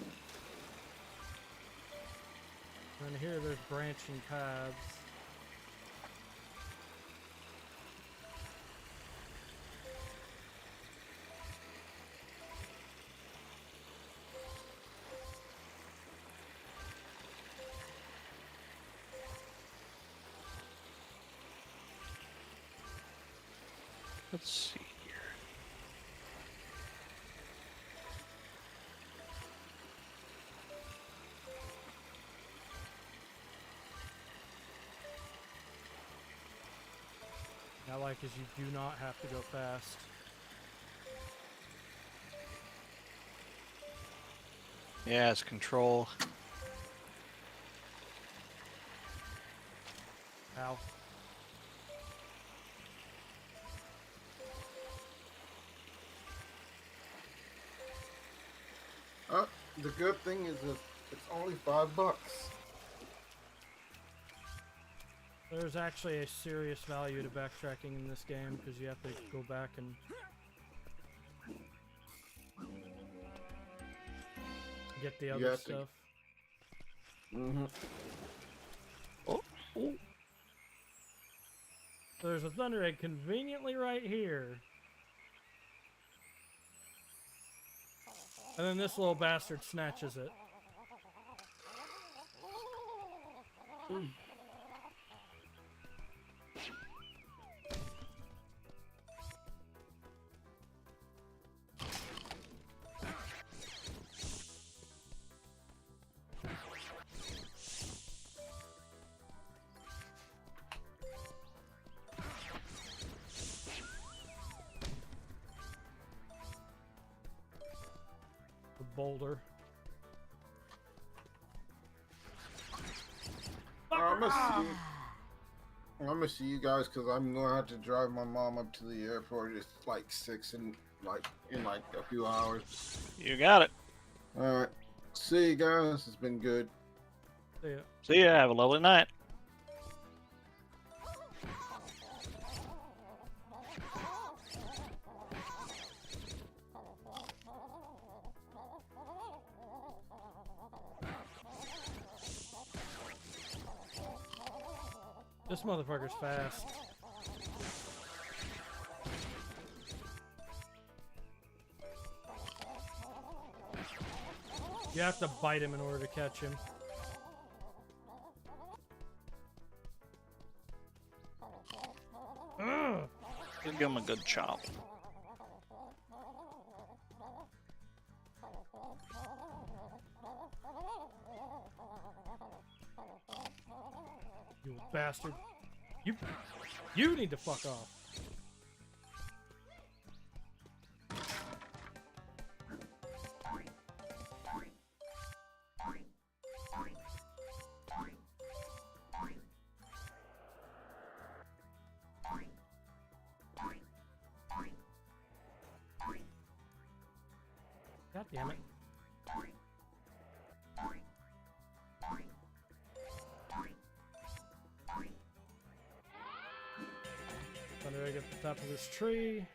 And here there's branching paths. Let's see here. I like is you do not have to go fast. Yeah, it's control. Ow. The good thing is that it's only $5. There's actually a serious value to backtracking in this game because you have to go back and get the other stuff. Mm-hmm. Oh. There's a thunder egg conveniently right here. And then this little bastard snatches it. The boulder. I'm gonna see you guys because I'm gonna have to drive my mom up to the airport. It's like 6 and in a few hours. You got it. All right, see you guys. It's been good. See ya. See ya. Have a lovely night. This motherfucker's fast. You have to bite him in order to catch him. Ugh. Give him a good chop. You bastard. You need to fuck off. God damn it. Thunder egg at the top of this tree.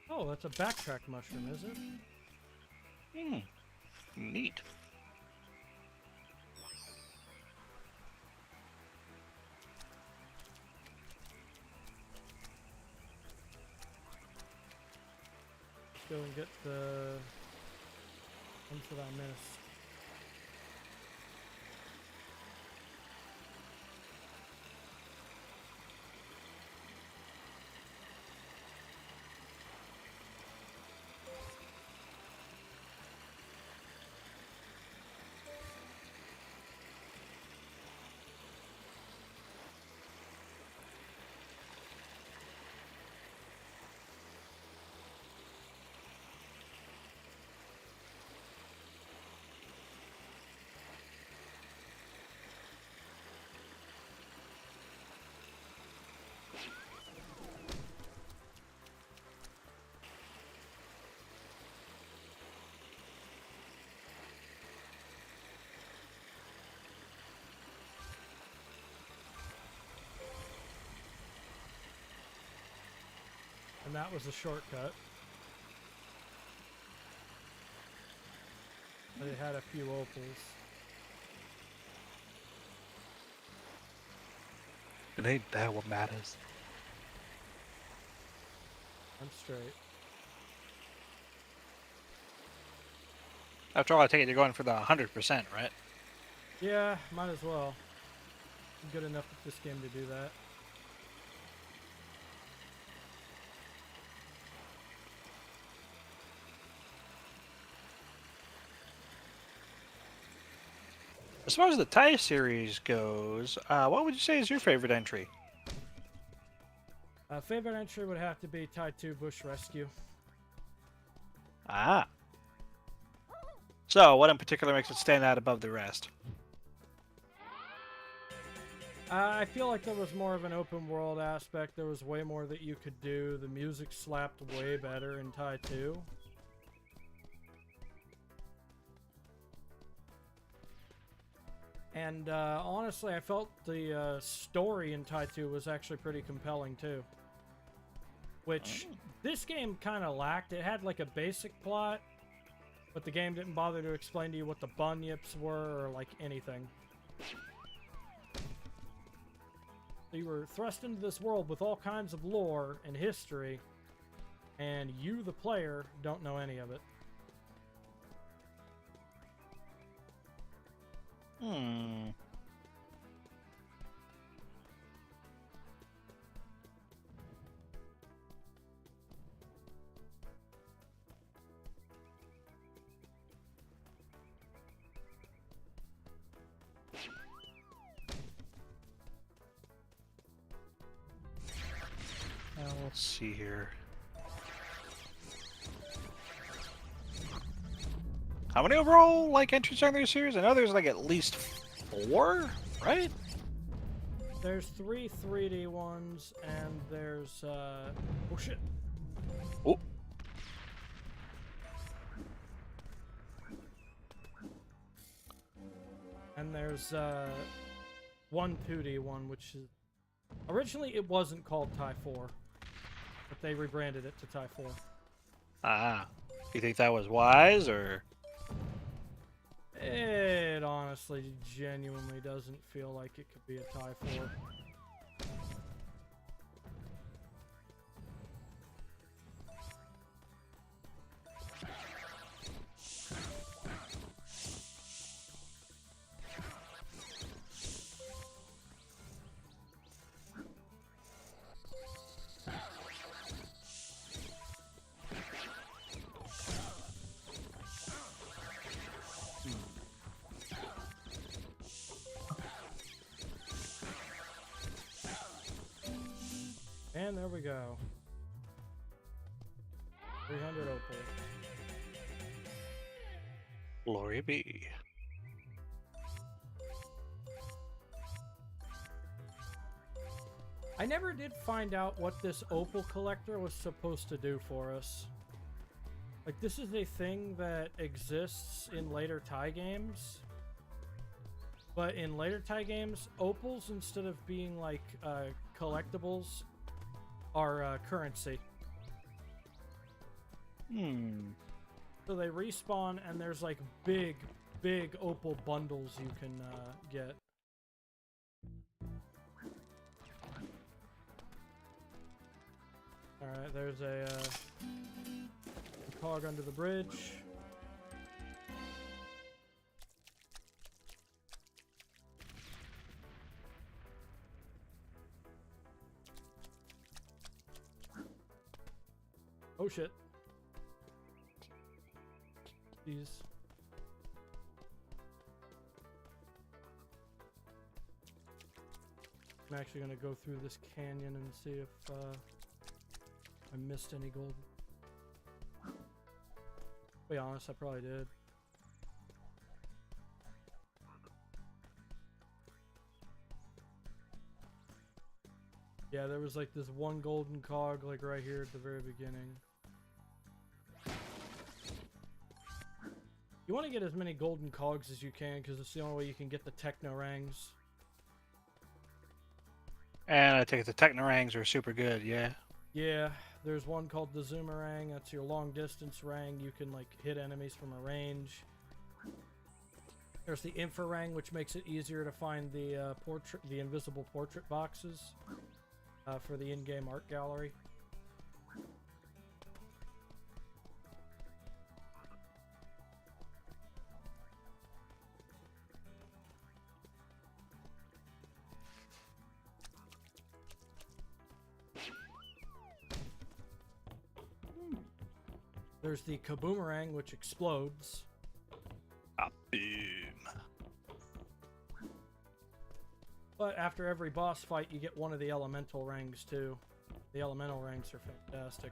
Oh, that's a backtrack mushroom, is it? Neat. Let's go and get the ones that I missed. And that was a shortcut. But it had a few opals. And ain't that what matters? I'm straight. After all, I take it you're going for the 100%, right? Yeah, might as well. I'm good enough at this game to do that. As far as the tie series goes, what would you say is your favorite entry? Favorite entry would have to be Tie 2 Bush Rescue. Ah. So, what in particular makes it stand out above the rest? I feel like there was more of an open world aspect. There was way more that you could do. The music slapped way better in Tie 2. And honestly, I felt the story in Tie 2 was actually pretty compelling too. Which this game kind of lacked. It had like a basic plot, but the game didn't bother to explain to you what the bunyips were or like anything. So you were thrust into this world with all kinds of lore and history, and you, the player, don't know any of it. Let's see here. How many overall like entries are in their series? I know there's like at least 4, right? There's 3 3D ones, and there's oh shit. Oh. And there's 1 2D one, which is originally it wasn't called Tie 4, but they rebranded it to Tie 4. Ah. You think that was wise, or? It honestly genuinely doesn't feel like it could be a Tie 4. And there we go. 300 opal. Glory be. I never did find out what this opal collector was supposed to do for us. Like, this is a thing that exists in later tie games. But in later tie games, opals, instead of being like collectibles, are currency. So they respawn, and there's like big opal bundles you can get. Alright, there's a cog under the bridge. Oh shit. Jeez. I'm actually gonna go through this canyon and see if I missed any gold. To be honest, I probably did. Yeah, there was like this one golden cog like right here at the very beginning. You want to get as many golden cogs as you can because it's the only way you can get the techno-rangs. And I take it the Technorangs are super good, yeah? Yeah, there's one called the Zoomerang. That's your long distance rang. You can like hit enemies from a range. There's the Infrarang, which makes it easier to find the the invisible portrait boxes for the in-game art gallery. There's the Kaboomerang, which explodes. Boom. But after every boss fight, you get one of the elemental rangs too. The elemental rangs are fantastic.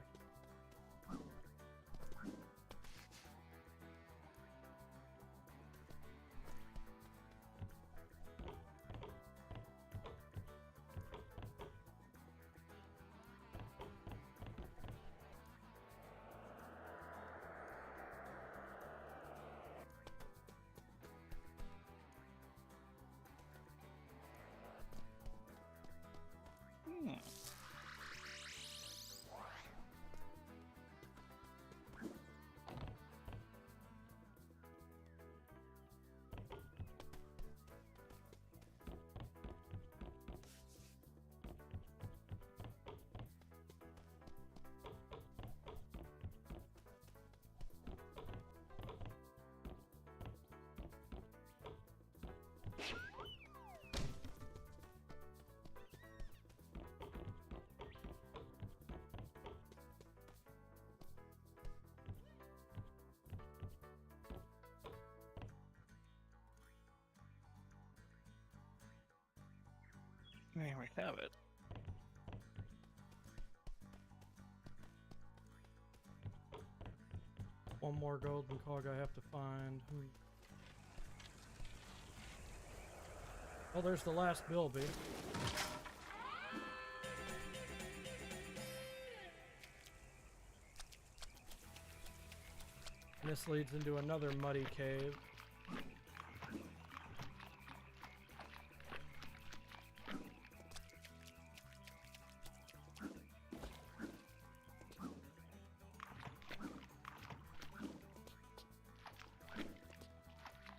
There we have it. One more golden cog I have to find. Oh, there's the last Bilby. And this leads into another muddy cave.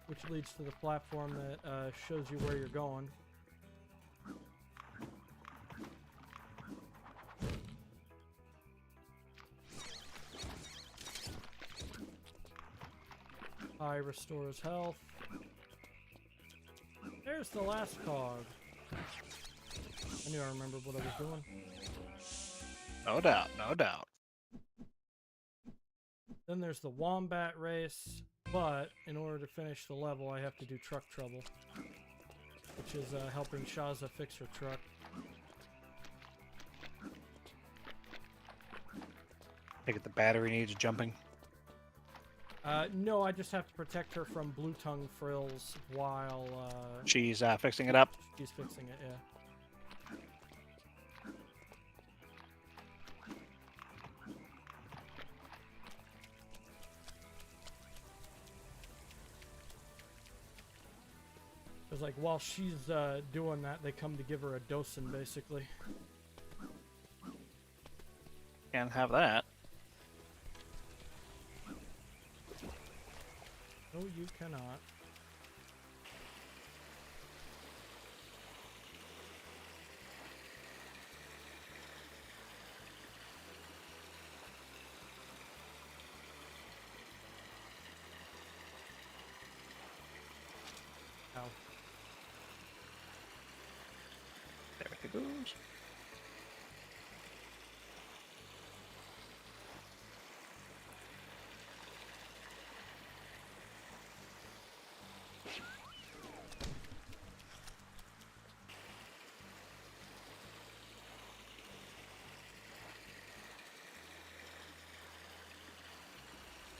Which leads to the platform that shows you where you're going. Eye restores health. There's the last cog. I knew I remembered what I was doing. No doubt, no doubt. Then there's the Wombat race, but in order to finish the level, I have to do truck trouble, which is helping Shaza fix her truck. I think the battery needs jumping. No, I just have to protect her from blue tongue frills while She's fixing it up. she's fixing it, yeah. Because, like, while she's doing that, they come to give her a docin, basically. Can't have that. No, you cannot. Ow. There it goes.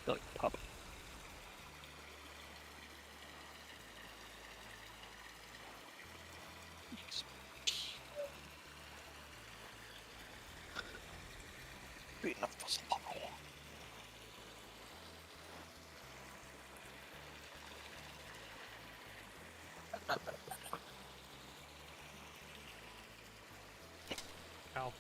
Like pop. Beating up this level. Ow.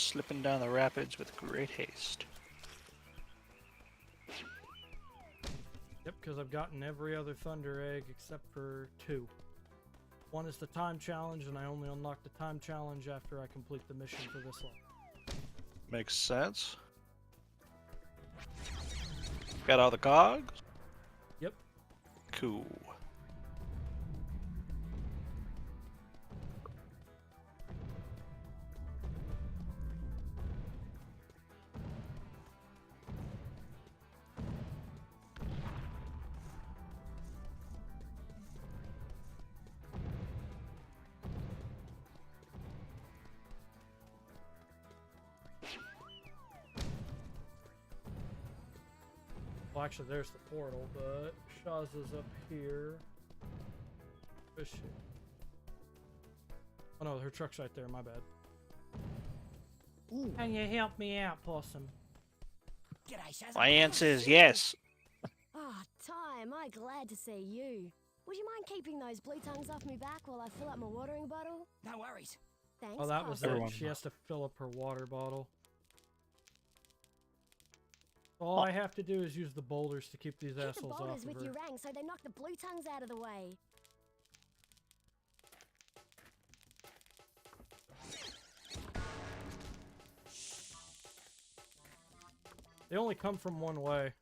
slipping down the rapids with great haste. Yep, because I've gotten every other Thunder Egg except for 2. One is the time challenge, and I only unlock the time challenge after I complete the mission for this one. Makes sense. Got all the cogs? Yep. Cool. Well, actually, there's the portal, but Shaz is up here. Where's she? Oh no, her truck's right there, my bad. Ooh. Can you help me out, Possum? My answer is yes. Ah, Ty, am I glad to see you. Would you mind keeping those blue tongues off me back while I fill up my watering bottle? No worries. Thanks, Oh, that was Possum. it. She has to fill up her water bottle. All I have to do is use the boulders to keep these Hit the assholes off boulders of with her. your rang so they knock the blue tongues out of the way. They only come from one way.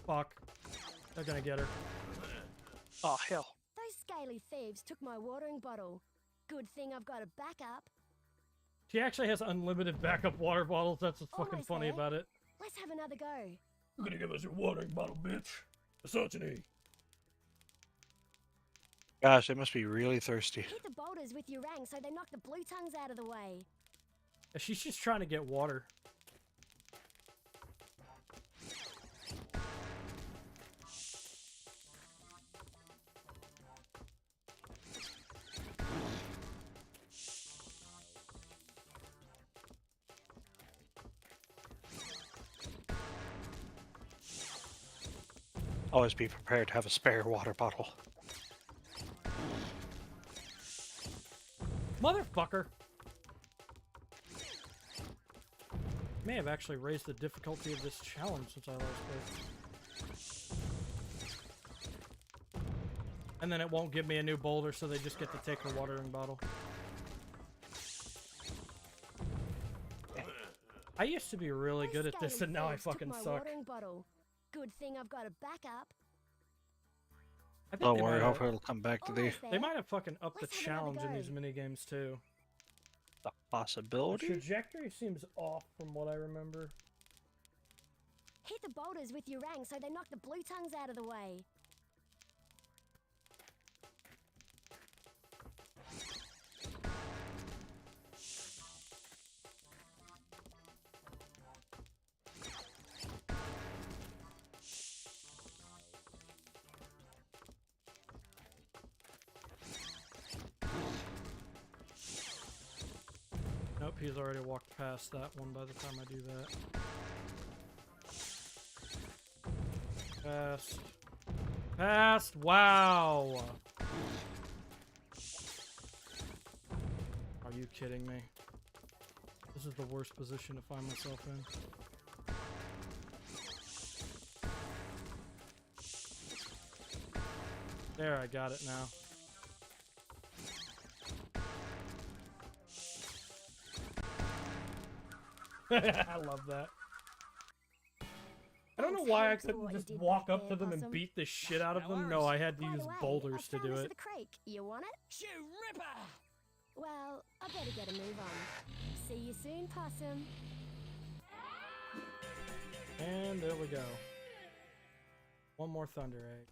Fuck. They're gonna get her. Oh, hell. Those scaly thieves took my watering bottle. Good thing I've got a backup. She actually has unlimited backup water bottles. That's what's fucking Almost funny there. about it. Let's have another go. You're gonna give us your watering bottle, bitch. Misogyny. Gosh, they must be really thirsty. Hit the boulders with your rang so they knock the blue tongues out of the way. Yeah, she's just trying to get water. Always be prepared to have a spare water bottle. Motherfucker! May have actually raised the difficulty of this challenge since I last played. And then it won't give me a new boulder, so they just get to take her watering bottle. I used to be really good at this, and now I fucking suck. Watering bottle. Good thing I've got a backup. I think Don't they worry, might have- hopefully it'll come back to the They might have fucking upped the Let's have another challenge in go. these minigames too. The possibility. trajectory seems off from what I remember. Hit the boulders with your rang so they knock the blue tongues out of the way. Nope, he's already walked past that one by the time I do that. Past. Past! Wow! Are you kidding me? This is the worst position to find myself in. There, I got it now. I love that. I don't know why I couldn't just walk up to them and beat the shit out of them. No, I had to By the use way, boulders I to do found this it. at the creek. You want it? Shoe ripper! Well, I better get a move on. See you soon, Possum. And there we go. One more Thunder Egg.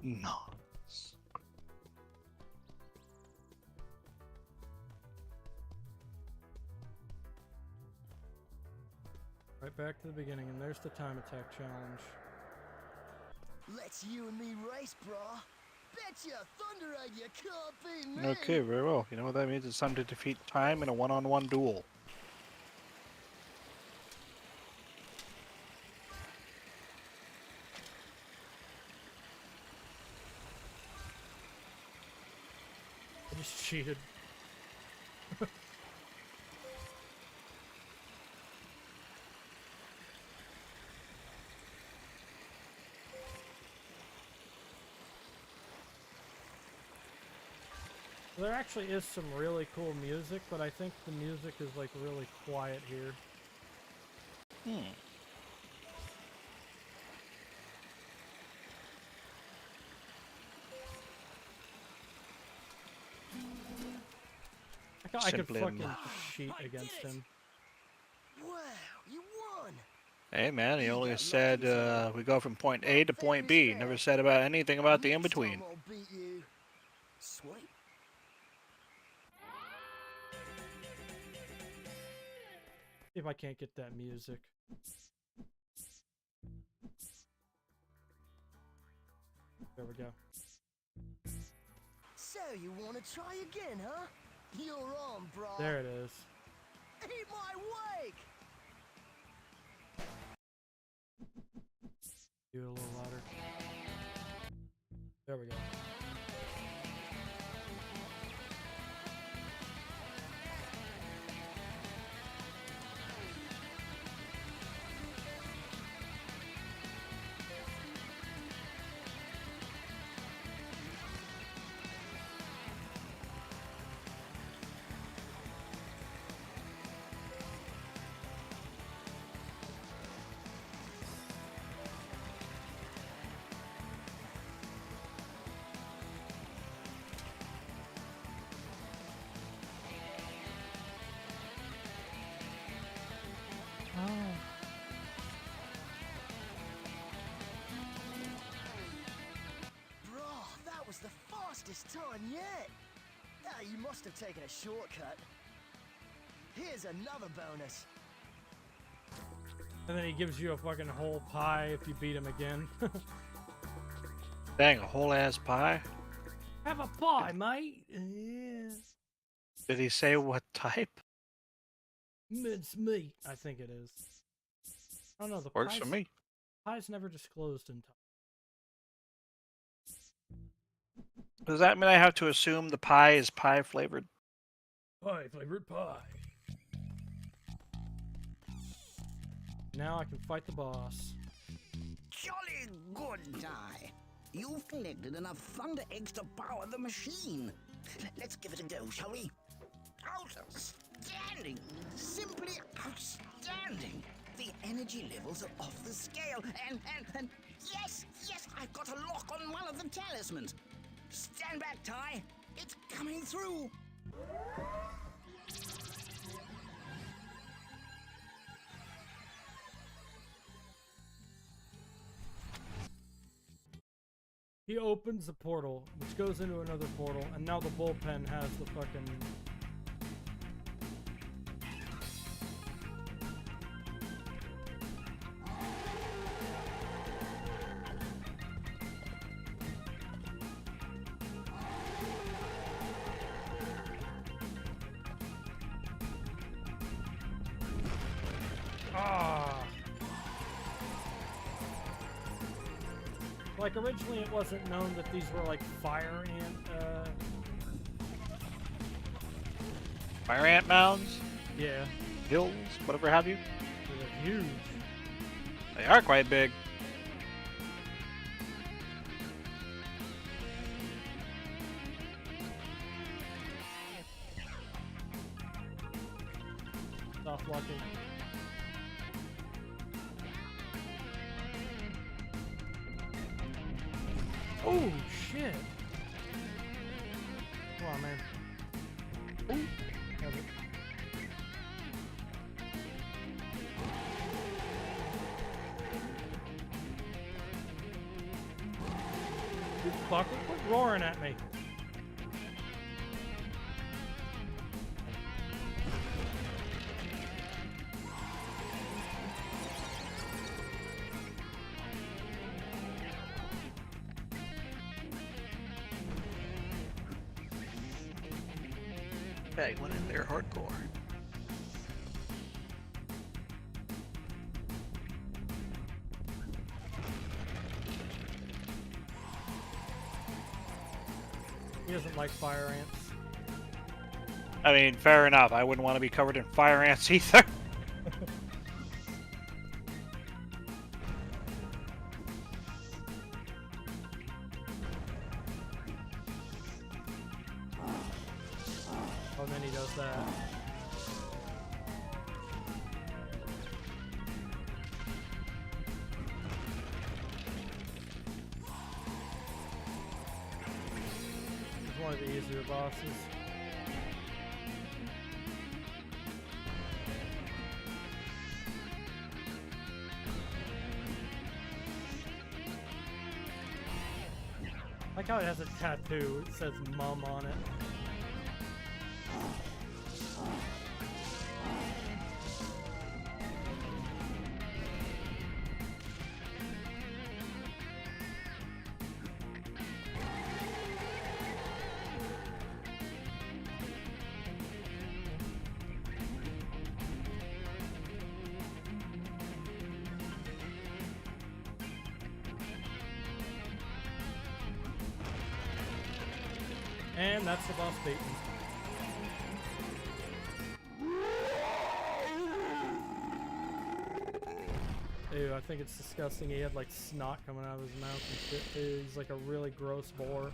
Nice. Right back to the beginning, and there's the time attack challenge. Let's you and me race, brah. Betcha, Thunder Egg, you can't beat me. Okay, very well. You know what that means? It's time to defeat time in a one-on-one duel. I just cheated. There actually is some really cool music, but I think the music is like really quiet here. I could Simply fucking enough. cheat against him. Wow, you won. Hey man, he only said we go from point A to point B. Never said about anything about the in-between. I'll beat you. Sweet. See if I can't get that music. There we go. So you want to try again, huh? You're on, bro. There it is. Eat my wake. Do it a little louder. There we go. Bro, that was the fastest time yet. Ah, you must have taken a shortcut. Here's another bonus. And then he gives you a fucking whole pie if you beat him again. Dang, a whole ass pie? Have a pie, mate. Yeah. Did he say what type? Mince meat, I think it is. I don't know. The Works for me. Pie's never disclosed in time. Does that mean I have to assume the pie is pie flavored? Pie flavored pie. Now I can fight the boss. Jolly good, Ty. You've collected enough Thunder Eggs to power the machine. Let's give it a go, shall we? Outstanding! Simply outstanding! The energy levels are off the scale, and yes, I've got a lock on one of the talismans. Stand back, Ty. It's coming through. He opens the portal, which goes into another portal, and now the bullpen has the fucking... Like, originally it wasn't known that these were, like, fire ant, Fire ant mounds? Yeah. Hills? Whatever have you? They're huge. They are quite big. Soft locking. Oh, shit. Come on, man. Ooh. Have it. You fucker, quit roaring at me. Bag went in there hardcore. He doesn't like fire ants. I mean, fair enough. I wouldn't want to be covered in fire ants either. Oh, then he does that. He's one of the easier bosses. I like how it has a tattoo. It says "Mum" on it. And that's the boss beaten. Ew, I think it's disgusting. He had like snot coming out of his mouth and shit too. He's like a really gross boar.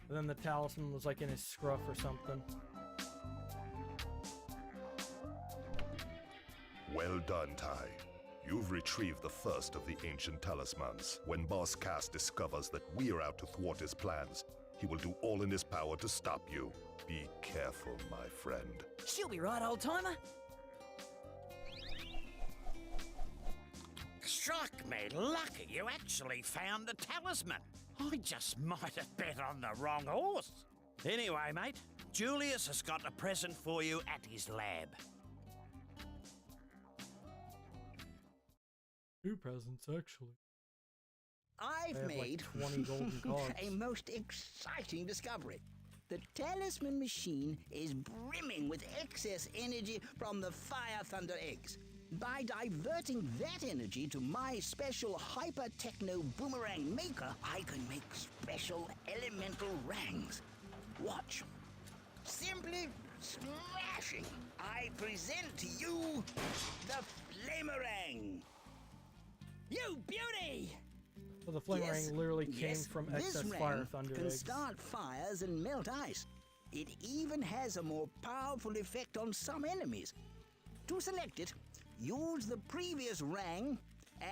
And then the talisman was like in his scruff or something. Well done, Ty. You've retrieved the first of the ancient talismans. When Boss Cass discovers that we're out to thwart his plans, he will do all in his power to stop you. Be careful, my friend. She'll be right, old timer. Struck me lucky you actually found the talisman. I just might have bet on the wrong horse. Anyway, mate, Julius has got a present for you at his lab. 2 presents, actually. I've They have, made like, 20 golden cards. a most exciting discovery. The talisman machine is brimming with excess energy from the Fire Thunder eggs. By diverting that energy to my special hyper-techno boomerang maker, I can make special elemental rangs. Watch. Simply smashing. I present to you the Flamerang. You beauty! So the Flamerang literally came from this excess rang Fire Thunder can eggs. start fires and melt ice. It even has a more powerful effect on some enemies. To select it, use the previous rang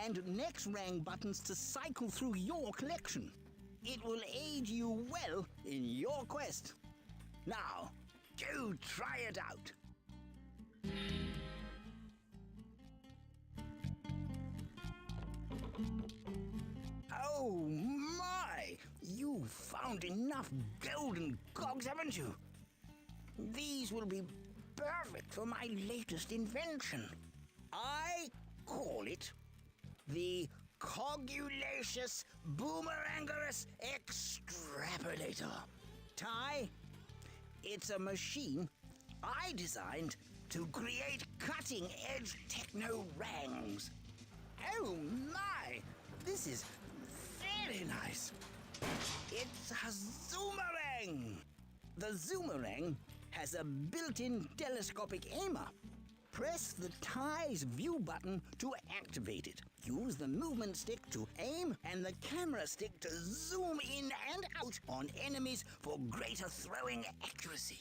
and next rang buttons to cycle through your collection. It will aid you well in your quest. Now, do try it out. Oh my! You found enough golden cogs, haven't you? These will be perfect for my latest invention. I call it the Cogulacious Boomerangerous Extrapolator. Ty, it's a machine I designed to create cutting-edge techno rangs. Oh my! This is very nice. It's a Zoomerang. The Zoomerang has a built-in telescopic aimer. Press the Ty's view button to activate it. Use the movement stick to aim and the camera stick to zoom in and out on enemies for greater throwing accuracy.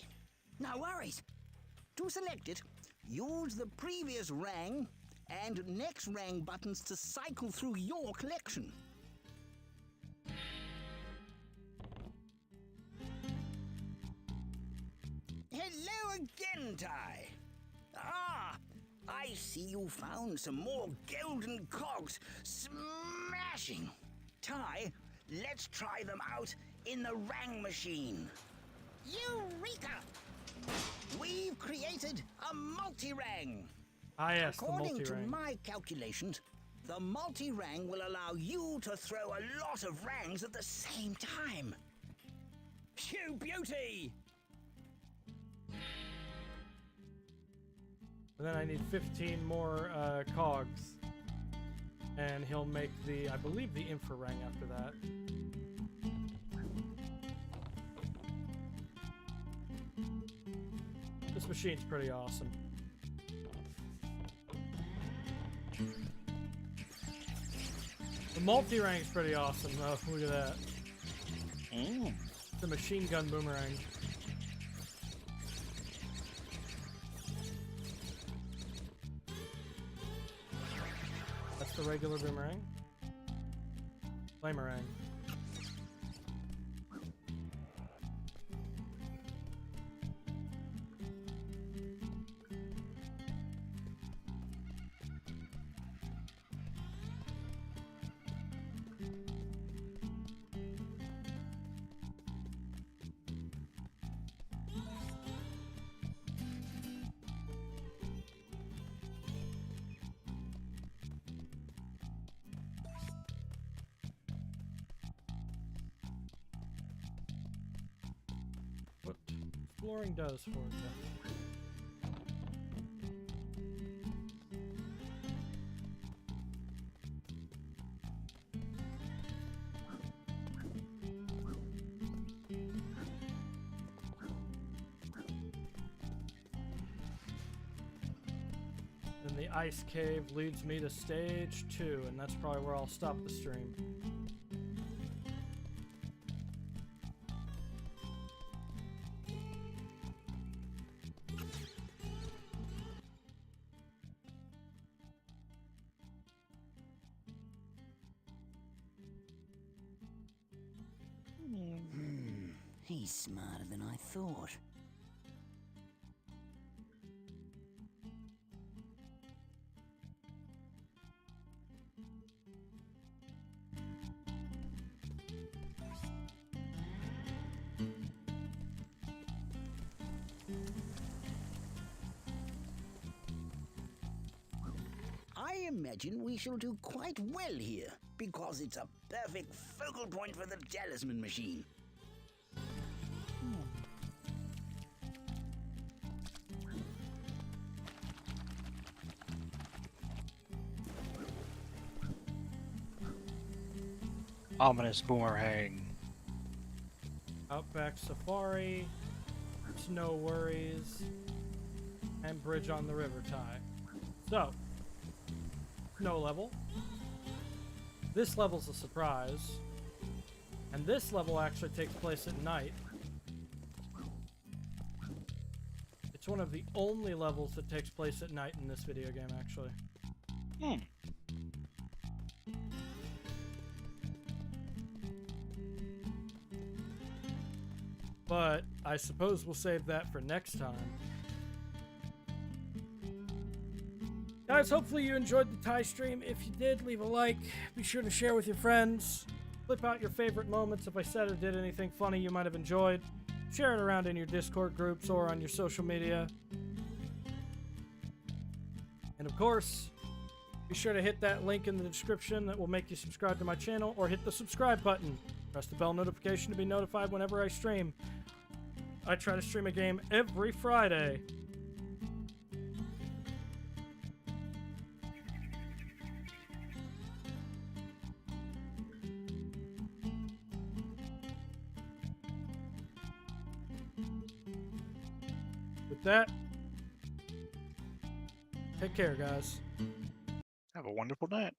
No worries. To select it, use the previous rang and next rang buttons to cycle through your collection. Hello again, Ty. Ah, I see you found some more golden cogs. Smashing! Ty, let's try them out in the Rang machine. Eureka! We've created a multi-rang. Ah, yes, According the to multi-rang. my calculations, the multi-rang will allow you to throw a lot of rangs at the same time. Phew, beauty! And then I need 15 more cogs. And he'll make the, I believe, the infra-rang after that. This machine's pretty awesome. The multi-rang's pretty awesome, though. Look at that. The machine gun boomerang. That's the regular boomerang. Flamerang. What exploring does for you. And the ice cave leads me to stage 2, and that's probably where I'll stop the stream. He's smarter than I thought. I imagine we shall do quite well here, because it's a perfect focal point for the talisman machine. Ominous boomerang. Outback Safari, Snow Worries, and Bridge on the River Tie. So, snow level. This level's a surprise. And this level actually takes place at night. It's one of the only levels that takes place at night in this video game, actually. But I suppose we'll save that for next time. Guys, hopefully you enjoyed the Thai stream. If you did, leave a like. Be sure to share with your friends. Flip out your favorite moments. If I said or did anything funny you might have enjoyed, share it around in your Discord groups or on your social media. And of course, be sure to hit that link in the description that will make you subscribe to my channel, or hit the subscribe button. Press the bell notification to be notified whenever I stream. I try to stream a game every Friday. With that, take care, guys. Have a wonderful night.